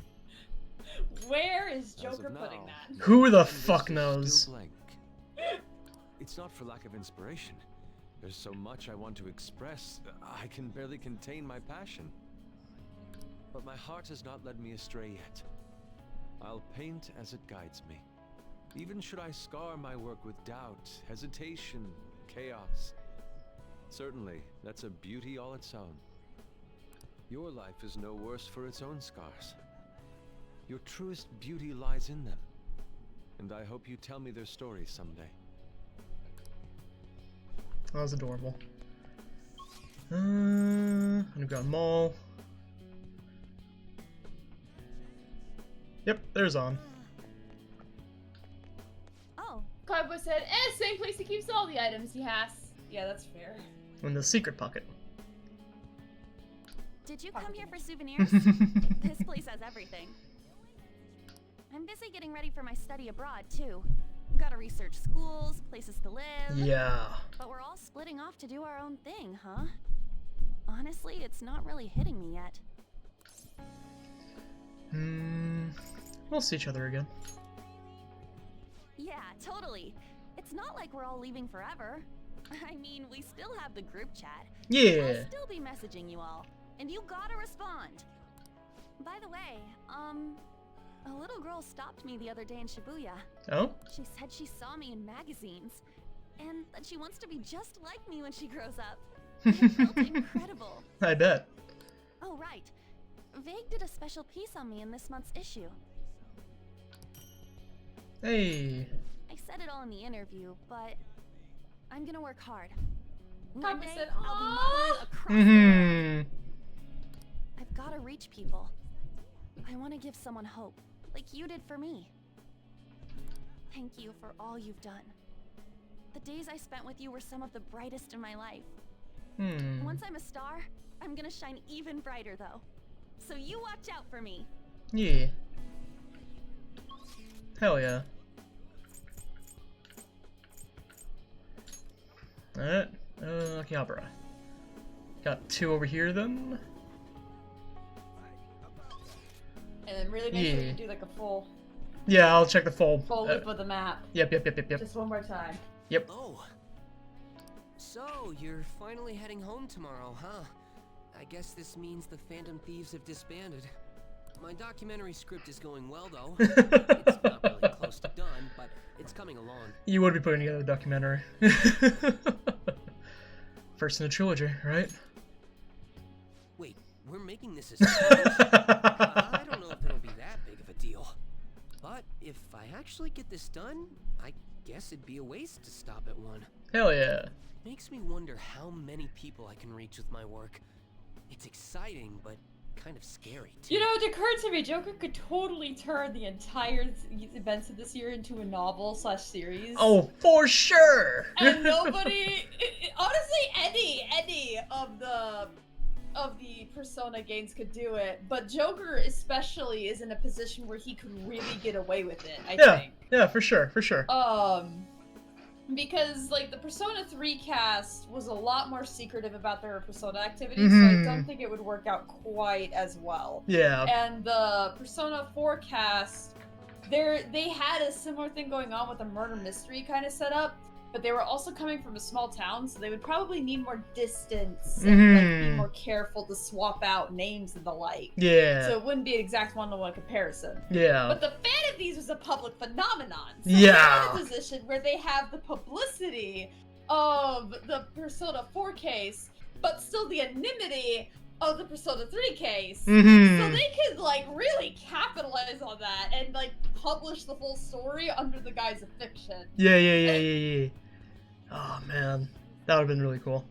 S: Where is Joker putting that?
A: Who the fuck knows?
E: It's not for lack of inspiration. There's so much I want to express, I can barely contain my passion. But my heart has not led me astray yet. I'll paint as it guides me. Even should I scar my work with doubt, hesitation, chaos. Certainly, that's a beauty all its own. Your life is no worse for its own scars. Your truest beauty lies in them. And I hope you tell me their stories someday.
A: That was adorable. Underground Mall. Yep, there's On.
S: Oh. Cowboy said, same place he keeps all the items he has. Yeah, that's fair.
A: In the secret pocket.
H: Did you come here for souvenirs? This place has everything. I'm busy getting ready for my study abroad, too. Gotta research schools, places to live.
A: Yeah.
H: But we're all splitting off to do our own thing, huh? Honestly, it's not really hitting me yet.
A: We'll see each other again.
H: Yeah, totally. It's not like we're all leaving forever. I mean, we still have the group chat.
A: Yeah.
H: I'll still be messaging you all, and you gotta respond. By the way, a little girl stopped me the other day in Shibuya.
A: Oh?
H: She said she saw me in magazines, and that she wants to be just like me when she grows up. It felt incredible.
A: I bet.
H: Oh, right. Vague did a special piece on me in this month's issue.
A: Hey.
H: I said it all in the interview, but I'm gonna work hard. One
S: Papa
H: day,
S: said,
H: I'll be modeling across the world. I've gotta reach people. I want to give someone hope, like you did for me. Thank you for all you've done. The days I spent with you were some of the brightest in my life. Once I'm a star, I'm gonna shine even brighter though. So you watch out for me.
A: Yeah. Hell yeah. Alright. Akihabara. Got 2 over here then.
S: And then really make sure you do like a full
A: Yeah, I'll check the full
S: loop of the map.
A: Yep.
S: Just one more time.
A: Yep.
C: Oh. So, you're finally heading home tomorrow, huh? I guess this means the Phantom Thieves have disbanded. My documentary script is going well, though. It's not really close to done, but it's coming along.
A: You would be putting together a documentary. First in a trilogy, right?
C: Wait, we're making this a series? I don't know if it'll be that big of a deal. But if I actually get this done, I guess it'd be a waste to stop at one.
A: Hell yeah.
C: Makes me wonder how many people I can reach with my work. It's exciting, but kind of scary, too.
S: You know, it occurred to me, Joker could totally turn the entire events of this year into a novel/series.
A: Oh, for sure!
S: And nobody, honestly, any of the Persona games could do it, but Joker especially is in a position where he could really get away with it, I think.
A: Yeah, for sure.
S: Because, like, the Persona 3 cast was a lot more secretive about their Persona activities, so I don't think it would work out quite as well.
A: Yeah.
S: And the Persona 4 cast, they had a similar thing going on with a murder mystery kind of setup, but they were also coming from a small town, so they would probably need more distance and like, be more careful to swap out names and the like.
A: Yeah.
S: So it wouldn't be an exact one-to-one comparison.
A: Yeah.
S: But the Phantom Thieves was a public phenomenon. So
A: Yeah.
S: they're in a position where they have the publicity of the Persona 4 case, but still the anonymity of the Persona 3 case. So they could like really capitalize on that and like publish the full story under the guise of fiction.
A: Yeah. Oh man, that would have been really cool.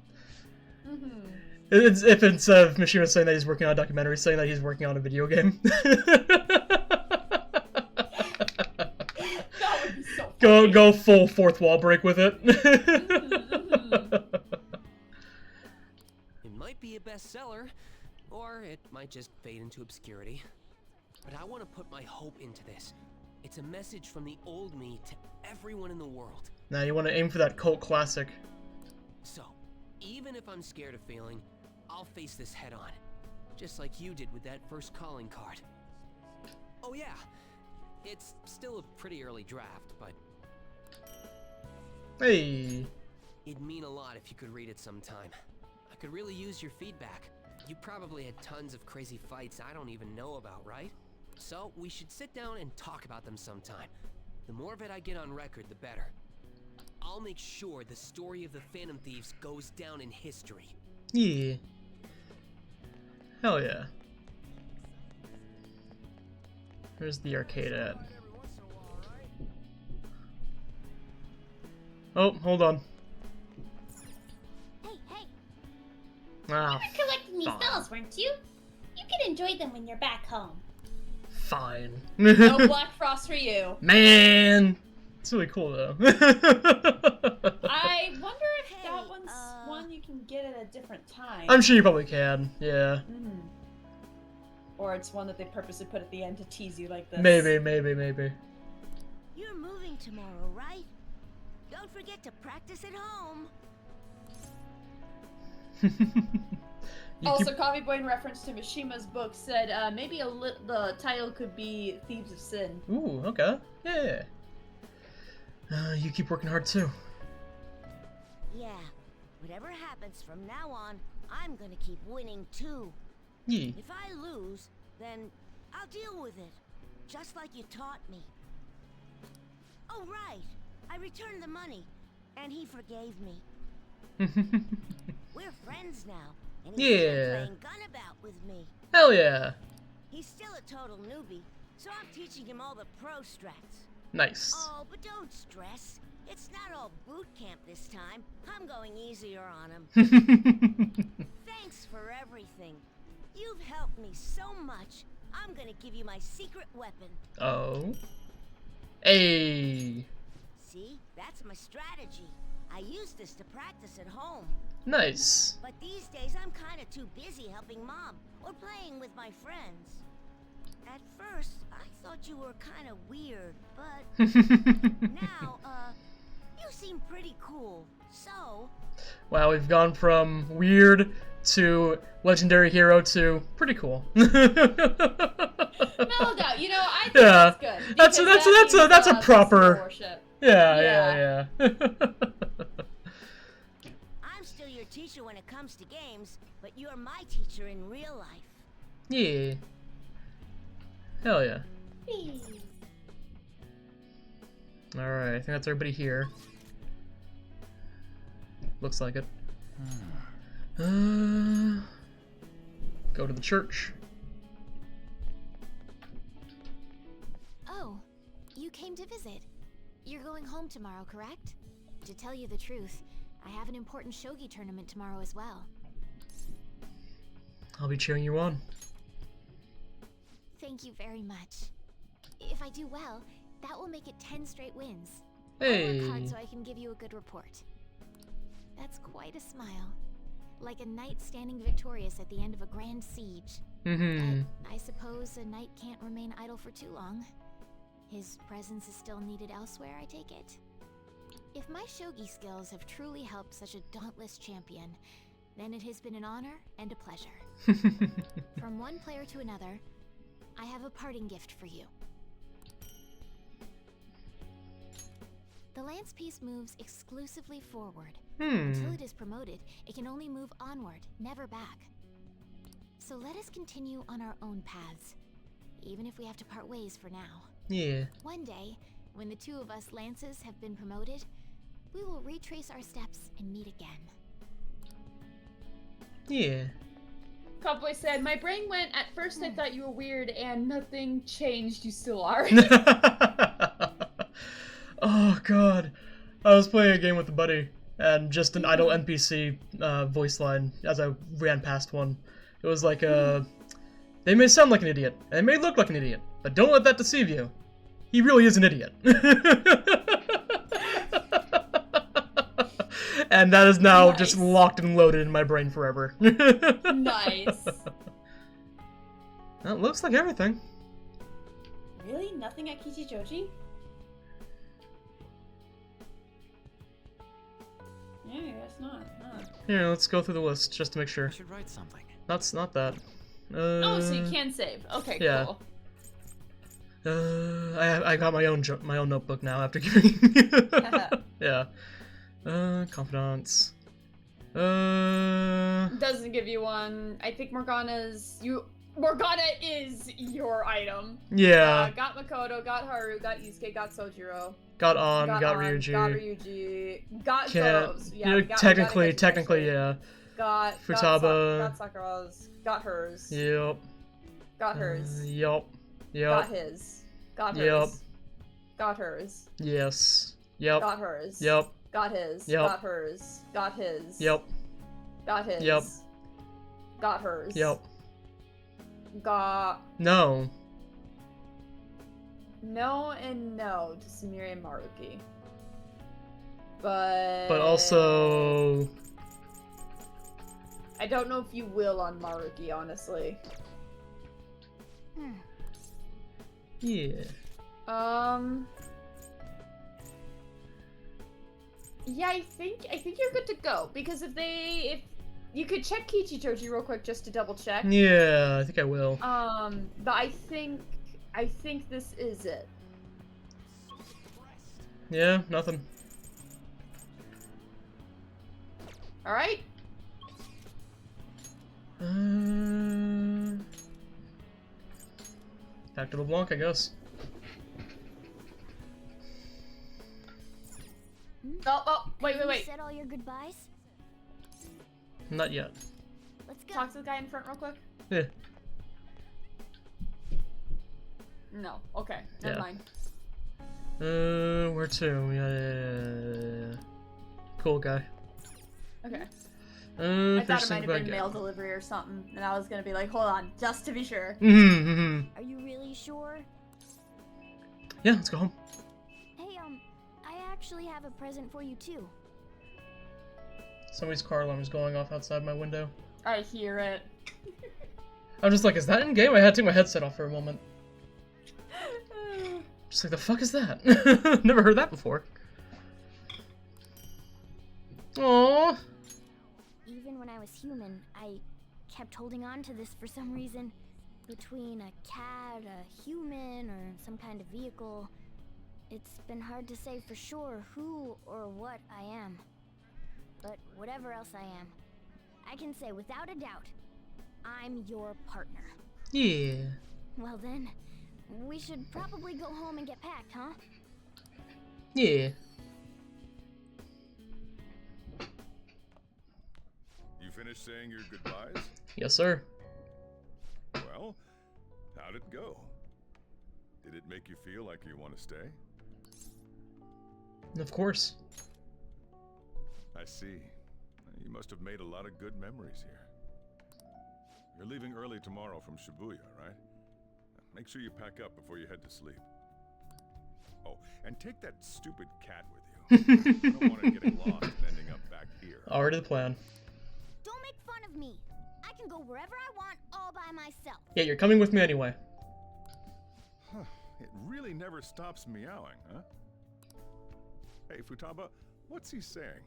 A: It's if instead of Mishima saying that he's working on a documentary, saying that he's working on a video game.
S: That would be so
A: Go full fourth wall break with it.
C: It might be a bestseller, or it might just fade into obscurity. But I want to put my hope into this. It's a message from the old me to everyone in the world.
A: Now you want to aim for that cult classic.
C: So, even if I'm scared of failing, I'll face this head on. Just like you did with that first calling card. Oh yeah, it's still a pretty early draft, but...
A: Hey.
C: It'd mean a lot if you could read it sometime. I could really use your feedback. You probably had tons of crazy fights I don't even know about, right? So, we should sit down and talk about them sometime. The more of it I get on record, the better. I'll make sure the story of the Phantom Thieves goes down in history.
A: Yeah. Hell yeah. Where's the arcade at? Oh, hold on.
R: Hey, hey.
A: Ah,
R: You were collecting these dolls, weren't you? You can enjoy them when you're back home.
A: fine.
S: No Black Frost for you.
A: Man! It's really cool, though.
S: I wonder if that one's one you can get at a different time.
A: I'm sure you probably can, yeah.
S: Or it's one that they purposely put at the end to tease you like this.
A: Maybe.
O: You're moving tomorrow, right? Don't forget to practice at home.
S: Also, Coffee Boy, in reference to Mishima's book, said maybe the title could be Thieves of Sin.
A: Ooh, okay. Yeah. You keep working hard, too.
O: Yeah, whatever happens from now on, I'm gonna keep winning too.
A: Yeah.
O: If I lose, then I'll deal with it, just like you taught me. Oh right, I returned the money, and he forgave me. We're friends now, and he's still playing gunabout with me.
A: Hell yeah.
O: He's still a total newbie, so I'm teaching him all the pro strats.
A: Nice.
O: Oh, but don't stress. It's not all boot camp this time. I'm going easier on him. Thanks for everything. You've helped me so much. I'm gonna give you my secret weapon.
A: Oh. Hey.
O: See, that's my strategy. I use this to practice at home.
A: Nice.
O: But these days I'm kinda too busy helping Mom or playing with my friends. At first, I thought you were kinda weird, but now, you seem pretty cool. So...
A: Wow, we've gone from weird to legendary hero to pretty cool.
S: Mellowed out. You know, I think that's good.
A: That's a proper. Yeah.
O: I'm still your teacher when it comes to games, but you're my teacher in real life.
A: Yeah. Hell yeah. Alright, I think that's everybody here. Looks like it. Go to the church.
D: Oh, you came to visit. You're going home tomorrow, correct? To tell you the truth, I have an important shogi tournament tomorrow as well.
A: I'll be cheering you on.
D: Thank you very much. If I do well, that will make it 10 straight wins.
A: Hey.
D: I'll work hard so I can give you a good report. That's quite a smile. Like a knight standing victorious at the end of a grand siege.
A: Mm-hmm.
D: I suppose a knight can't remain idle for too long. His presence is still needed elsewhere, I take it. If my shogi skills have truly helped such a dauntless champion, then it has been an honor and a pleasure. From one player to another, I have a parting gift for you. The lance piece moves exclusively forward. Until it is promoted, it can only move onward, never back. So let us continue on our own paths, even if we have to part ways for now.
A: Yeah.
D: One day, when the two of us lances have been promoted, we will retrace our steps and meet again.
A: Yeah.
S: Cowboy said, my brain went, at first I thought you were weird and nothing changed, you still are.
A: Oh god. I was playing a game with a buddy, and just an idle NPC voice line as I ran past one. It was like, they may sound like an idiot, and they may look like an idiot, but don't let that deceive you. He really is an idiot. And that is now just locked and loaded in my brain forever.
B: Nice.
A: That looks like everything.
B: Really? Nothing at Kichijoji? Yeah, I guess not. Huh.
A: Here, let's go through the list just to make sure.
C: I should write something.
A: That's not that.
B: Oh, so you can save. Okay,
A: yeah.
B: cool.
A: I got my own notebook now after giving. Yeah. Confidants.
B: Doesn't give you one. I think Morgana is your item.
A: Yeah.
B: Got Makoto, got Haru, got Yusuke, got Sojiro.
A: Got Ryuji.
B: Got Ryuji. Got
A: Can't.
B: Zoro's.
A: Yeah, technically, yeah.
B: Got
A: Futaba.
B: Got Sakura's. Got hers.
A: Yep.
B: Got hers.
A: Yep.
B: Got his. Got hers.
A: Yep.
B: Got hers.
A: Yes. Yep.
B: Got hers.
A: Yep.
B: Got his.
A: Yep.
B: Got hers. Got his.
A: Yep.
B: Got his.
A: Yep.
B: Got hers.
A: Yep.
B: Got
A: No.
B: no and no to Sumire and Maruki. But
A: also
B: I don't know if you will on Maruki, honestly.
A: Yeah.
B: Yeah, I think you're good to go because if you could check Kichijoji real quick just to double check.
A: Yeah, I think I will.
B: But I think this is it.
A: Yeah, nothing.
B: All right.
A: Back to LeBlanc, I guess.
B: Oh, wait.
G: You said all your goodbyes?
A: Not yet.
G: Let's go.
B: Talk to the guy in front real quick.
A: Yeah.
B: No. Okay. Never mind.
A: Where to? Yeah. Cool guy.
B: Okay.
A: I
B: thought it might have been mail delivery or something, and I was gonna be like, hold on, just to be sure.
G: Are you really sure?
A: Yeah, let's go home.
G: Hey, I actually have a present for you too.
A: Somebody's car alarm is going off outside my window.
B: I hear it.
A: I'm just like, is that in game? I had to take my headset off for a moment. Just like, the fuck is that? Never heard that before. Aww.
G: Even when I was human, I kept holding on to this for some reason. Between a cat, a human, or some kind of vehicle, it's been hard to say for sure who or what I am. But whatever else I am, I can say without a doubt, I'm your partner.
A: Yeah.
G: Well then, we should probably go home and get packed, huh?
A: Yeah.
F: You finished saying your goodbyes?
A: Yes, sir.
F: Well, how'd it go? Did it make you feel like you want to stay?
A: Of course.
F: I see. You must have made a lot of good memories here. You're leaving early tomorrow from Shibuya, right? Make sure you pack up before you head to sleep. Oh, and take that stupid cat with you. I don't want it getting lost and ending up back here.
A: Already the plan.
G: Don't make fun of me. I can go wherever I want all by myself.
A: Yeah, you're coming with me anyway.
F: Huh. It really never stops meowing, huh? Hey, Futaba, what's he saying?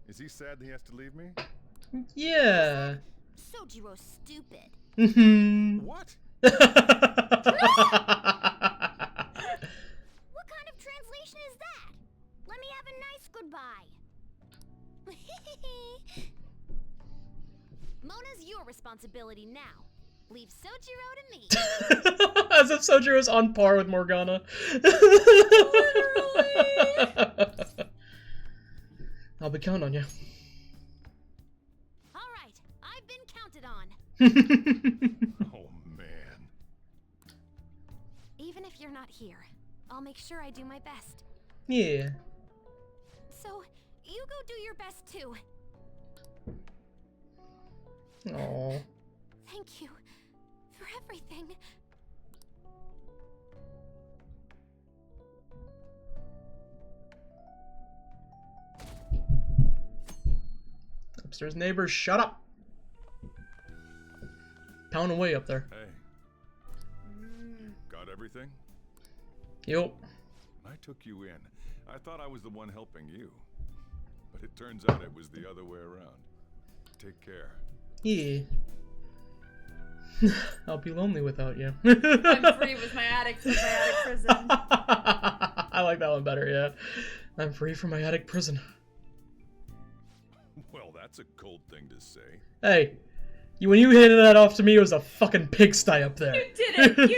F: Is he sad that he has to leave me?
A: Yeah.
G: Sojiro's stupid.
F: What?
G: What kind of translation is that? Let me have a nice goodbye.
H: Mona's your responsibility now. Leave Sojiro to me.
A: As if Sojiro's on par with Morgana. I'll be counting on you.
H: All right, I've been counted on.
F: Oh, man.
H: Even if you're not here, I'll make sure I do my best.
A: Yeah.
H: So, you go do your best too.
A: Oh.
D: Thank you for everything.
A: Upstairs neighbors, shut up. Pound away up there.
F: Hey. Got everything?
A: Yup.
F: I took you in. I thought I was the one helping you. But it turns out it was the other way around. Take care.
A: Yeah. I'll be lonely without you.
B: I'm free with my attic prison.
A: I like that one better, yeah. I'm free from my attic prison.
F: Well, that's a cold thing to say.
A: Hey, when you handed that off to me, it was a fucking pigsty up there.
B: You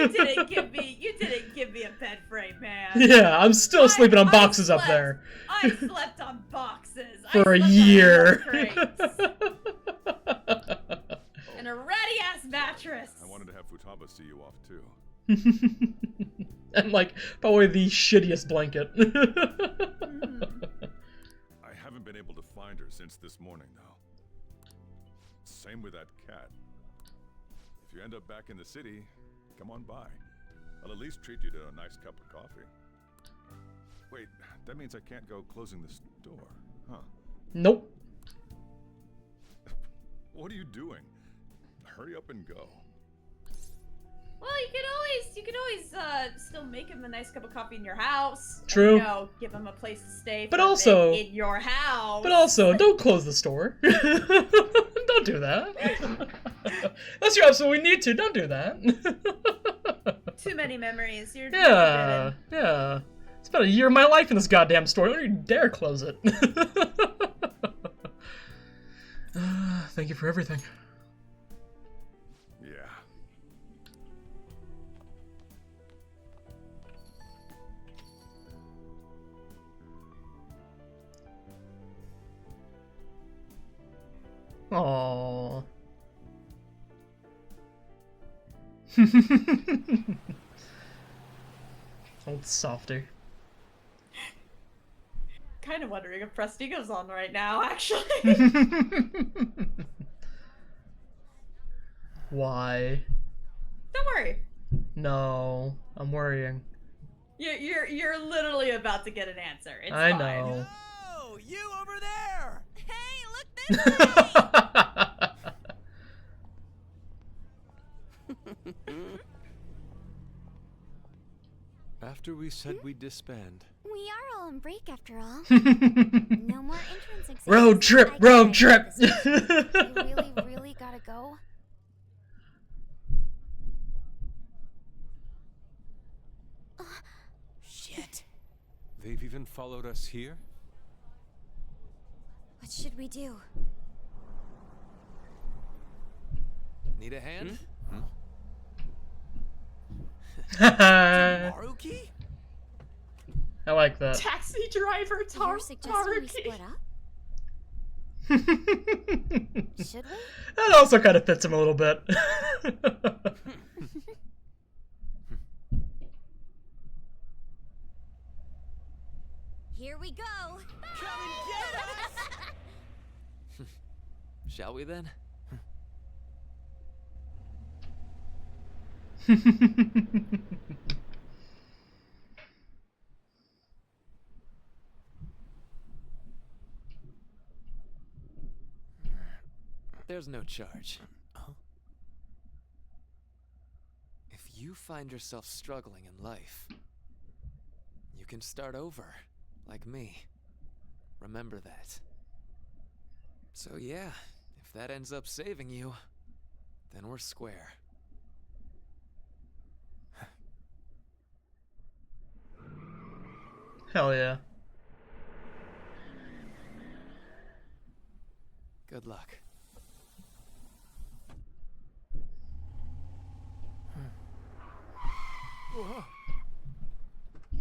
B: didn't give me a bed frame, man.
A: Yeah, I'm still sleeping on boxes up there.
B: I slept on boxes.
A: For a year.
B: And a ratty-ass mattress.
F: I wanted to have Futaba see you off, too.
A: And, like, probably the shittiest blanket.
F: I haven't been able to find her since this morning, though. Same with that cat. If you end up back in the city, come on by. I'll at least treat you to a nice cup of coffee. Wait, that means I can't go closing the store, huh?
A: Nope.
F: What are you doing? Hurry up and go.
B: Well, you can always still make him a nice cup of coffee in your house.
A: True.
B: And, give him a place to stay.
A: But
B: for a
A: also,
B: bit in your house.
A: But also, don't close the store. Don't do that. Unless you absolutely need to, don't do that.
B: Too many memories.
A: Yeah. It's been a year of my life in this goddamn store. Don't you dare close it. Thank you for everything.
F: Yeah.
A: Aww. Old softy.
B: Kind of wondering if Prestigo's on right now, actually.
A: Why?
B: Don't worry.
A: No, I'm worrying.
B: You're literally about to get an answer. It's
A: I
B: fine.
A: know.
C: Oh, you over there!
H: Hey, look this way!
E: After we said we'd disband.
G: We are all on break after all. No more entrance exams.
A: Road trip, road trip.
G: You really gotta go?
C: Shit.
E: They've even followed us here?
G: What should we do?
E: Need a hand?
C: Maruki?
A: I like that.
B: Taxi driver
G: You're suggesting we split up? Should we?
A: That also kind of fits him a little bit.
H: Here we go.
C: Come and get us!
E: Shall we then? There's no charge. If you find yourself struggling in life, you can start over, like me. Remember that. So yeah, if that ends up saving you, then we're square.
A: Hell yeah.
E: Good luck.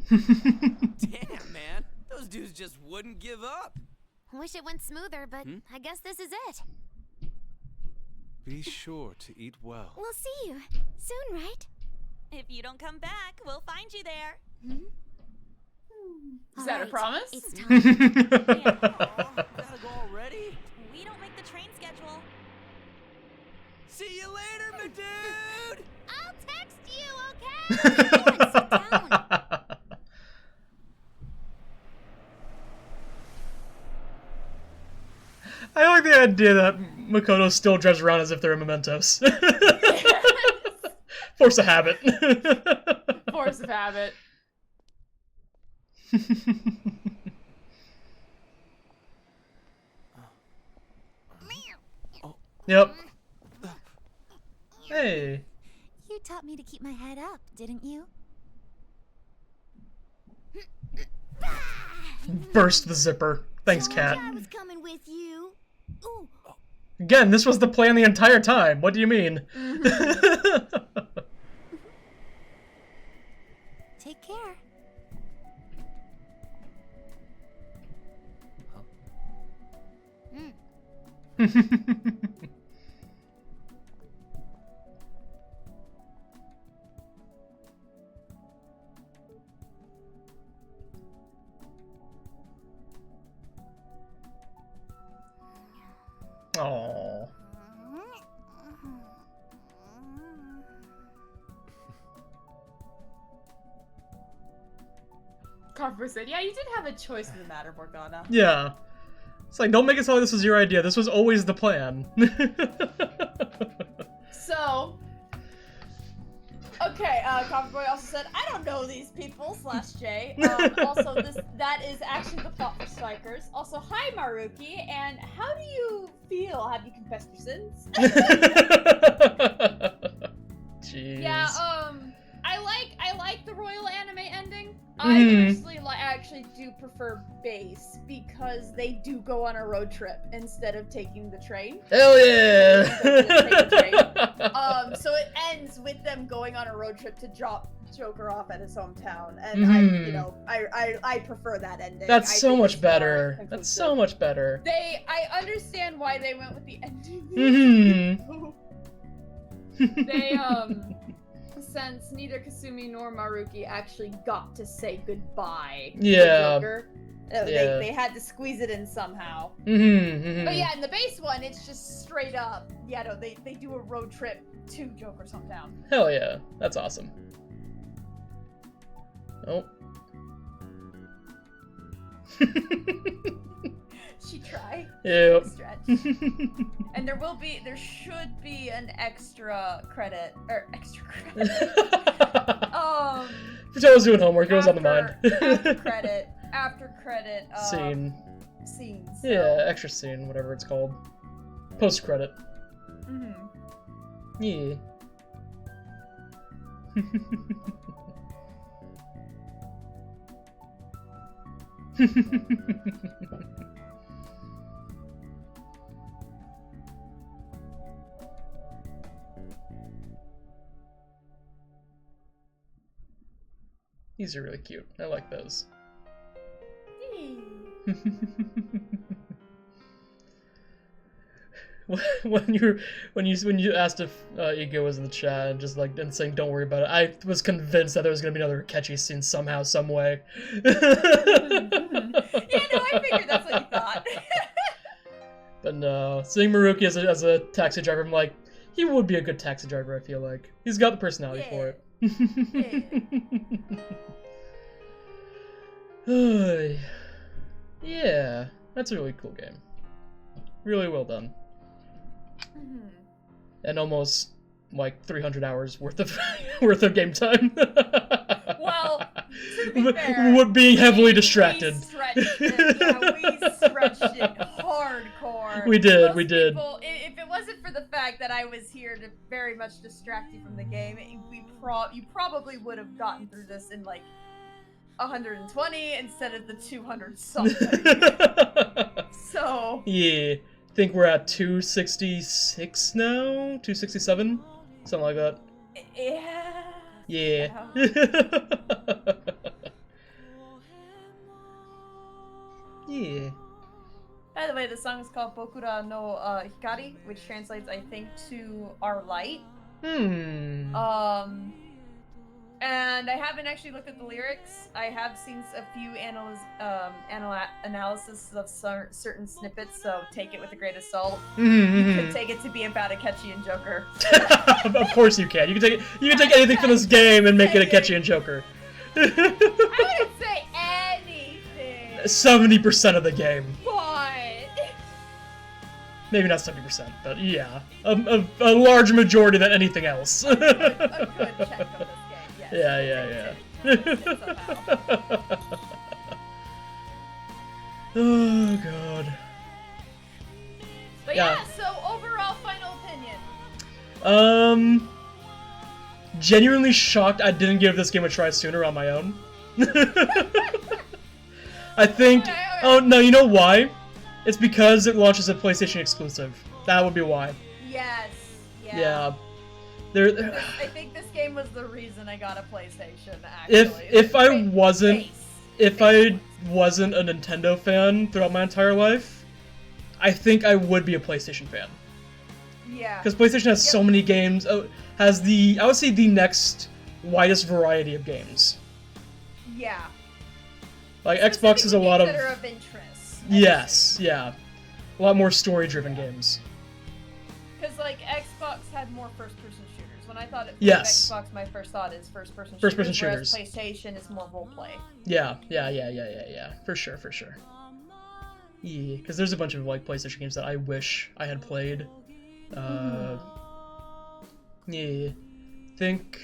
C: Damn, man. Those dudes just wouldn't give up.
G: Wish it went smoother, but I guess this is it.
E: Be sure to eat well.
G: We'll see you soon, right?
H: If you don't come back, we'll find you there.
B: Is that a promise?
G: It's time.
C: See you later, my dude!
G: I'll text you, okay? Come on, sit down.
A: I like the idea that Makoto still drives around as if they're mementos. Force of habit.
S: Force of habit.
A: Yep. Hey.
G: You taught me to keep my head up, didn't you?
A: Burst the zipper. Thanks, Cat.
O: I was coming with you. Ooh.
A: Again, this was the plan the entire time. What do you mean?
G: Take care.
A: Aww.
S: Carver said, yeah, you did have a choice in the matter, Morgana.
A: Yeah. It's like, don't make it sound like this was your idea. This was always the plan.
S: So, okay, Coverboy also said, I don't know these people, /J. Also, that is actually the plot for Strikers. Also, hi, Maruki, and how do you feel? Have you confessed your sins?
A: Jeez.
S: Yeah, I like the royal anime ending. I personally actually do prefer base because they do go on a road trip instead of taking the train.
A: Hell yeah!
S: So it ends with them going on a road trip to drop Joker off at his hometown, and I prefer that ending.
A: That's so much better. That's so much better.
S: I understand why they went with the ending. They since neither Kasumi nor Maruki actually got to say goodbye to Joker, they had to squeeze it in somehow. But yeah, in the base one, it's just straight up. Yeah, no, they do a road trip to Joker's hometown.
A: Hell yeah, that's awesome. Oh.
S: She tried.
A: Yep.
S: Stretch. And there should be an extra credit.
A: If I was doing homework, it was on the mind.
S: after credit
A: scene.
S: Scenes.
A: So. Yeah, extra scene, whatever it's called. Post credit. Yeah. These are really cute. I like those. when you asked if Ego was in the chat and just and saying don't worry about it, I was convinced that there was gonna be another catchy scene somehow, some way.
S: Yeah, no, I figured that's what you thought.
A: But no, seeing Maruki as a taxi driver, I'm like, he would be a good taxi driver. I feel like he's got the personality for it. Yeah, that's a really cool game. Really well done. And almost like 300 hours worth of game time.
S: Well, to be fair,
A: being heavily distracted.
S: We stretched it hardcore.
A: We did.
S: People, if it wasn't for the fact that I was here to very much distract you from the game, you probably would have gotten through this in like 120 instead of the 200 something. So.
A: Yeah. I think we're at 266 now? 267? Something like that.
S: Yeah.
A: Yeah. Yeah.
S: By the way, the song is called Bokura no Hikari, which translates, I think, to Our Light.
B: And I haven't actually looked at the lyrics. I have seen a few analysis of certain snippets, so take it with a grain of salt. You could take it to be about Akechi and Joker.
A: Of course you can. You can take anything from this game and make it Akechi and Joker.
B: I wouldn't say anything.
A: 70% of the game.
B: What?
A: Maybe not 70%, but yeah, a large majority than anything else.
B: A good check of this game. Yes.
A: Yeah. Oh god.
B: But yeah, so overall final opinion.
A: Genuinely shocked I didn't give this game a try sooner on my own. I think. Okay. Oh no, you know why? It's because it launches a PlayStation exclusive. That would be why.
B: Yes.
A: Yeah.
B: I think this game was the reason I got a PlayStation. Actually,
A: if I wasn't a Nintendo fan throughout my entire life, I think I would be a PlayStation fan.
B: Yeah.
A: Because PlayStation has so many games. I would say the next widest variety of games.
B: Yeah.
A: Like Xbox is a lot of.
B: That are of interest.
A: Yes. Yeah. A lot more story-driven games.
B: Because like Xbox had more first-person shooters. When I thought of
A: Xbox,
B: my first thought is first-person shooters.
A: First-person shooters.
B: Whereas PlayStation is more roleplay.
A: Yeah. For sure. Yeah, because there's a bunch of like PlayStation games that I wish I had played. Yeah. Think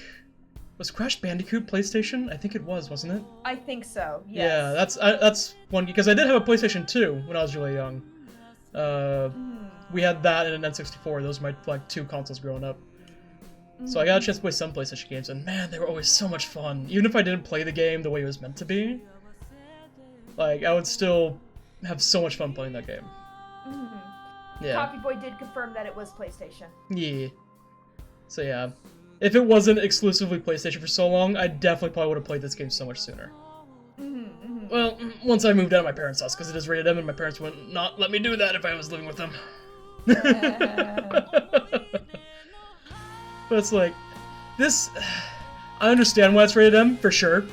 A: was Crash Bandicoot PlayStation? I think it was, wasn't it?
B: I think so. Yes.
A: Yeah, that's one because I did have a PlayStation 2 when I was really young. We had that and an N64. Those were my like 2 consoles growing up. So I got a chance to play some PlayStation games, and man, they were always so much fun. Even if I didn't play the game the way it was meant to be, like I would still have so much fun playing that game. Yeah.
B: Coffee Boy did confirm that it was PlayStation.
A: Yeah. So yeah, if it wasn't exclusively PlayStation for so long, I definitely probably would have played this game so much sooner. Well, once I moved out of my parents' house, because it is rated M, and my parents would not let me do that if I was living with them. But it's like, this... I understand why it's rated M, for sure.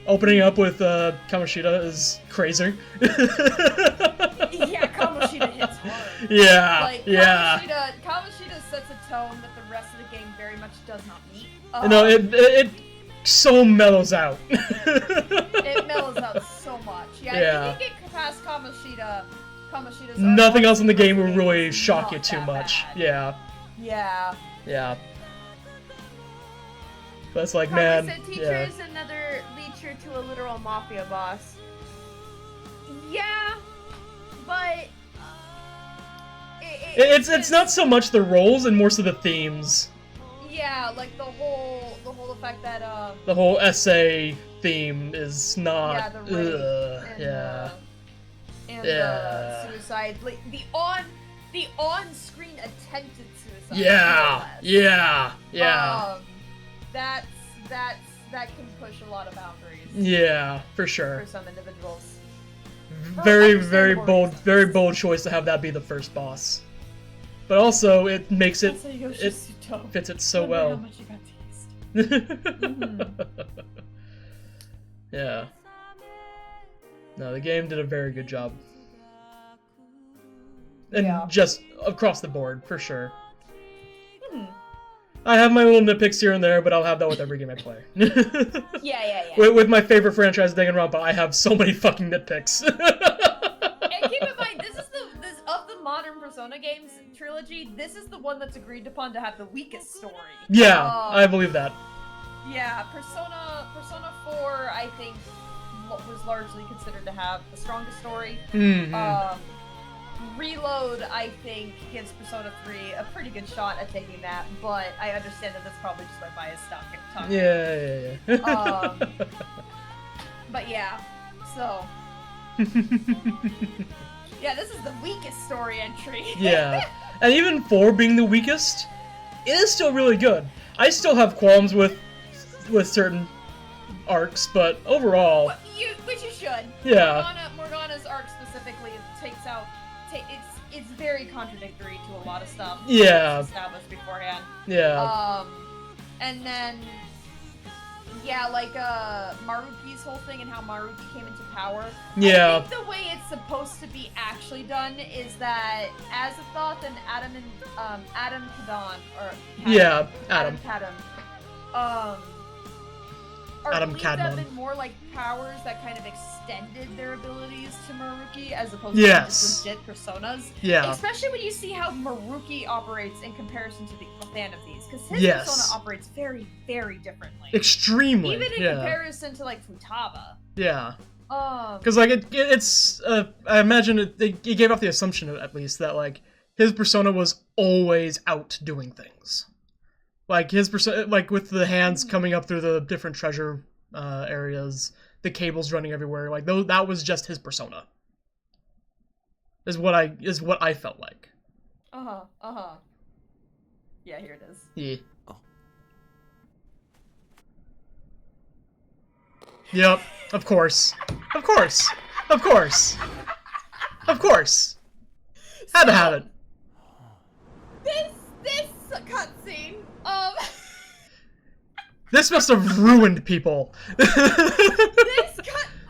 A: Opening up with Kamoshida is crazy.
B: Yeah, Kamoshida hits hard.
A: Yeah,
B: like,
A: yeah.
B: Kamoshida sets a tone that the rest of the game very much does not meet.
A: No, it so mellows out.
B: It mellows out so much. Yeah. If you can get past Kamoshida's
A: nothing else in the game will really shock you too much.
B: Bad.
A: Yeah. But it's like,
B: Probably
A: man.
B: said teacher is another leacher to a literal mafia boss. Yeah, but
A: it's not so much the roles and more so the themes.
B: Yeah, like the whole fact that
A: the whole essay theme is not.
B: Yeah, the suicide, like the on-screen attempted suicide.
A: Yeah.
B: That can push a lot of boundaries.
A: Yeah, for sure.
B: For some individuals.
A: Very bold choice to have that be the first boss. But also, it makes it fits it so well.
B: How much you got teased.
A: Yeah. No, the game did a very good job. And just across the board, for sure. I have my little nitpicks here and there, but I'll have that with every game I play.
B: Yeah.
A: With my favorite franchise, Danganronpa, I have so many fucking nitpicks.
B: And keep in mind, this of the modern Persona games trilogy, this is the one that's agreed upon to have the weakest story.
A: Yeah, I believe that.
B: Yeah, Persona 4, I think, was largely considered to have the strongest story. Reload, I think, gives Persona 3 a pretty good shot at taking that, but I understand that that's probably just my bias talking.
A: Yeah.
B: But yeah, so... Yeah, this is the weakest story entry.
A: Yeah, and even 4 being the weakest, it is still really good. I still have qualms with certain arcs, but overall...
B: Which you should.
A: Yeah.
B: Morgana's arc specifically takes out... It's very contradictory to a lot of stuff.
A: Yeah.
B: Established beforehand.
A: Yeah.
B: And then yeah, like Maruki's whole thing and how Maruki came into power.
A: Yeah.
B: I think the way it's supposed to be actually done is that Azathoth and Adam Kadon, or
A: Yeah, Adam.
B: Or
A: Adam
B: believed to have
A: Cadmon.
B: been more like powers that kind of extended their abilities to Maruki as opposed
A: Yes.
B: to just legit personas.
A: Yeah.
B: Especially when you see how Maruki operates in comparison to the fan of these, because his
A: Yes.
B: persona operates very, very differently.
A: Extremely.
B: Even in
A: yeah.
B: comparison to like Futaba.
A: Yeah.
B: Um.
A: Because like it's I imagine it gave off the assumption at least that like his persona was always out doing things. Like his persona, like with the hands coming up through the different treasure areas, the cables running everywhere. Like that was just his persona. Is what I felt like.
B: Yeah, here it is.
A: Yeah. Oh. Yep. Of course. Of course. Of course. Of course. Had to have it.
B: This cutscene.
A: This must have ruined people.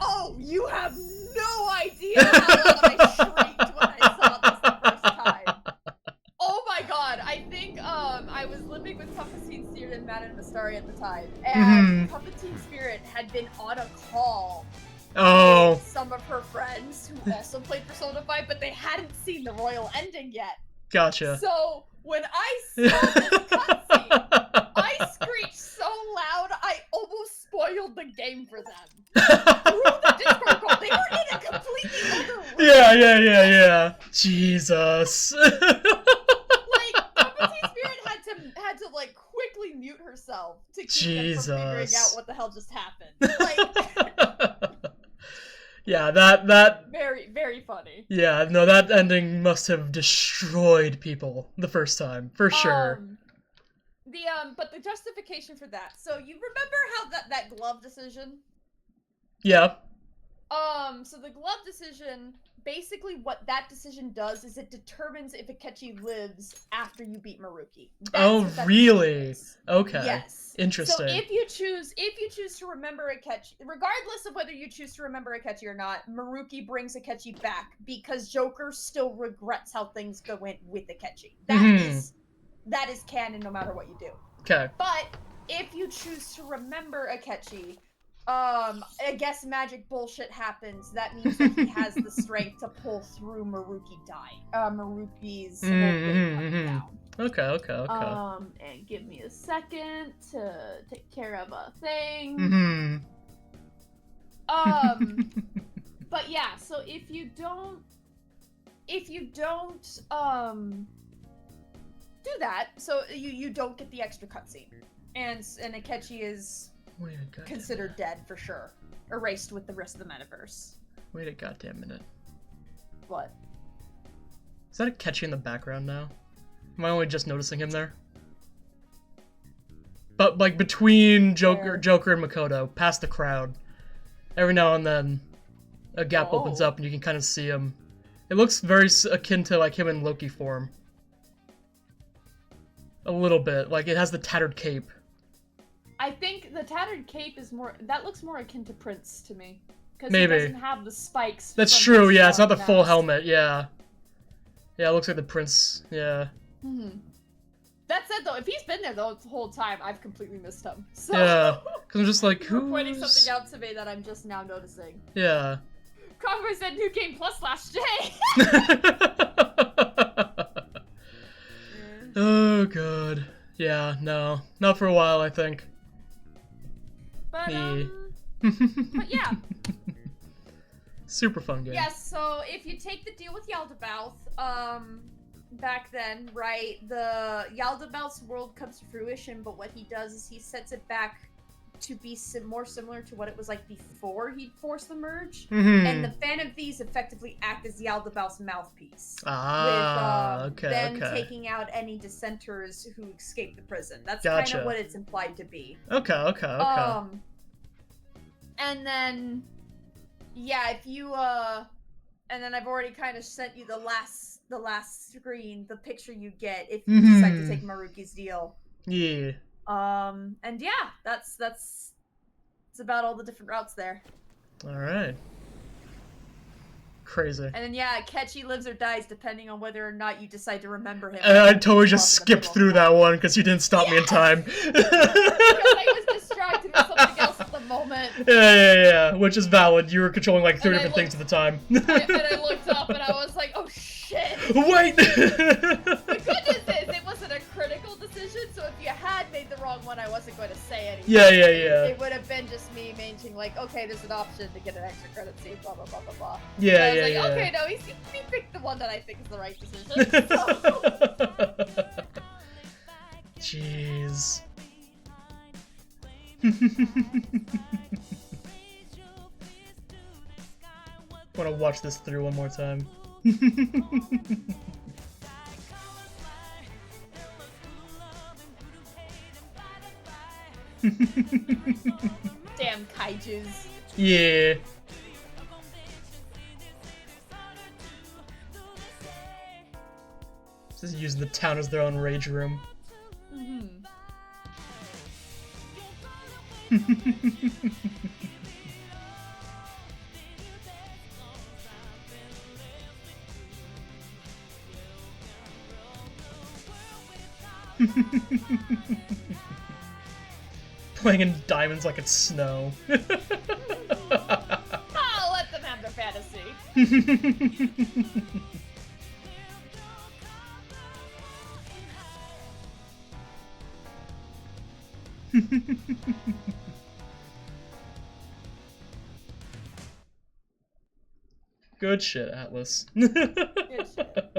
B: Oh, you have no idea how loud I shrieked when I saw this the first time. Oh my god, I think I was living with Pumpkin Spirit and Madden Mastari at the time, and Pumpkin Spirit had been on a call with some of her friends who also played Persona 5, but they hadn't seen the royal ending yet.
A: Gotcha.
B: So when I saw this cutscene, I screeched so loud I almost spoiled the game for them. Through the Discord call, they were in a completely other room.
A: Yeah. Jesus.
B: Like, Pumpkin Spirit had to like quickly mute herself to keep them from figuring out what the hell just happened. Like,
A: yeah, that
B: very, very funny.
A: Yeah, no, that ending must have destroyed people the first time, for sure.
B: But the justification for that. So you remember how that glove decision?
A: Yeah.
B: So the glove decision, basically what that decision does is it determines if Akechi lives after you beat Maruki.
A: Oh, really? Okay.
B: Yes.
A: Interesting.
B: So if you choose to remember Akechi, regardless of whether you choose to remember Akechi or not, Maruki brings Akechi back because Joker still regrets how things went with Akechi. That is canon no matter what you do.
A: Okay.
B: But if you choose to remember Akechi, I guess magic bullshit happens. That means that he has the strength to pull through Maruki's whole thing coming down.
A: Okay.
B: And give me a second to take care of a thing. But yeah, so if you don't do that, so you don't get the extra cutscene, and Akechi is considered dead for sure, erased with the rest of the metaverse.
A: Wait a goddamn minute.
B: What?
A: Is that Akechi in the background now? Am I only just noticing him there? But like between Joker and Makoto, past the crowd, every now and then a gap opens up and you can kind of see him. It looks very akin to like him in Loki form. A little bit, like it has the tattered cape.
B: I think the tattered cape is that looks more akin to Prince to me. Because
A: Maybe.
B: He doesn't have the spikes.
A: That's true, yeah, it's not the full helmet, yeah. Yeah, it looks like the Prince, yeah.
B: That said though, if he's been there the whole time, I've completely missed him. So
A: Yeah, because I'm just like,
B: you're pointing something out to me that I'm just now noticing.
A: Yeah.
B: Convoy said New Game Plus last day!
A: Oh god. Yeah, no. Not for a while, I think.
B: But yeah.
A: Super fun game.
B: Yes, so if you take the deal with Yaldabaoth, back then, right, the Yaldabaoth's world comes to fruition, but what he does is he sets it back to be more similar to what it was like before he forced the merge. And the Fan of These effectively act as Yaldabaoth's mouthpiece. With them taking out any dissenters who escape the prison. That's kind of what it's implied to be.
A: Okay.
B: And then, yeah, if you, and then I've already kind of sent you the last screen, the picture you get if you decide to take Maruki's deal.
A: Yeah.
B: And yeah, that's It's about all the different routes there.
A: Alright. Crazy.
B: And then yeah, Ketchy lives or dies depending on whether or not you decide to remember him.
A: I totally just skipped through that one because you didn't stop me in time.
B: Because I was distracted with something else at the moment.
A: Yeah, which is valid. You were controlling like 3 different things at the time.
B: And I looked up and I was like, oh shit!
A: Wait!
B: The good news is it wasn't a critical decision, so if you had made the wrong one, I wasn't going to say anything.
A: Yeah.
B: It would have been just me mentioning like, okay, there's an option to get an extra credit scene, blah blah blah blah blah.
A: Yeah,
B: and I was
A: yeah.
B: Okay, no, he picked the one that I think is the right decision. So.
A: Jeez. I want to watch this through one more time.
B: Damn kaijus.
A: Yeah. Just using the town as their own rage room. Playing in diamonds like it's snow.
B: I'll let them have their fantasy.
A: Good shit, Atlas.
B: Good shit.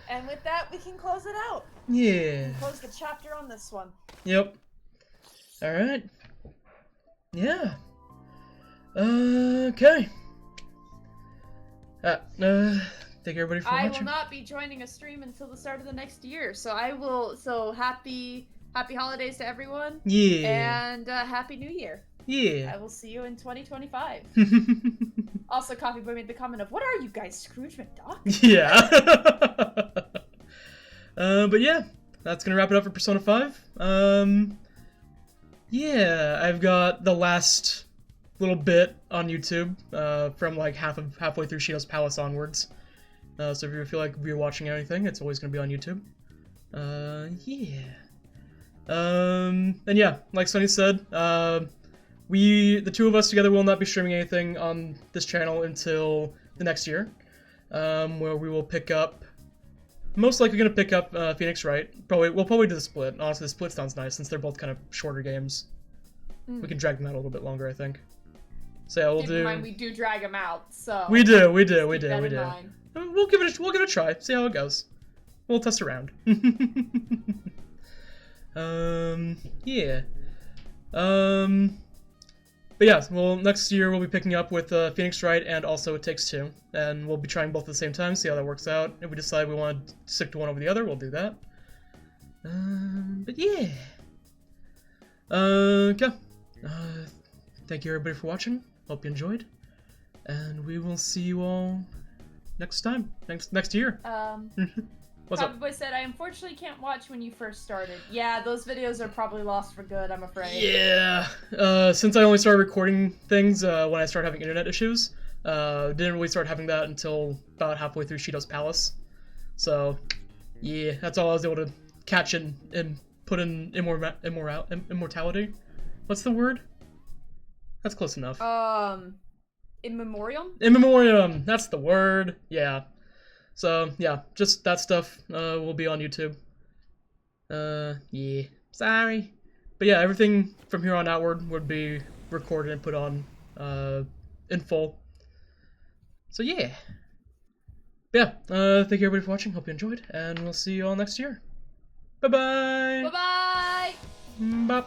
B: And with that, we can close it out.
A: Yeah.
B: We can close the chapter on this one.
A: Yep. Alright. Yeah. Okay. Thank everybody for watching.
B: I will not be joining a stream until the start of the next year, so I will. So happy holidays to everyone.
A: Yeah.
B: And happy New Year.
A: Yeah.
B: I will see you in 2025. Also, Coffee Boy made the comment of, "What are you guys, Scrooge McDuck?"
A: Yeah. But yeah, that's gonna wrap it up for Persona 5. Yeah, I've got the last little bit on YouTube, from like halfway through Shido's Palace onwards. So if you feel like you're watching anything, it's always gonna be on YouTube. Yeah. And yeah, like Sonny said, the two of us together will not be streaming anything on this channel until the next year, where we will pick up, most likely gonna pick up Phoenix Wright. We'll probably do the split. Honestly, the split sounds nice since they're both kind of shorter games. We can drag them out a little bit longer, I think. So yeah, we'll
B: Keep in mind, we do drag them out, so
A: We do.
B: keep that in mind.
A: We'll give it a try. See how it goes. We'll test around. Yeah. But yeah, well, next year we'll be picking up with Phoenix Wright and also It Takes Two, and we'll be trying both at the same time, see how that works out. If we decide we want to stick to one over the other, we'll do that. But yeah. Okay. Thank you everybody for watching. Hope you enjoyed, and we will see you all next time, next year. What's up?
B: Boy said, I unfortunately can't watch when you first started. Yeah, those videos are probably lost for good, I'm afraid.
A: Yeah. Since I only started recording things when I started having internet issues, didn't really start having that until about halfway through Shido's Palace. So, yeah, that's all I was able to catch and put in immortality. What's the word? That's close enough.
B: In memoriam?
A: In memoriam, that's the word. Yeah. So, yeah, just that stuff will be on YouTube. Yeah. Sorry. But yeah, everything from here on outward would be recorded and put on in full. So, yeah. But yeah, thank you everybody for watching. Hope you enjoyed, and we'll see you all next year. Bye-bye!
B: Bye-bye!
A: Bye.